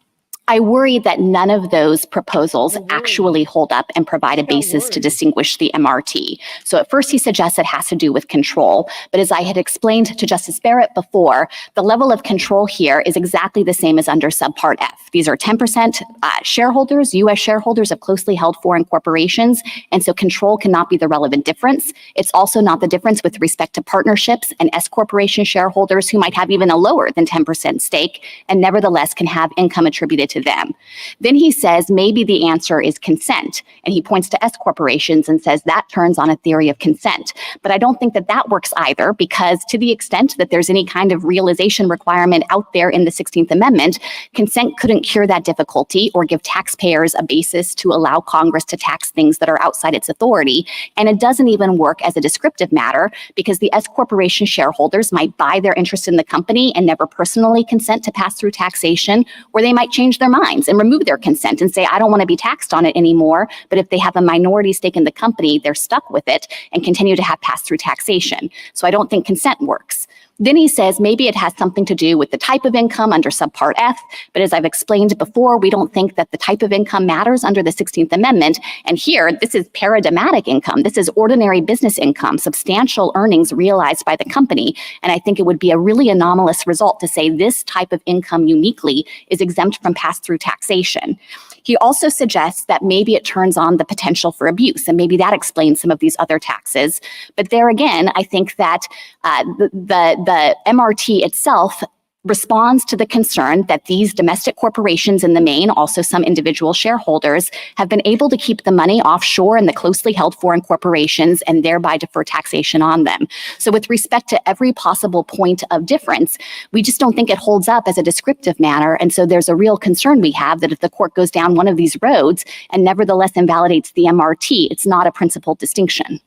I worry that none of those proposals actually hold up and provide a basis to distinguish the MRT. So at first he suggests it has to do with control, but as I had explained to Justice Barrett before, the level of control here is exactly the same as under Subpart F. These are 10% shareholders, U.S. shareholders of closely held foreign corporations, and so control cannot be the relevant difference. It's also not the difference with respect to partnerships and S corporation shareholders who might have even a lower than 10% stake and nevertheless can have income attributed to them. Then he says maybe the answer is consent, and he points to S corporations and says that turns on a theory of consent. But I don't think that that works either, because to the extent that there's any kind of realization requirement out there in the 16th Amendment, consent couldn't cure that difficulty or give taxpayers a basis to allow Congress to tax things that are outside its authority. And it doesn't even work as a descriptive matter, because the S corporation shareholders might buy their interest in the company and never personally consent to pass through taxation, or they might change their minds and remove their consent and say, I don't want to be taxed on it anymore. But if they have a minority stake in the company, they're stuck with it and continue to have pass-through taxation. So I don't think consent works. Then he says maybe it has something to do with the type of income under Subpart F, but as I've explained before, we don't think that the type of income matters under the 16th Amendment. And here, this is paradigmatic income. This is ordinary business income, substantial earnings realized by the company. And I think it would be a really anomalous result to say this type of income uniquely is exempt from pass-through taxation. He also suggests that maybe it turns on the potential for abuse, and maybe that explains some of these other taxes. But there again, I think that the MRT itself responds to the concern that these domestic corporations in the main, also some individual shareholders, have been able to keep the money offshore in the closely held foreign corporations and thereby defer taxation on them. So with respect to every possible point of difference, we just don't think it holds up as a descriptive matter. And so there's a real concern we have that if the court goes down one of these roads and nevertheless invalidates the MRT, it's not a principled distinction.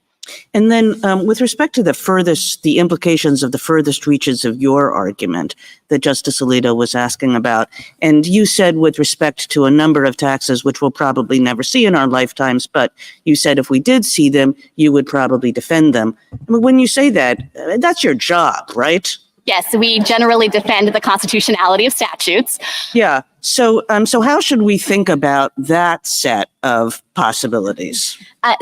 And then with respect to the implications of the furthest reaches of your argument that Justice Alito was asking about, and you said with respect to a number of taxes, which we'll probably never see in our lifetimes, but you said if we did see them, you would probably defend them. I mean, when you say that, that's your job, right? Yes, we generally defend the constitutionality of statutes. Yeah. So how should we think about that set of possibilities?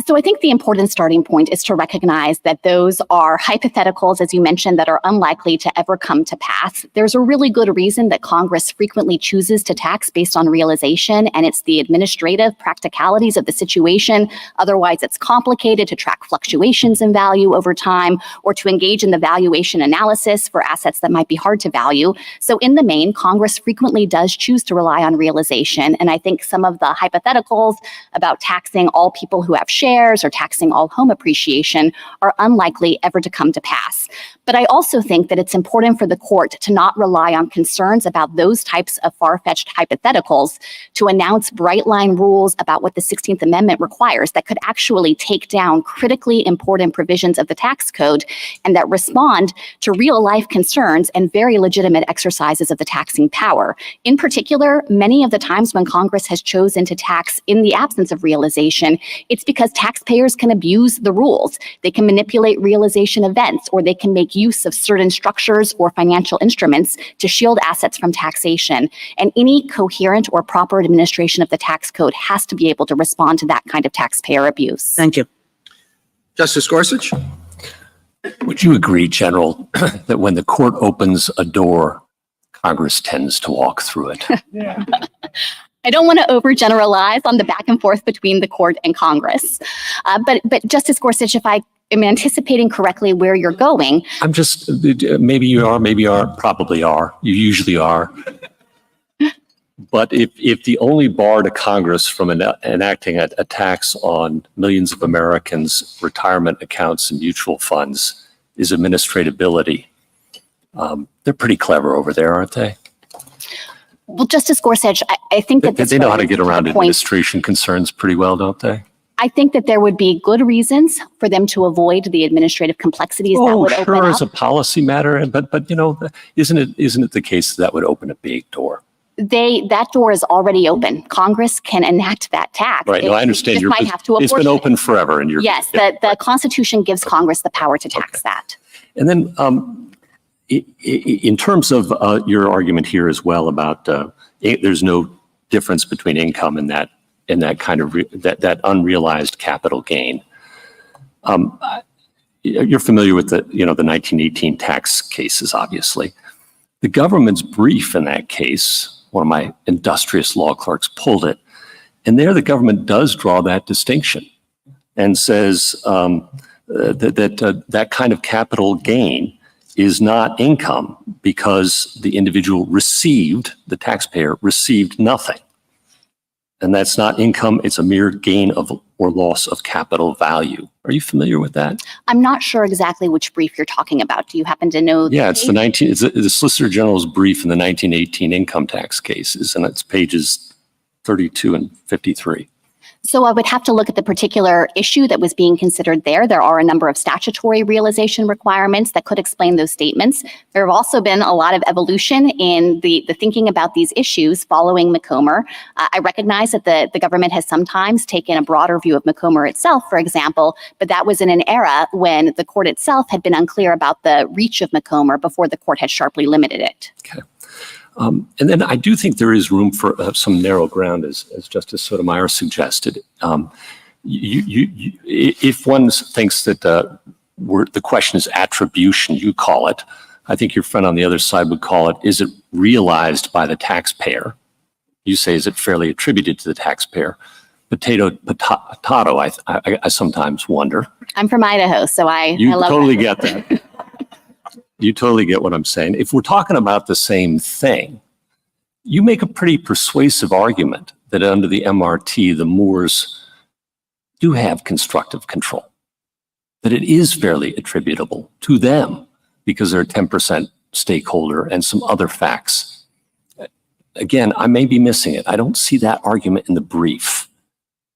So I think the important starting point is to recognize that those are hypotheticals, as you mentioned, that are unlikely to ever come to pass. There's a really good reason that Congress frequently chooses to tax based on realization, and it's the administrative practicalities of the situation. Otherwise, it's complicated to track fluctuations in value over time or to engage in the valuation analysis for assets that might be hard to value. So in the main, Congress frequently does choose to rely on realization. And I think some of the hypotheticals about taxing all people who have shares or taxing all home appreciation are unlikely ever to come to pass. But I also think that it's important for the court to not rely on concerns about those types of far-fetched hypotheticals to announce bright-line rules about what the 16th Amendment requires that could actually take down critically important provisions of the tax code and that respond to real-life concerns and very legitimate exercises of the taxing power. In particular, particular, many of the times when Congress has chosen to tax in the absence of realization, it's because taxpayers can abuse the rules. They can manipulate realization events, or they can make use of certain structures or financial instruments to shield assets from taxation. And any coherent or proper administration of the tax code has to be able to respond to that kind of taxpayer abuse. Thank you. Justice Gorsuch? Would you agree, General, that when the court opens a door, Congress tends to walk through it? I don't want to overgeneralize on the back and forth between the court and Congress. But Justice Gorsuch, if I am anticipating correctly where you're going. I'm just, maybe you are, probably are. You usually are. But if the only bar to Congress from enacting a tax on millions of Americans' retirement accounts and mutual funds is administratability, they're pretty clever over there, aren't they? Well, Justice Gorsuch, I think that they know how to get around administration concerns pretty well, don't they? I think that there would be good reasons for them to avoid the administrative complexities that would open up. As a policy matter, but you know, isn't it the case that would open a big door? That door is already open. Congress can enact that tax. Right. No, I understand. Might have to it's been open forever. And yes, the Constitution gives Congress the power to tax that. And then in terms of your argument here as well about there's no difference between income and that kind of that unrealized capital gain. You're familiar with the 1918 tax cases, obviously. The government's brief in that case, one of my industrious law clerks pulled it, and there the government does draw that distinction and says that kind of capital gain is not income because the individual the taxpayer received nothing. And that's not income, it's a mere gain of or loss of capital value. Are you familiar with that? I'm not sure exactly which brief you're talking about. Do you happen to know? Yeah, it's the Solicitor General's brief in the 1918 income tax cases, and it's pages 32 and 53. So I would have to look at the particular issue that was being considered there. There are a number of statutory realization requirements that could explain those statements. There have also been a lot of evolution in the thinking about these issues following McComber. I recognize that the government has sometimes taken a broader view of McComber itself, for example, but that was in an era when the court itself had been unclear about the reach of McComber before the court had sharply limited it. Okay. And then I do think there is room for some narrow ground, as Justice Sotomayor suggested. If one thinks that the question is attribution, you call it. I think your friend on the other side would call it, is it realized by the taxpayer? You say, is it fairly attributed to the taxpayer? Potato, I sometimes wonder. I'm from Idaho, so I love totally get that. You totally get what I'm saying. If we're talking about the same thing, you make a pretty persuasive argument that under the MRT, the Moors do have constructive control, that it is fairly attributable to them because they're a 10% stakeholder and some other facts. Again, I may be missing it. I don't see that argument in the brief.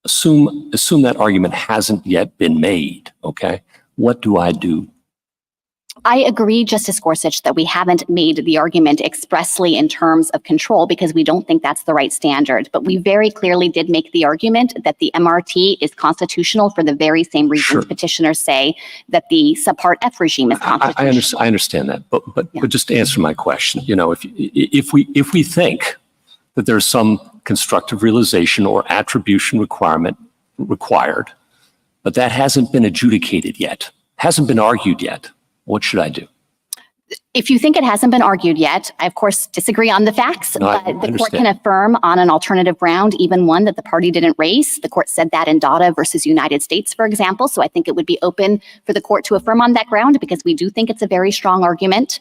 Assume that argument hasn't yet been made, okay? What do I do? I agree, Justice Gorsuch, that we haven't made the argument expressly in terms of control because we don't think that's the right standard. But we very clearly did make the argument that the MRT is constitutional for the very same reasons petitioners say that the Subpart F regime is constitutional. I understand that, but just to answer my question, if we think that there's some constructive realization or attribution requirement required, but that hasn't been adjudicated yet, hasn't been argued yet, what should I do? If you think it hasn't been argued yet, I of course disagree on the facts, but the court can affirm on an alternative ground, even one that the party didn't raise. The court said that in Dada versus United States, for example. So I think it would be open for the court to affirm on that ground because we do think it's a very strong argument,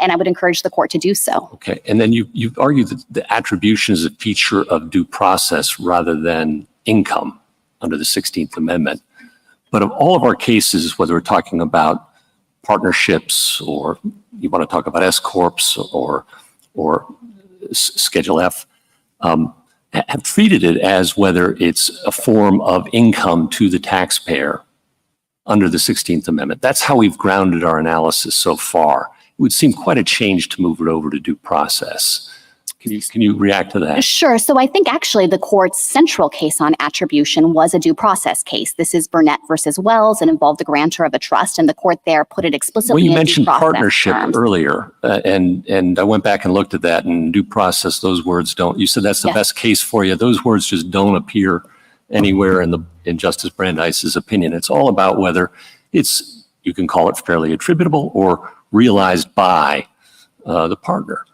and I would encourage the court to do so. Okay, and then you argue that the attribution is a feature of due process rather than income under the 16th Amendment. But of all of our cases, whether we're talking about partnerships, or you want to talk about S corps or Schedule F, have treated it as whether it's a form of income to the taxpayer under the 16th Amendment. That's how we've grounded our analysis so far. It would seem quite a change to move it over to due process. Can you react to that? Sure. So I think actually the court's central case on attribution was a due process case. This is Burnett versus Wells. It involved the grantor of a trust, and the court there put it explicitly Well, you in mentioned due process partnership terms. earlier, and I went back and looked at that, and due process, those words don't, you said that's the Yes. best case for you. Those words just don't appear anywhere in Justice Brandeis's opinion. It's all about whether it's, you can call it fairly attributable or realized by the partner.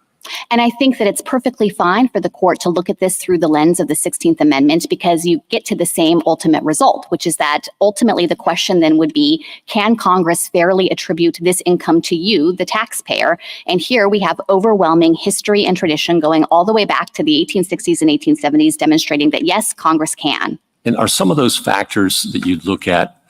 And I think that it's perfectly fine for the court to look at this through the lens of the 16th Amendment, because you get to the same ultimate result, which is that ultimately the question then would be, can Congress fairly attribute this income to you, the taxpayer? And here we have overwhelming history and tradition going all the way back to the 1860s and 1870s, demonstrating that yes, Congress can. And are some of those factors that you'd look at,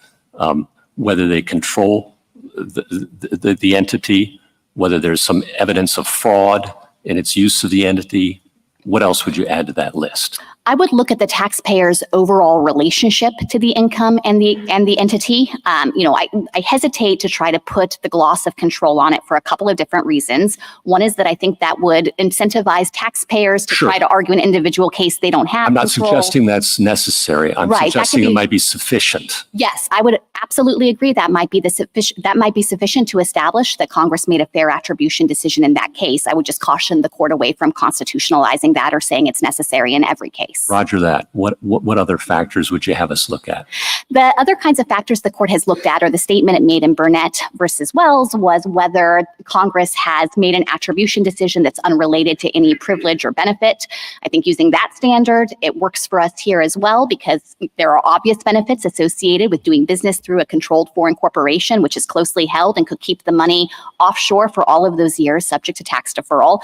whether they control the entity, whether there's some evidence of fraud in its use of the entity? What else would you add to that list? I would look at the taxpayer's overall relationship to the income and the entity. I hesitate to try to put the gloss of control on it for a couple of different reasons. One is that I think that would incentivize taxpayers to try to argue an individual case they don't have. I'm not control. suggesting that's necessary. I'm suggesting it might be sufficient. Yes, I would absolutely agree that might be sufficient to establish that Congress made a fair attribution decision in that case. I would just caution the court away from constitutionalizing that or saying it's necessary in every case. Roger that. What other factors would you have us look at? The other kinds of factors the court has looked at, or the statement it made in Burnett versus Wells, was whether Congress has made an attribution decision that's unrelated to any privilege or benefit. I think using that standard, it works for us here as well, because there are obvious benefits associated with doing business through a controlled foreign corporation, which is closely held and could keep the money offshore for all of those years subject to tax deferral.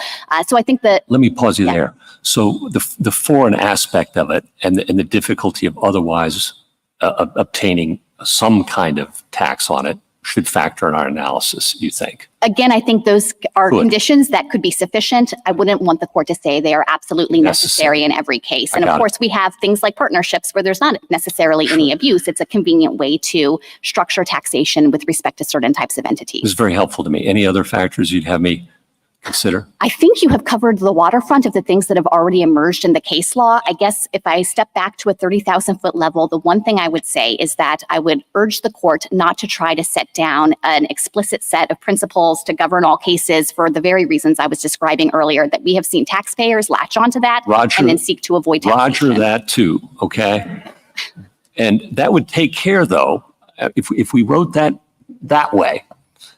So I think that— Let me pause you there. So the foreign aspect of it and the difficulty of otherwise obtaining some kind of tax on it should factor in our analysis, you think? Again, I think those are conditions that could be sufficient. I wouldn't want the court to say they are absolutely necessary in every case. And of course, we have things like partnerships where there's not necessarily any abuse. It's a convenient way to structure taxation with respect to certain types of entities. This is very helpful to me. Any other factors you'd have me consider? I think you have covered the waterfront of the things that have already emerged in the case law. I guess if I step back to a 30,000 foot level, the one thing I would say is that I would urge the court not to try to set down an explicit set of principles to govern all cases for the very reasons I was describing earlier, that we have seen taxpayers latch onto that and then seek to avoid taxation. Roger that too, okay? And that would take care, though, if we wrote that way,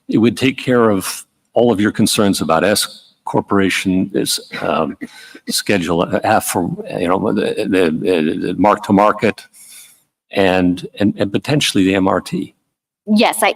it would take care of all of your concerns about S corporation is Schedule F for the mark to market and potentially the MRT. Yes, I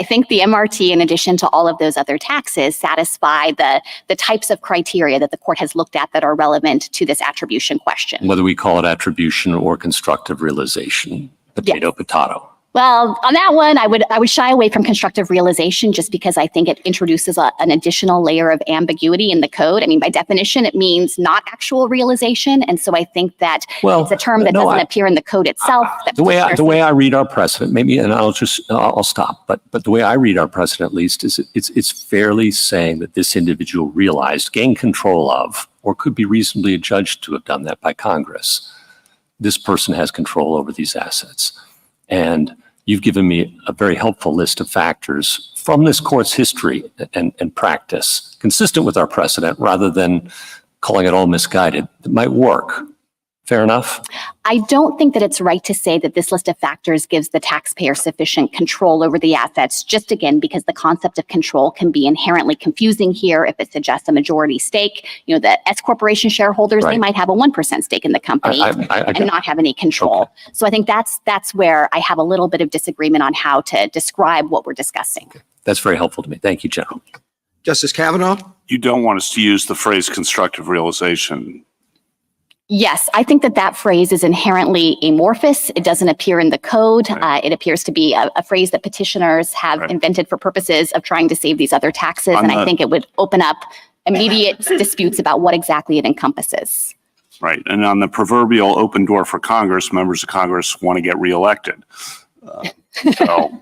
think the MRT, in addition to all of those other taxes, satisfy the types of criteria that the court has looked at that are relevant to this attribution question. Whether we call it attribution or constructive realization, potato. Well, on that one, I would shy away from constructive realization just because I think it introduces an additional layer of ambiguity in the code. I mean, by definition, it means not actual realization. And so I think that it's a term that doesn't appear in the code itself. The way I read our precedent, maybe, and I'll stop, but the way I read our precedent, at least, is it's fairly saying that this individual realized, gained control of, or could be reasonably adjudged to have done that by Congress. This person has control over these assets. And you've given me a very helpful list of factors from this court's history and practice, consistent with our precedent, rather than calling it all misguided, that might work. Fair enough? I don't think that it's right to say that this list of factors gives the taxpayer sufficient control over the assets, just again, because the concept of control can be inherently confusing here if it suggests a majority stake. You know, the S corporation shareholders, they might have a 1% stake in the company and not have any control. Okay. So I think that's where I have a little bit of disagreement on how to describe what we're discussing. Okay. That's very helpful to me. Thank you, General. Justice Kavanaugh? You don't want us to use the phrase constructive realization. Yes, I think that phrase is inherently amorphous. It doesn't appear in the code. It appears to be a phrase that petitioners have invented for purposes of trying to save these other taxes. And I think it would open up immediate disputes about what exactly it encompasses. Right. And on the proverbial open door for Congress, members of Congress want to get reelected. So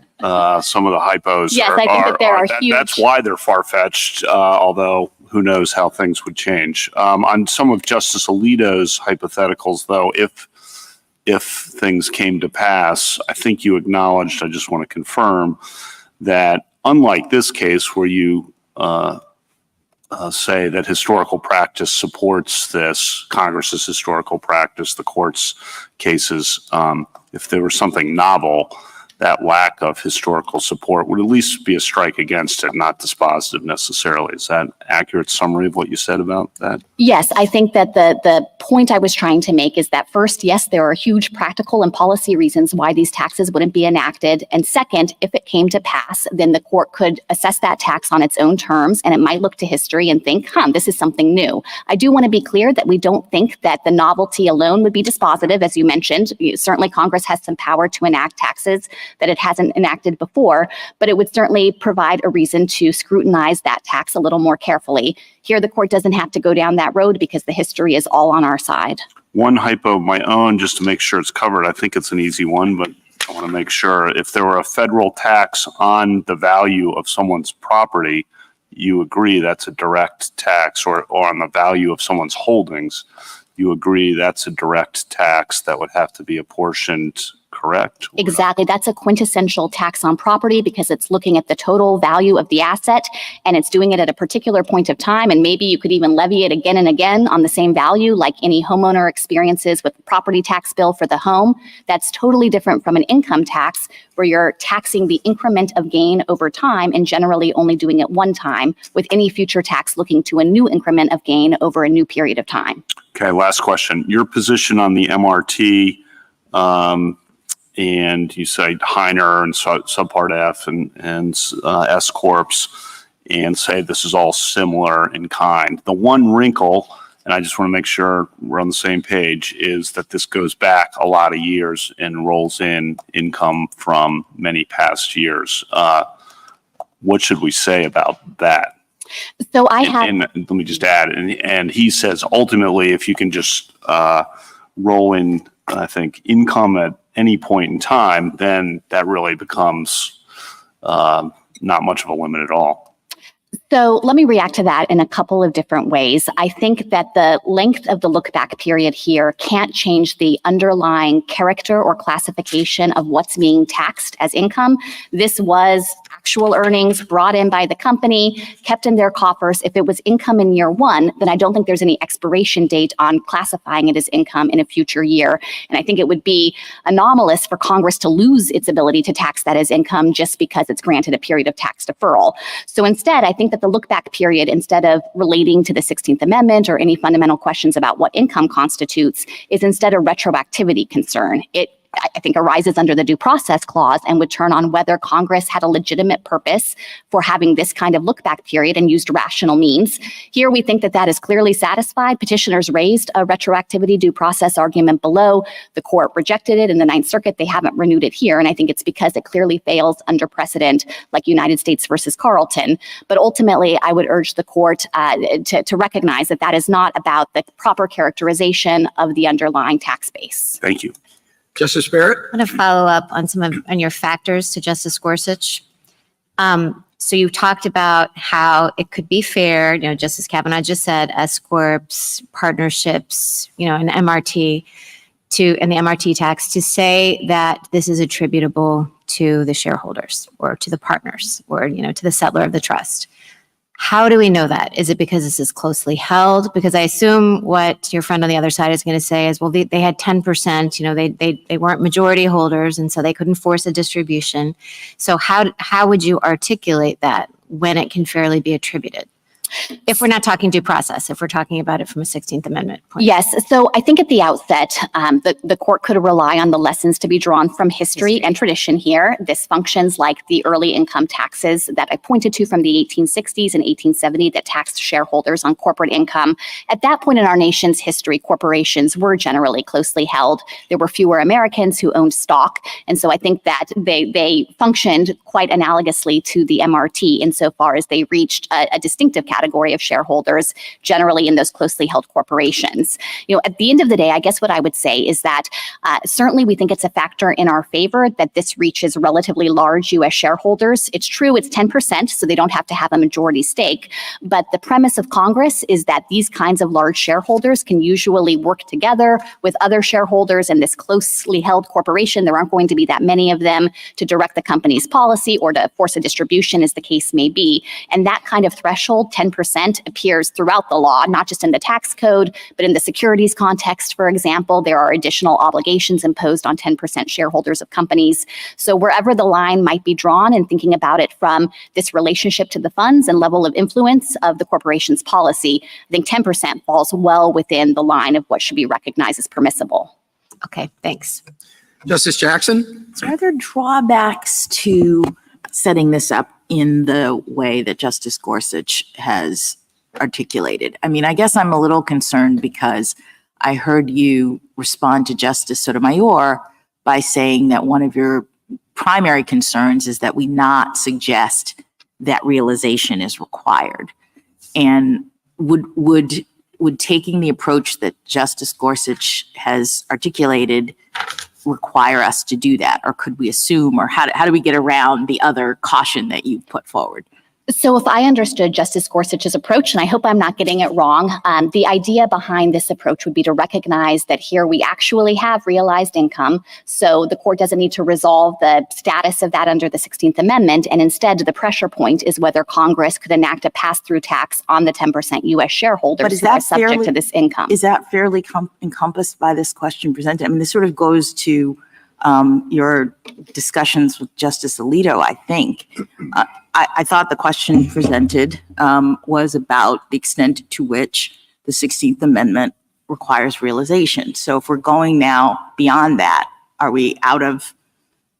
some of the hypos I think that there are huge. That's why they're far-fetched, although who knows how things would change. On some of Justice Alito's hypotheticals, though, if things came to pass, I think you acknowledged, I just want to confirm, that unlike this case where you say that historical practice supports this, Congress's historical practice, the court's cases, if there was something novel, that lack of historical support would at least be a strike against it, not dispositive necessarily. Is that an accurate summary of what you said about that? Yes, I think that the point I was trying to make is that first, yes, there are huge practical and policy reasons why these taxes wouldn't be enacted. And second, if it came to pass, then the court could assess that tax on its own terms, and it might look to history and think, this is something new. I do want to be clear that we don't think that the novelty alone would be dispositive. As you mentioned, certainly Congress has some power to enact taxes that it hasn't enacted before, but it would certainly provide a reason to scrutinize that tax a little more carefully. Here, the court doesn't have to go down that road because the history is all on our side. One hypo of my own, just to make sure it's covered. I think it's an easy one, but I want to make sure. If there were a federal tax on the value of someone's property, you agree that's a direct tax, or on the value of someone's holdings, you agree that's a direct tax that would have to be apportioned, correct? Exactly. That's a quintessential tax on property because it's looking at the total value of the asset and it's doing it at a particular point of time. And maybe you could even levy it again and again on the same value, like any homeowner experiences with the property tax bill for the home. That's totally different from an income tax where you're taxing the increment of gain over time and generally only doing it one time, with any future tax looking to a new increment of gain over a new period of time. Okay, last question. Your position on the MRT, and you cite Heiner and Subpart F and S Corps, and say this is all similar in kind. The one wrinkle, and I just want to make sure we're on the same page, is that this goes back a lot of years and rolls in income from many past years. What should we say about that? So I have, and let me just add, and he says ultimately, if you can just roll in, I think, income at any point in time, then that really becomes not much of a limit at all. So let me react to that in a couple of different ways. I think that the length of the look back period here can't change the underlying character or classification of what's being taxed as income. This was actual earnings brought in by the company, kept in their coffers. If it was income in year one, then I don't think there's any expiration date on classifying it as income in a future year. And I think it would be anomalous for Congress to lose its ability to tax that as income just because it's granted a period of tax deferral. So instead, I think that the look back period, instead of relating to the 16th Amendment or any fundamental questions about what income constitutes, is instead a retroactivity concern. It, I think, arises under the Due Process Clause and would turn on whether Congress had a legitimate purpose for having this kind of look back period and used rational means. Here, we think that that is clearly satisfied. Petitioners raised a retroactivity due process argument below. The court rejected it in the Ninth Circuit. They haven't renewed it here. And I think it's because it clearly fails under precedent like United States versus Carlton. But ultimately, I would urge the court to recognize that that is not about the proper characterization of the underlying tax base. Thank you. Justice Barrett? I want to follow up on on your factors to Justice Gorsuch. So you talked about how it could be fair, Justice Kavanaugh just said, S Corps, partnerships, an MRT and the MRT tax, to say that this is attributable to the shareholders or to the partners or, to the settlor of the trust. How do we know that? Is it because this is closely held? Because I assume what your friend on the other side is going to say is, well, they had 10%, they weren't majority holders, and so they couldn't force a distribution. So how would you articulate that when it can fairly be attributed? If we're not talking due process, if we're talking about it from a 16th Amendment point. Yes. So I think at the outset, the court could rely on the lessons to be drawn from history and tradition here. This functions like the early income taxes that I pointed to from the 1860s and 1870 that taxed shareholders on corporate income. At that point in our nation's history, corporations were generally closely held. There were fewer Americans who owned stock. And so I think that they functioned quite analogously to the MRT insofar as they reached a distinctive category category of shareholders, generally in those closely held corporations. At the end of the day, I guess what I would say is that certainly we think it's a factor in our favor that this reaches relatively large U.S. shareholders. It's true, it's 10%, so they don't have to have a majority stake. But the premise of Congress is that these kinds of large shareholders can usually work together with other shareholders in this closely held corporation. There aren't going to be that many of them to direct the company's policy or to force a distribution, as the case may be. And that kind of threshold, 10%, appears throughout the law, not just in the tax code, but in the securities context, for example. There are additional obligations imposed on 10% shareholders of companies. So wherever the line might be drawn, and thinking about it from this relationship to the funds and level of influence of the corporation's policy, I think 10% falls well within the line of what should be recognized as permissible. Okay, thanks. Justice Jackson? So are there drawbacks to setting this up in the way that Justice Gorsuch has articulated? I mean, I guess I'm a little concerned because I heard you respond to Justice Sotomayor by saying that one of your primary concerns is that we not suggest that realization is required. And would taking the approach that Justice Gorsuch has articulated require us to do that? Or could we assume, or how do we get around the other caution that you put forward? So if I understood Justice Gorsuch's approach, and I hope I'm not getting it wrong, the idea behind this approach would be to recognize that here we actually have realized income. So the court doesn't need to resolve the status of that under the 16th Amendment. And instead, the pressure point is whether Congress could enact a pass-through tax on the 10% U.S. shareholders who are subject to this income. Is that fairly encompassed by this question presented? I mean, this sort of goes to your discussions with Justice Alito, I think. I thought the question presented was about the extent to which the 16th Amendment requires realization. So if we're going now beyond that, are we out of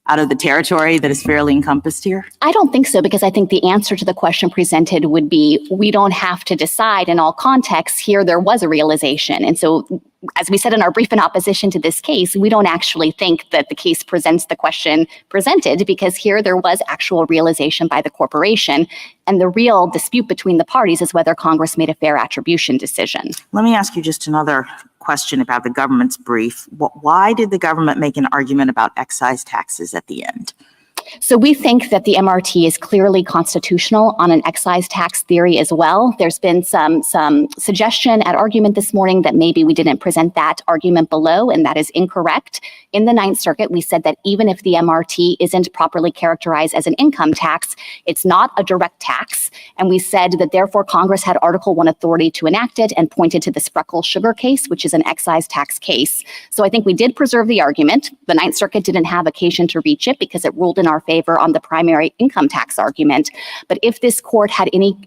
the territory that is fairly encompassed here? I don't think so, because I think the answer to the question presented would be, we don't have to decide in all contexts. Here there was a realization. And so, as we said in our brief in opposition to this case, we don't actually think that the case presents the question presented, because here there was actual realization by the corporation. And the real dispute between the parties is whether Congress made a fair attribution decision. Let me ask you just another question about the government's brief. Why did the government make an argument about excise taxes at the end? So we think that the MRT is clearly constitutional on an excise tax theory as well. There's been some suggestion at argument this morning that maybe we didn't present that argument below, and that is incorrect. In the Ninth Circuit, we said that even if the MRT isn't properly characterized as an income tax, it's not a direct tax. And we said that therefore Congress had Article I authority to enact it, and pointed to the Spreckle sugar case, which is an excise tax case. So I think we did preserve the argument. The Ninth Circuit didn't have occasion to reach it because it ruled in our favor on the primary income tax argument. But if this court had any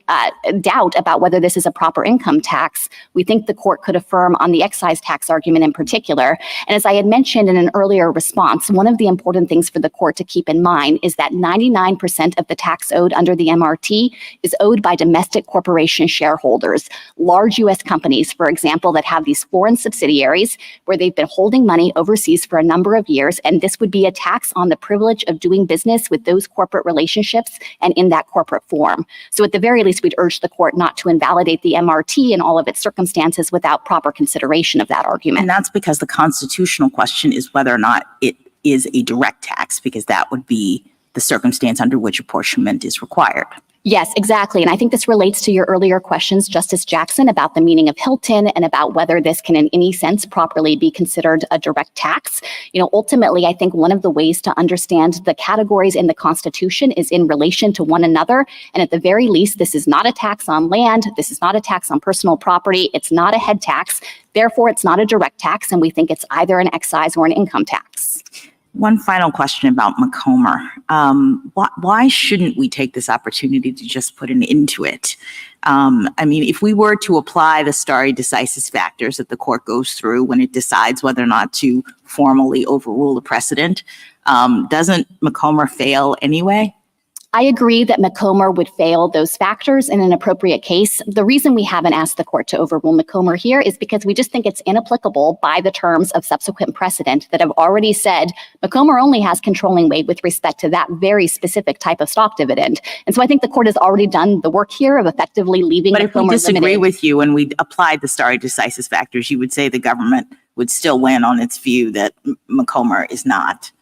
doubt about whether this is a proper income tax, we think the court could affirm on the excise tax argument in particular. And as I had mentioned in an earlier response, one of the important things for the court to keep in mind is that 99% of the tax owed under the MRT is owed by domestic corporation shareholders, large U.S. companies, for example, that have these foreign subsidiaries where they've been holding money overseas for a number of years. And this would be a tax on the privilege of doing business with those corporate relationships and in that corporate form. So at the very least, we'd urge the court not to invalidate the MRT in all of its circumstances without proper consideration of that argument. And that's because the constitutional question is whether or not it is a direct tax, because that would be the circumstance under which apportionment is required. Yes, exactly. And I think this relates to your earlier questions, Justice Jackson, about the meaning of Hilton and about whether this can in any sense properly be considered a direct tax. Ultimately, I think one of the ways to understand the categories in the Constitution is in relation to one another. And at the very least, this is not a tax on land. This is not a tax on personal property. It's not a head tax. Therefore, it's not a direct tax. And we think it's either an excise or an income tax. One final question about McComber. Why shouldn't we take this opportunity to just put an end to it? I mean, if we were to apply the stare decisis factors that the court goes through when it decides whether or not to formally overrule the precedent, doesn't McComber fail anyway? I agree that McComber would fail those factors in an appropriate case. The reason we haven't asked the court to overrule McComber here is because we just think it's inapplicable by the terms of subsequent precedent that have already said McComber only has controlling weight with respect to that very specific type of stock dividend. And so I think the court has already done the work here of effectively leaving But if we McComber disagree limited. with you and we applied the stare decisis factors, you would say the government would still win on its view that McComber is not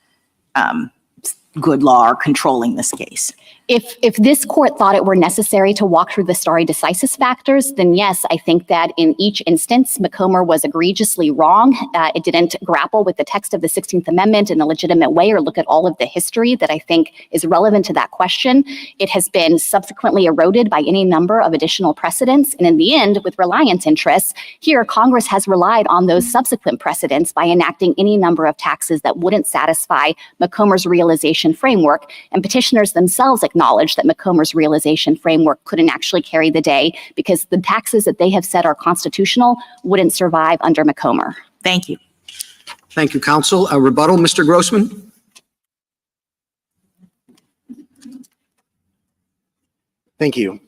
good law or controlling this case. If this court thought it were necessary to walk through the stare decisis factors, then yes, I think that in each instance, McComber was egregiously wrong. It didn't grapple with the text of the 16th Amendment in a legitimate way or look at all of the history that I think is relevant to that question. It has been subsequently eroded by any number of additional precedents. And in the end, with reliance interests, here Congress has relied on those subsequent precedents by enacting any number of taxes that wouldn't satisfy McComber's realization framework. And petitioners themselves acknowledge that McComber's realization framework couldn't actually carry the day because the taxes that they have said are constitutional wouldn't survive under McComber. Thank you. Thank you, counsel. A rebuttal, Mr. Grossman? Thank you.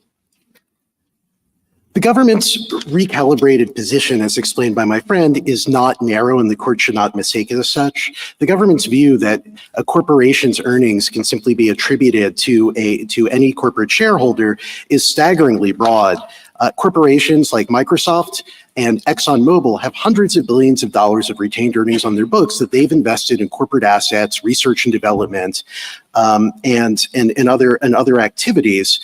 The government's recalibrated position, as explained by my friend, is not narrow, and the court should not mistake it as such. The government's view that a corporation's earnings can simply be attributed to any corporate shareholder is staggeringly broad. Corporations like Microsoft and ExxonMobil have hundreds of billions of dollars of retained earnings on their books that they've invested in corporate assets, research and development, and other activities.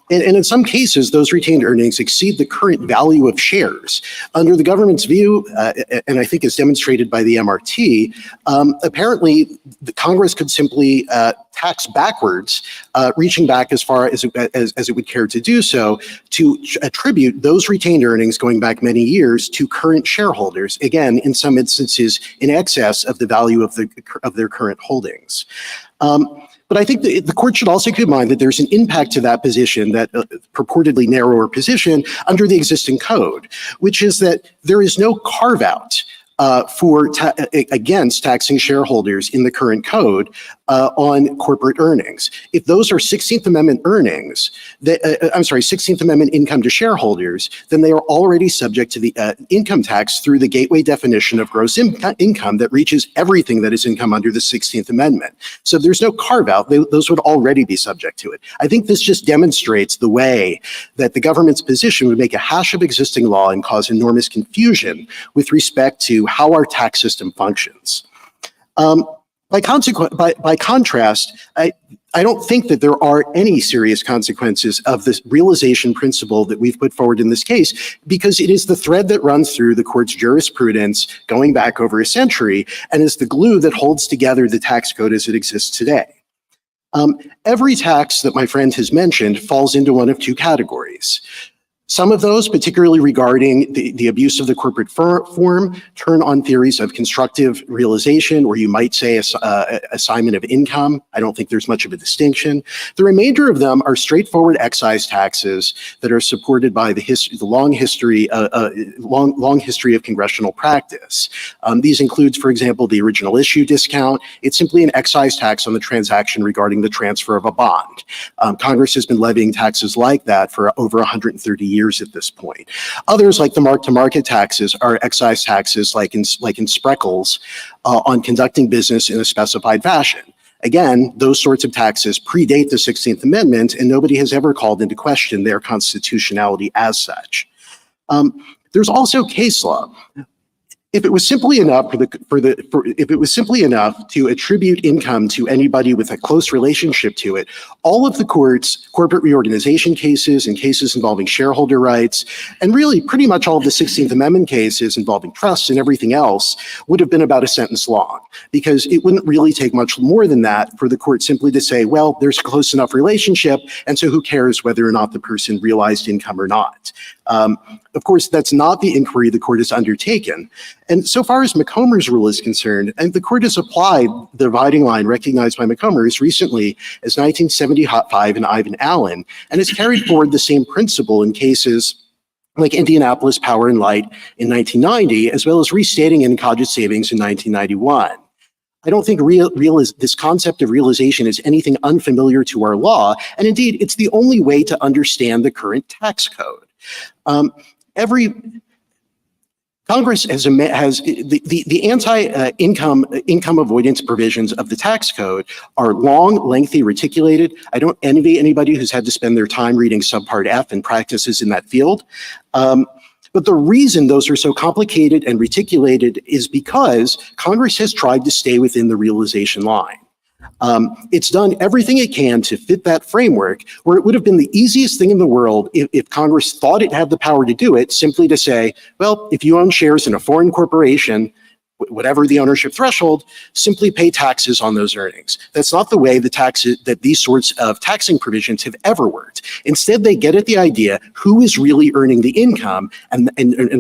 And in some cases, those retained earnings exceed the current value of shares. Under the government's view, and I think as demonstrated by the MRT, apparently the Congress could simply tax backwards, reaching back as far as it would care to do so, to attribute those retained earnings going back many years to current shareholders, again, in some instances in excess of the value of their current holdings. But I think the court should also keep in mind that there's an impact to that position, that purportedly narrower position under the existing code, which is that there is no carve out against taxing shareholders in the current code on corporate earnings. If those are 16th Amendment earnings, 16th Amendment income to shareholders, then they are already subject to the income tax through the gateway definition of gross income that reaches everything that is income under the 16th Amendment. So if there's no carve out, those would already be subject to it. I think this just demonstrates the way that the government's position would make a hash of existing law and cause enormous confusion with respect to how our tax system functions. By contrast, I don't think that there are any serious consequences of this realization principle that we've put forward in this case, because it is the thread that runs through the court's jurisprudence going back over a century and is the glue that holds together the tax code as it exists today. Every tax that my friend has mentioned falls into one of two categories. Some of those, particularly regarding the abuse of the corporate form, turn on theories of constructive realization, or you might say assignment of income. I don't think there's much of a distinction. The remainder of them are straightforward excise taxes that are supported by the long history of congressional practice. These include, for example, the original issue discount. It's simply an excise tax on the transaction regarding the transfer of a bond. Congress has been levying taxes like that for over 130 years at this point. Others, like the mark-to-market taxes, are excise taxes like in Spreckles on conducting business in a specified fashion. Again, those sorts of taxes predate the 16th Amendment, and nobody has ever called into question their constitutionality as such. There's also case law. If it was simply enough to attribute income to anybody with a close relationship to it, all of the court's corporate reorganization cases and cases involving shareholder rights, and really pretty much all of the 16th Amendment cases involving trusts and everything else would have been about a sentence long, because it wouldn't really take much more than that for the court simply to say, well, there's a close enough relationship, and so who cares whether or not the person realized income or not. Of course, that's not the inquiry the court has undertaken. And so far as McComber's rule is concerned, and the court has applied the dividing line recognized by McComber as recently as 1975 in Ivan Allen, and has carried forward the same principle in cases like Indianapolis Power and Light in 1990, as well as restating in Cogit Savings in 1991. I don't think this concept of realization is anything unfamiliar to our law. And indeed, it's the only way to understand the current tax code. Congress has the income avoidance provisions of the tax code are long, lengthy, reticulated. I don't envy anybody who's had to spend their time reading Subpart F and practices in that field. But the reason those are so complicated and reticulated is because Congress has tried to stay within the realization line. It's done everything it can to fit that framework, where it would have been the easiest thing in the world if Congress thought it had the power to do it, simply to say, well, if you own shares in a foreign corporation, whatever the ownership threshold, simply pay taxes on those earnings. That's not the way that these sorts of taxing provisions have ever worked. Instead, they get at the idea who is really earning the income and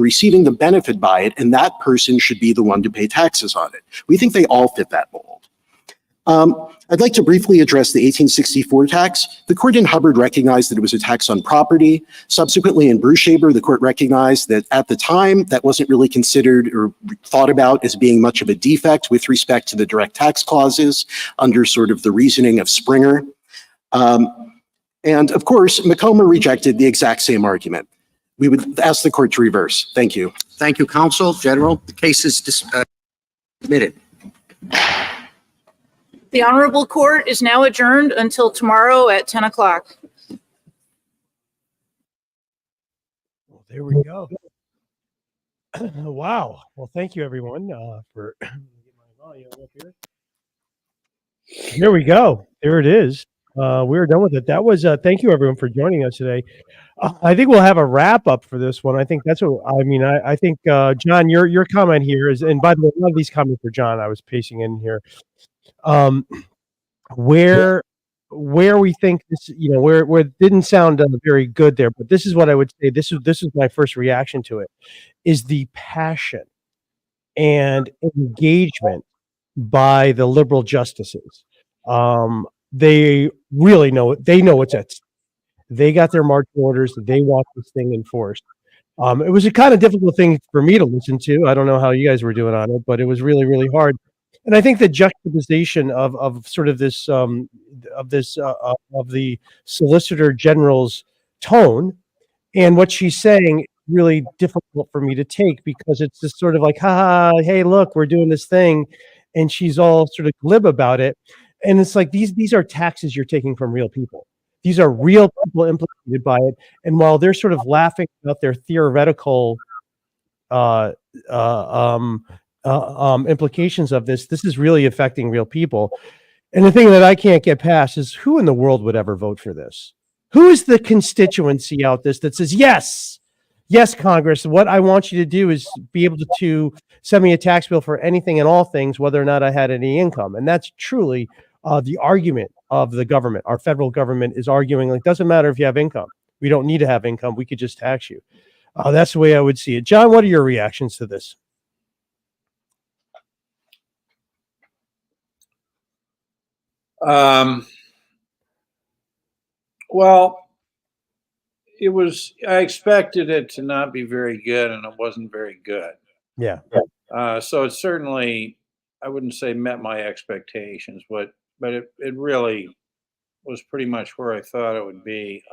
receiving the benefit by it, and that person should be the one to pay taxes on it. We think they all fit that mold. I'd like to briefly address the 1864 tax. The court in Hubbard recognized that it was a tax on property. Subsequently, in Brushaber, the court recognized that at the time, that wasn't really considered or thought about as being much of a defect with respect to the direct tax clauses under sort of the reasoning of Springer. And of course, Macomber rejected the exact same argument. We would ask the court to reverse. Thank you. Thank you, counsel. General, the case is submitted. The Honorable Court is now adjourned until tomorrow at 10 o'clock. Well, there we go. Wow. Well, thank you, everyone, for getting my volume up here. There we go. There it is. We're done with it. That was, thank you, everyone, for joining us today. I think we'll have a wrap up for this one. I think that's what, I mean, I think, John, your comment here is, and by the way, a lot of these comments for John, I was pacing in here. Where we think this, you know, where it didn't sound very good there, but this is what I would say. This is my first reaction to it, is the passion and engagement by the liberal justices. They really know it. They know what's at stake. They got their marching orders. They want this thing enforced. It was a kind of difficult thing for me to listen to. I don't know how you guys were doing on it, but it was really, really hard. And I think the juxtaposition of sort of this of the Solicitor General's tone and what she's saying is really difficult for me to take, because it's just sort of like, hey, look, we're doing this thing, and she's all sort of glib about it. And it's like these are taxes you're taking from real people. These are real people implicated by it. And while they're sort of laughing about their theoretical implications of this is really affecting real people. And the thing that I can't get past is, who in the world would ever vote for this? Who is the constituency out this that says, yes, Congress, what I want you to do is be able to send me a tax bill for anything and all things, whether or not I had any income. And that's truly the argument of the government. Our federal government is arguing, like, doesn't matter if you have income. We don't need to have income. We could just tax you. That's the way I would see it. John, what are your reactions to this? Well, I expected it to not be very good, and it wasn't very good. Yeah. So it certainly, I wouldn't say met my expectations, but it really was pretty much where I thought it would be.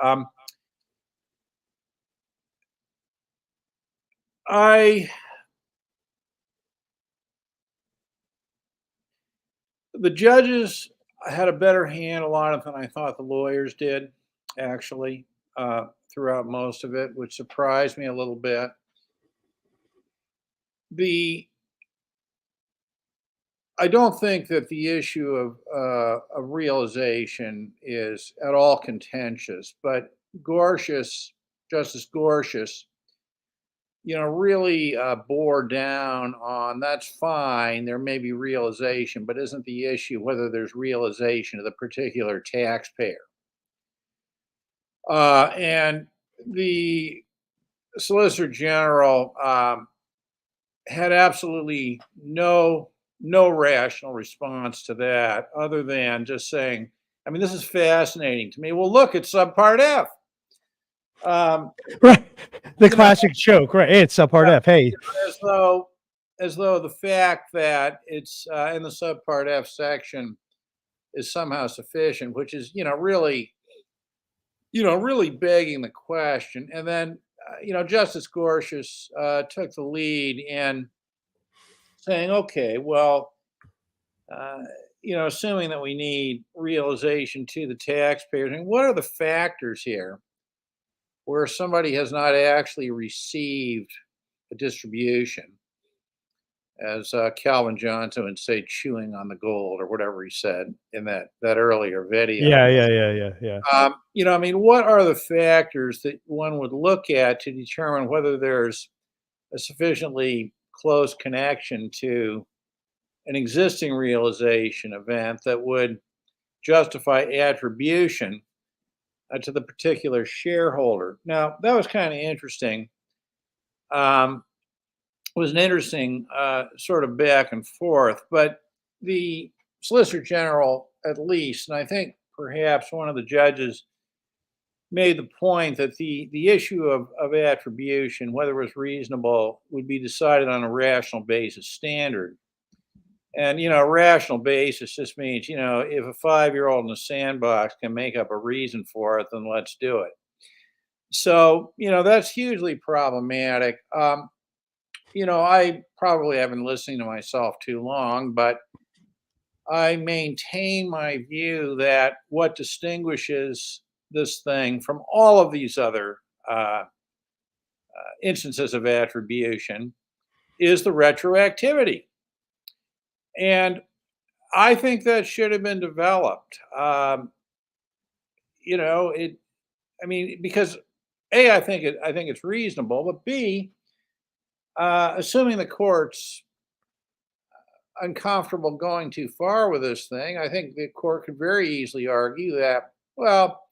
The judges had a better handle on it than I thought the lawyers did, actually, throughout most of it, which surprised me a little bit. I don't think that the issue of realization is at all contentious, but Justice Gorsuch, really bore down on, that's fine, there may be realization, but isn't the issue whether there's realization of the particular taxpayer? And the Solicitor General had absolutely no rational response to that, other than just saying, I mean, this is fascinating to me. Well, look, it's Subpart F. Right. The classic joke, right? Hey, it's Subpart F. Hey. as though the fact that it's in the subpart F section is somehow sufficient, which is, really begging the question. And then, Justice Gorsuch took the lead in saying, okay, well, assuming that we need realization to the taxpayers, and what are the factors here where somebody has not actually received a distribution, as Calvin Johnson would say, chewing on the gold, or whatever he said in that earlier video. Yeah. What are the factors that one would look at to determine whether there's a sufficiently close connection to an existing realization event that would justify attribution to the particular shareholder? Now, that was kind of interesting. It was an interesting sort of back and forth, but the Solicitor General, at least, and I think perhaps one of the judges, made the point that the issue of attribution, whether it was reasonable, would be decided on a rational basis standard. And, a rational basis just means, if a 5-year-old in a sandbox can make up a reason for it, then let's do it. So, that's hugely problematic. I probably have been listening to myself too long, but I maintain my view that what distinguishes this thing from all of these other instances of attribution is the retroactivity. And I think that should have been developed. Because A, I think it's reasonable, but B, assuming the court's uncomfortable going too far with this thing, I think the court could very easily argue that, well,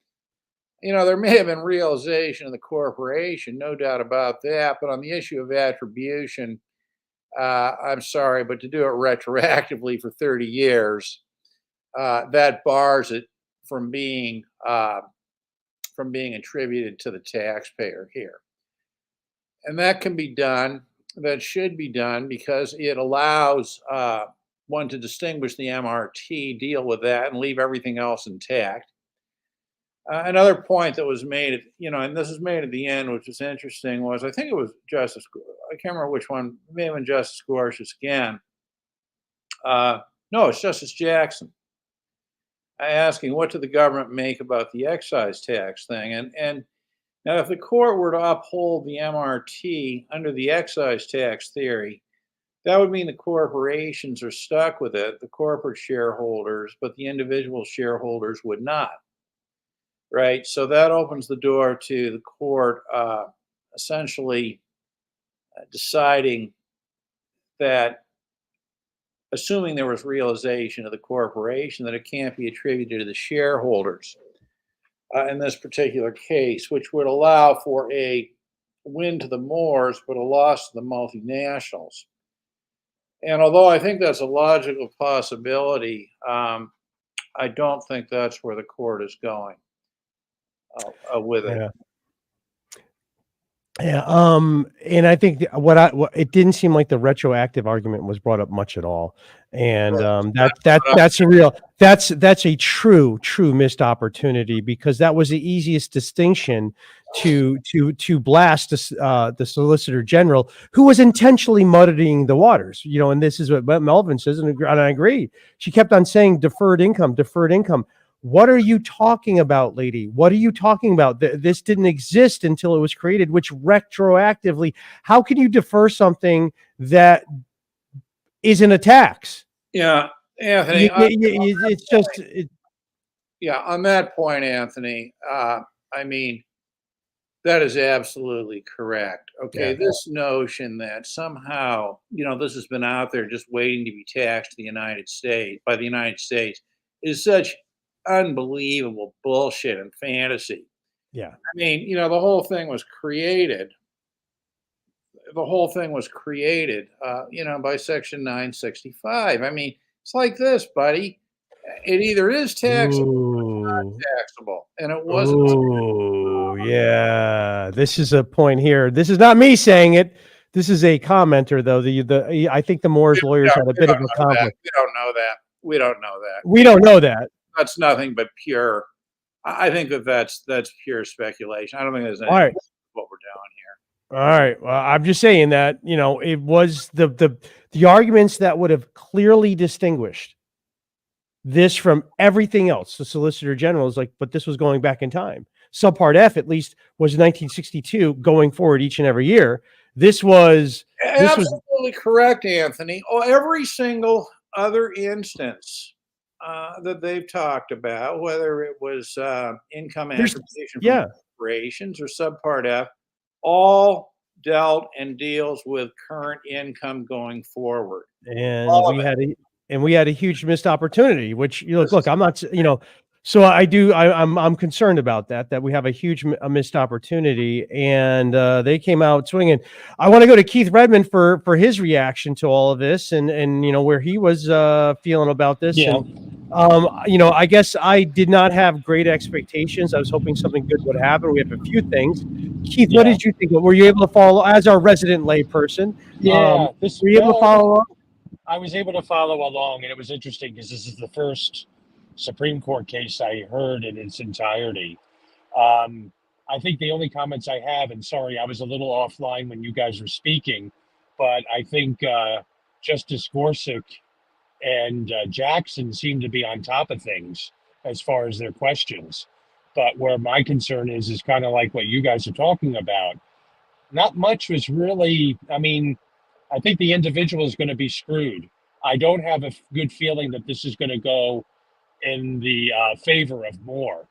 there may have been realization of the corporation, no doubt about that, but on the issue of attribution, I'm sorry, but to do it retroactively for 30 years, that bars it from being attributed to the taxpayer here. And that can be done, that should be done, because it allows one to distinguish the MRT, deal with that, and leave everything else intact. Another point that was made, and this is made at the end, which is interesting, was I think it was Justice, I can't remember which one, it may have been Justice Gorsuch again. No, it's Justice Jackson. Asking, what did the government make about the excise tax thing? And now, if the court were to uphold the MRT under the excise tax theory, that would mean the corporations are stuck with it, the corporate shareholders, but the individual shareholders would not. Right? So that opens the door to the court essentially deciding that, assuming there was realization of the corporation, that it can't be attributed to the shareholders in this particular case, which would allow for a win to the Moors, but a loss to the multinationals. And although I think that's a logical possibility, I don't think that's where the court is going with it. Yeah. And I think what it didn't seem like the retroactive argument was brought up much at all. And that's a true missed opportunity, because that was the easiest distinction to blast the Solicitor General, who was intentionally muddying the waters. And this is what Melvin says, and I agree. She kept on saying deferred income. What are you talking about, lady? What are you talking about? This didn't exist until it was created, which retroactively, how can you defer something that isn't a tax? Yeah, Anthony. It's just. On that point, Anthony, that is absolutely correct. Okay, this notion that somehow, this has been out there just waiting to be taxed by the United States is such unbelievable bullshit and fantasy. Yeah. The whole thing was created. By Section 965. It's like this, buddy. It either is taxable or not taxable, and it wasn't. Oh, yeah. This is a point here. This is not me saying it. This is a commenter, though. I think the Moore's lawyers had a bit of a conflict. We don't know that. We don't know that. We don't know that. That's nothing but pure. I think that's pure speculation. I don't think there's All right. anything what we're doing here. All right. Well, I'm just saying that, you know, it was the arguments that would have clearly distinguished this from everything else. The Solicitor General is like, but this was going back in time. Subpart F, at least, was 1962 going forward each and every year. This was Absolutely correct, Anthony. Oh, every single other instance that they've talked about, whether it was income attribution from corporations or Subpart F, all dealt and deals with current income going forward. And we had a huge missed opportunity, which, you know, look, I'm not, you know, so I'm concerned about that we have a huge missed opportunity, and they came out swinging. I want to go to Keith Redmond for his reaction to all of this, and you know, where he was feeling about this. Yeah. And you know, I guess I did not have great expectations. I was hoping something good would happen. We have a few things. Keith, what did you think? Were you able to follow, as our resident layperson? Yeah, were you able to follow along? I was able to follow along, and it was interesting because this is the first Supreme Court case I heard in its entirety. I think the only comments I have, and sorry, I was a little offline when you guys were speaking, but I think Justice Gorsuch and Jackson seem to be on top of things as far as their questions. But where my concern is kind of like what you guys are talking about. Not much was really, I mean, I think the individual is going to be screwed. I don't have a good feeling that this is going to go in the favor of Moore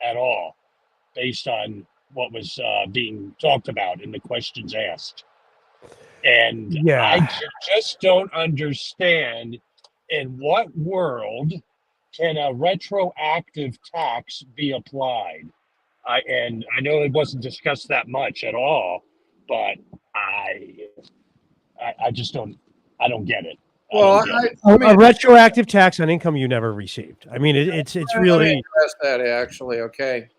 at all, based on what was being talked about in the questions asked. And I just don't understand in what world can a retroactive tax be applied. And I know it wasn't discussed that much at all, but I just don't get it. Well, A retroactive tax on income you never received. I mean, it's really. Let me address that actually. Okay.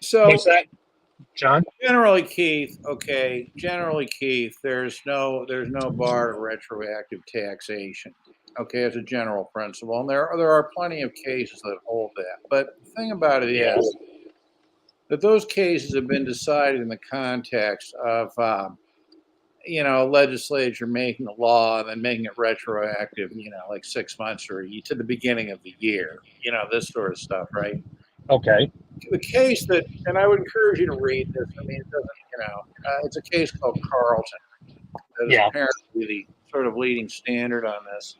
So what's that, John? Generally, Keith. There's no bar to retroactive taxation. Okay, as a general principle, and there are plenty of cases that hold that. But the thing about it is that those cases have been decided in the context of you know, legislature making a law and then making it retroactive, you know, like 6 months or to the beginning of the year, you know, this sort of stuff, right? Okay. The case that, and I would encourage you to read this. I mean, it doesn't, you know, it's a case called Carlton that is apparently the sort of leading standard on this.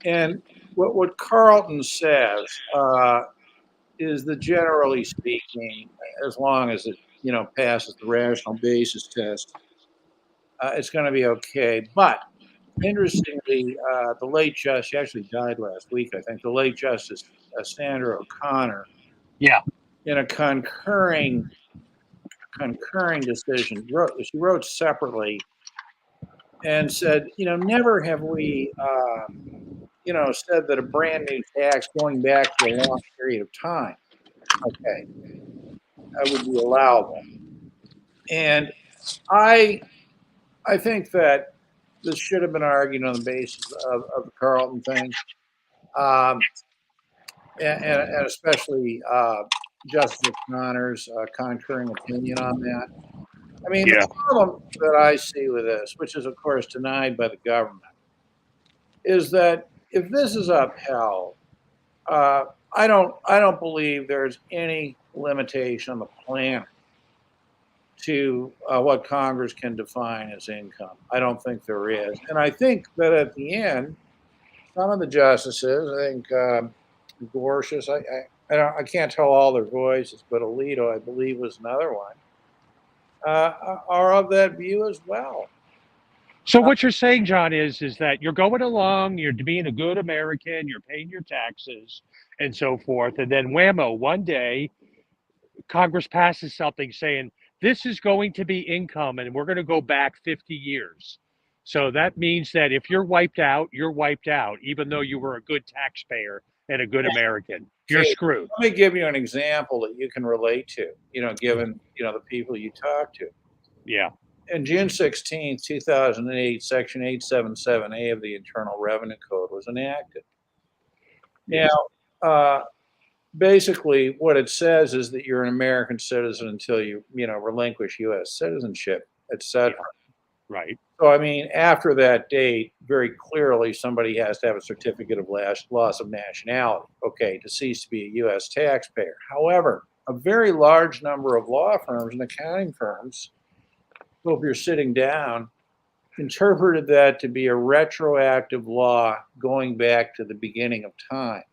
And what Carlton says is that generally speaking, as long as it, you know, passes the rational basis test, it's going to be okay. But interestingly, the late justice, she actually died last week, I think, the late Justice Sandra O'Connor, in a concurring decision, she wrote separately and said, you know, never have we, you know, said that a brand new tax going back to a long period of time, okay, would be allowable. And I think that this should have been argued on the basis of the Carlton thing, and especially Justice O'Connor's concurring opinion on that. I mean, the problem that I see with this, which is of course denied by the government, is that if this is upheld, I don't believe there's any limitation on the planet to what Congress can define as income. I don't think there is. And I think that at the end, some of the justices, I think Gorsuch, I can't tell all their voices, but Alito, I believe, was another one, are of that view as well. So what you're saying, John, is that you're going along, you're being a good American, you're paying your taxes and so forth, and then whammo, one day Congress passes something saying this is going to be income and we're going to go back 50 years. So that means that if you're wiped out, even though you were a good taxpayer and a good American. You're screwed. Let me give you an example that you can relate to, you know, given, you know, the people you talk to. Yeah. in June 16, 2008, Section 877A of the Internal Revenue Code was enacted. Yes. Now, basically, what it says is that you're an American citizen until you relinquish U.S. citizenship, etc. Right. So, I mean, after that date, very clearly, somebody has to have a certificate of loss of nationality, okay, to cease to be a U.S. taxpayer. However, a very large number of law firms and accounting firms, so if you're sitting down, interpreted that to be a retroactive law going back to the beginning of time.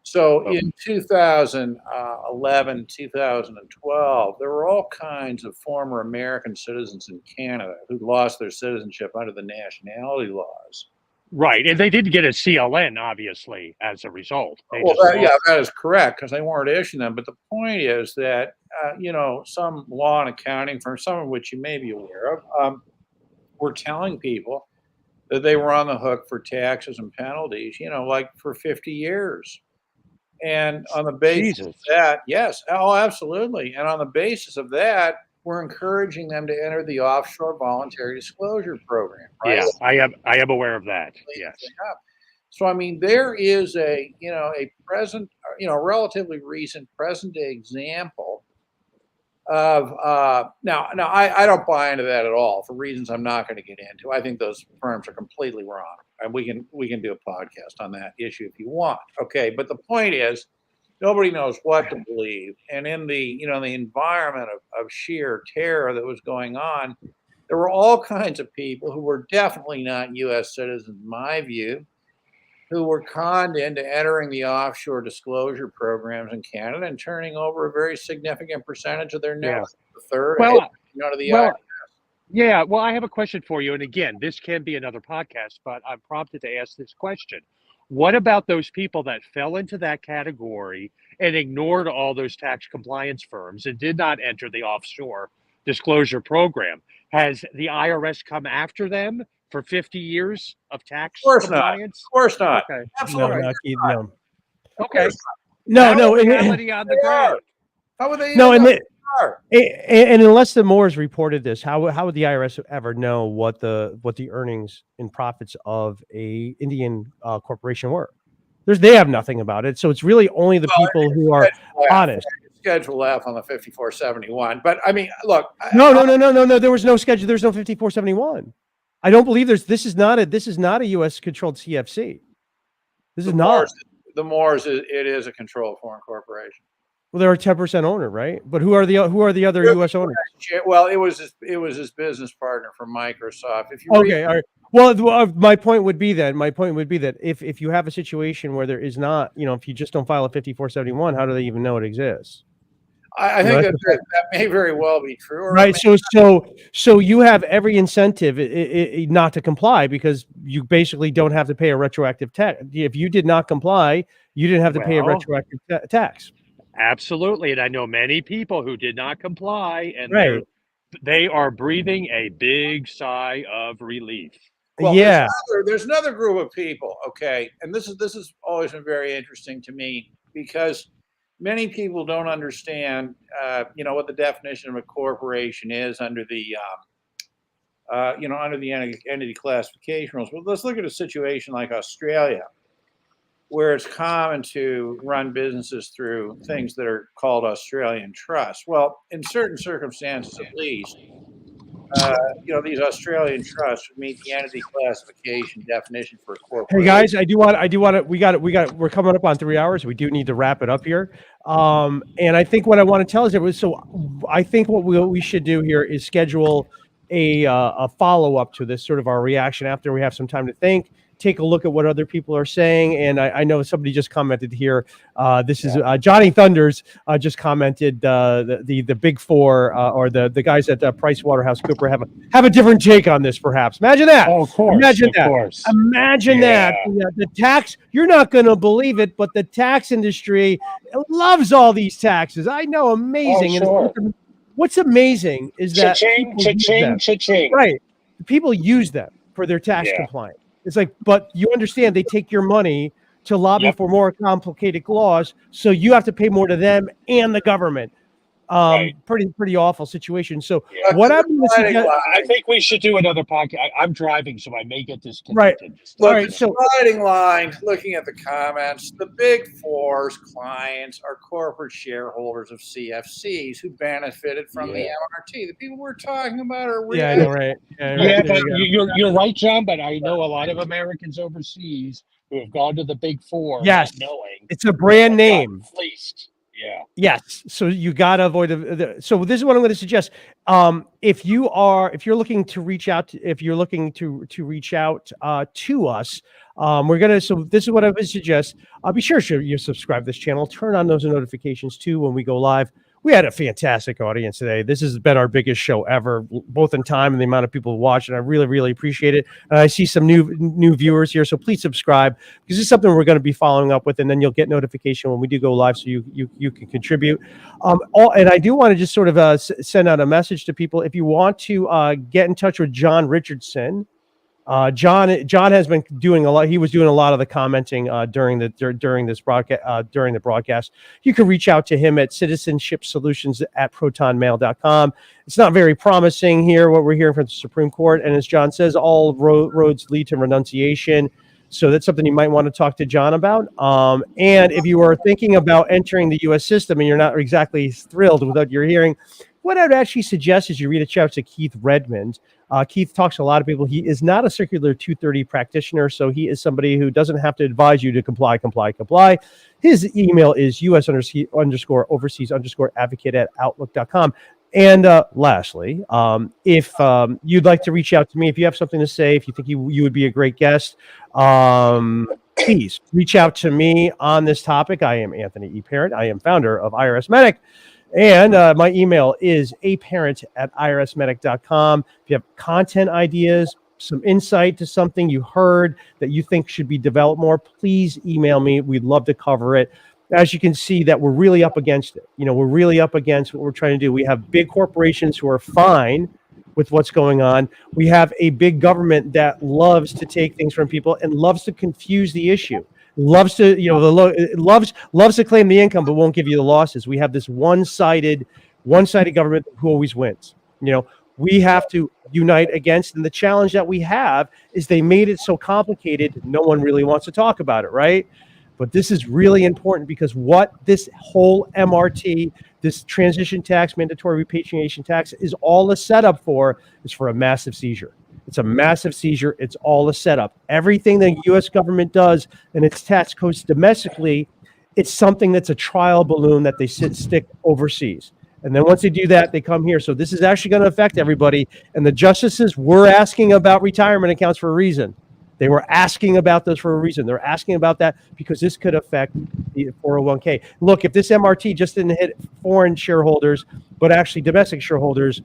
So in 2011, 2012, there were all kinds of former American citizens in Canada who lost their citizenship under the nationality laws. Right. And they didn't get a CLN, obviously, as a result. Well, that is correct, because they weren't issuing them. But the point is that, some law and accounting firms, some of which you may be aware of, were telling people that they were on the hook for taxes and penalties, like for 50 years. And on the basis of that, yes, oh, absolutely. And on the basis of that, we're encouraging them to enter the offshore voluntary disclosure program. Right? Yeah, I am aware of that. Yes. So I mean, there is a present, relatively recent present day example of now I don't buy into that at all for reasons I'm not going to get into. I think those firms are completely wrong, and we can do a podcast on that issue if you want. Okay, but the point is, nobody knows what to believe, and in the the environment of sheer terror that was going on, there were all kinds of people who were definitely not U.S. citizens, in my view, who were conned into entering the offshore disclosure programs in Canada and turning over a very significant percentage of their net worth, a third, to the IRS. Yeah, well, I have a question for you. And again, this can be another podcast, but I'm prompted to ask this question. What about those people that fell into that category and ignored all those tax compliance firms and did not enter the offshore disclosure program? Has the IRS come after them for 50 years of tax compliance? Of course not. Okay. Absolutely. No. Okay. No. Reality on the ground. How would they? No, and unless the Moores reported this, how would the IRS ever know what the earnings and profits of a Indian corporation were? They have nothing about it, so it's really only the people who are honest. Schedule F on the 5471, but I mean, look. No. There was no schedule. There's no 5471. I don't believe this is not a U.S. controlled CFC. This is not. The Moores, it is a controlled foreign corporation. Well, they're a 10% owner, right? But who are the other U.S. owners? Well, it was his business partner from Microsoft. If you all right. Well, my point would be that if you have a situation where there is not, if you just don't file a 5471, how do they even know it exists? I think that may very well be true. Right. So you have every incentive not to comply because you basically don't have to pay a retroactive tax. If you did not comply, you didn't have to pay a retroactive tax. Absolutely. And I know many people who did not comply, and they are breathing a big sigh of relief. Well, there's another group of people, okay, and this is always been very interesting to me because many people don't understand, what the definition of a corporation is under the, under the entity classification rules. Well, let's look at a situation like Australia, where it's common to run businesses through things that are called Australian trusts. Well, in certain circumstances, at least, these Australian trusts would meet the entity classification definition for a corporation. Hey guys, we're coming up on 3 hours. We do need to wrap it up here. And I think what I want to tell is I think what we should do here is schedule a follow-up to this, sort of our reaction after we have some time to think. Take a look at what other people are saying, and I know somebody just commented here. This is Johnny Thunders just commented. The big four or the guys at PricewaterhouseCoopers have a different take on this, perhaps. Imagine that. Oh, of course. Imagine that. Course. Imagine that. The tax. You're not going to believe it, but the tax industry loves all these taxes. I know, amazing. Oh, sure. And what's amazing is that cha-ching. Right. People use them for their tax compliance. It's like, but you understand they take your money to lobby for more complicated laws, so you have to pay more to them and the government. Right. Pretty awful situation. So Yeah. what I'm going to suggest, I think we should do another podcast. I'm driving, so I may get right. disconnected. All Look, right, the so dividing line, looking at the comments, the big four's clients are corporate shareholders of CFCs who benefited from the MRT. The people we're talking about are real. yeah, I know, right? Yeah, Yeah, right, there but you go. you're right, John. But I know a lot of Americans overseas who have gone to the big four, Yes, not knowing it's a brand and gotten name. fleeced. Yeah. Yes. So you got to avoid so this is what I'm going to suggest. If you're looking to reach out, to reach out to us, so this is what I would suggest. Be sure you subscribe to this channel, turn on those notifications too when we go live. We had a fantastic audience today. This has been our biggest show ever, both in time and the amount of people who watch, and I really, really appreciate it. And I see some new viewers here, so please subscribe, because it's something we're going to be following up with, and then you'll get notification when we do go live, so you can contribute. And I do want to just sort of send out a message to people. If you want to get in touch with John Richardson, John has been doing a lot. He was doing a lot of the commenting during the broadcast. You can reach out to him at citizenshipsolutions@protonmail.com. It's not very promising here what we're hearing from the Supreme Court, and as John says, all roads lead to renunciation. So that's something you might want to talk to John about. And if you are thinking about entering the U.S. system and you're not exactly thrilled with what you're hearing, what I would actually suggest is you reach out to Keith Redmond. Keith talks to a lot of people. He is not a circular 230 practitioner, so he is somebody who doesn't have to advise you to comply. His email is us_overseas_advocate@outlook.com. And lastly, if you'd like to reach out to me, if you have something to say, if you think you would be a great guest, please reach out to me on this topic. I am Anthony E. Parent. I am founder of IRS Medic. And my email is aparent@irsmedic.com. If you have content ideas, some insight to something you heard that you think should be developed more, please email me. We'd love to cover it. As you can see, that we're really up against it. We're really up against what we're trying to do. We have big corporations who are fine with what's going on. We have a big government that loves to take things from people and loves to confuse the issue. Loves to, loves to claim the income, but won't give you the losses. We have this one-sided government who always wins. We have to unite against, and the challenge that we have is they made it so complicated, no one really wants to talk about it, right? But this is really important, because what this whole MRT, this transition tax, mandatory repatriation tax, is all a setup for, is for a massive seizure. It's a massive seizure. It's all a setup. Everything the U.S. government does in its tax codes domestically, it's something that's a trial balloon that they stick overseas. And then once they do that, they come here. So this is actually going to affect everybody. And the justices were asking about retirement accounts for a reason. They were asking about this for a reason. They're asking about that because this could affect the 401k. Look, if this MRT just didn't hit foreign shareholders, but actually domestic shareholders,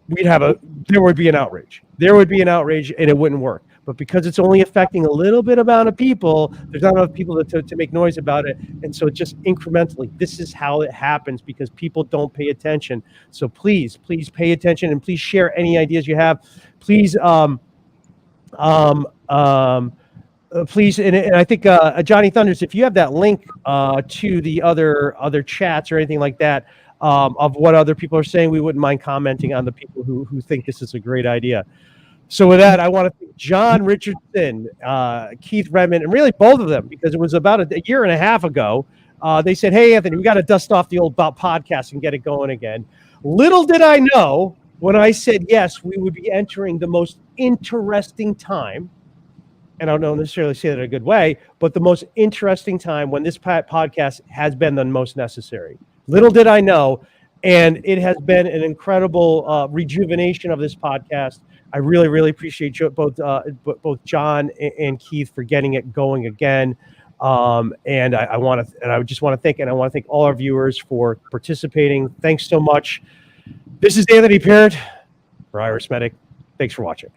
there would be an outrage. There would be an outrage, and it wouldn't work. But because it's only affecting a little bit amount of people, there's not enough people to make noise about it. And so just incrementally, this is how it happens, because people don't pay attention. So please pay attention, and please share any ideas you have. Please, please, and I think Johnny Thunders, if you have that link to the other chats or anything like that, of what other people are saying, we wouldn't mind commenting on the people who think this is a great idea. So with that, I want to thank John Richardson, Keith Redmond, and really both of them, because it was about a year and a half ago. They said, "Hey, Anthony, we got to dust off the old podcast and get it going again." Little did I know, when I said yes, we would be entering the most interesting time, and I don't necessarily say that in a good way, but the most interesting time when this podcast has been the most necessary. Little did I know, and it has been an incredible rejuvenation of this podcast. I really, really appreciate you, both John and Keith, for getting it going again. And I just want to thank all our viewers for participating. Thanks so much. This is Anthony Parent for IRS Medic. Thanks for watching.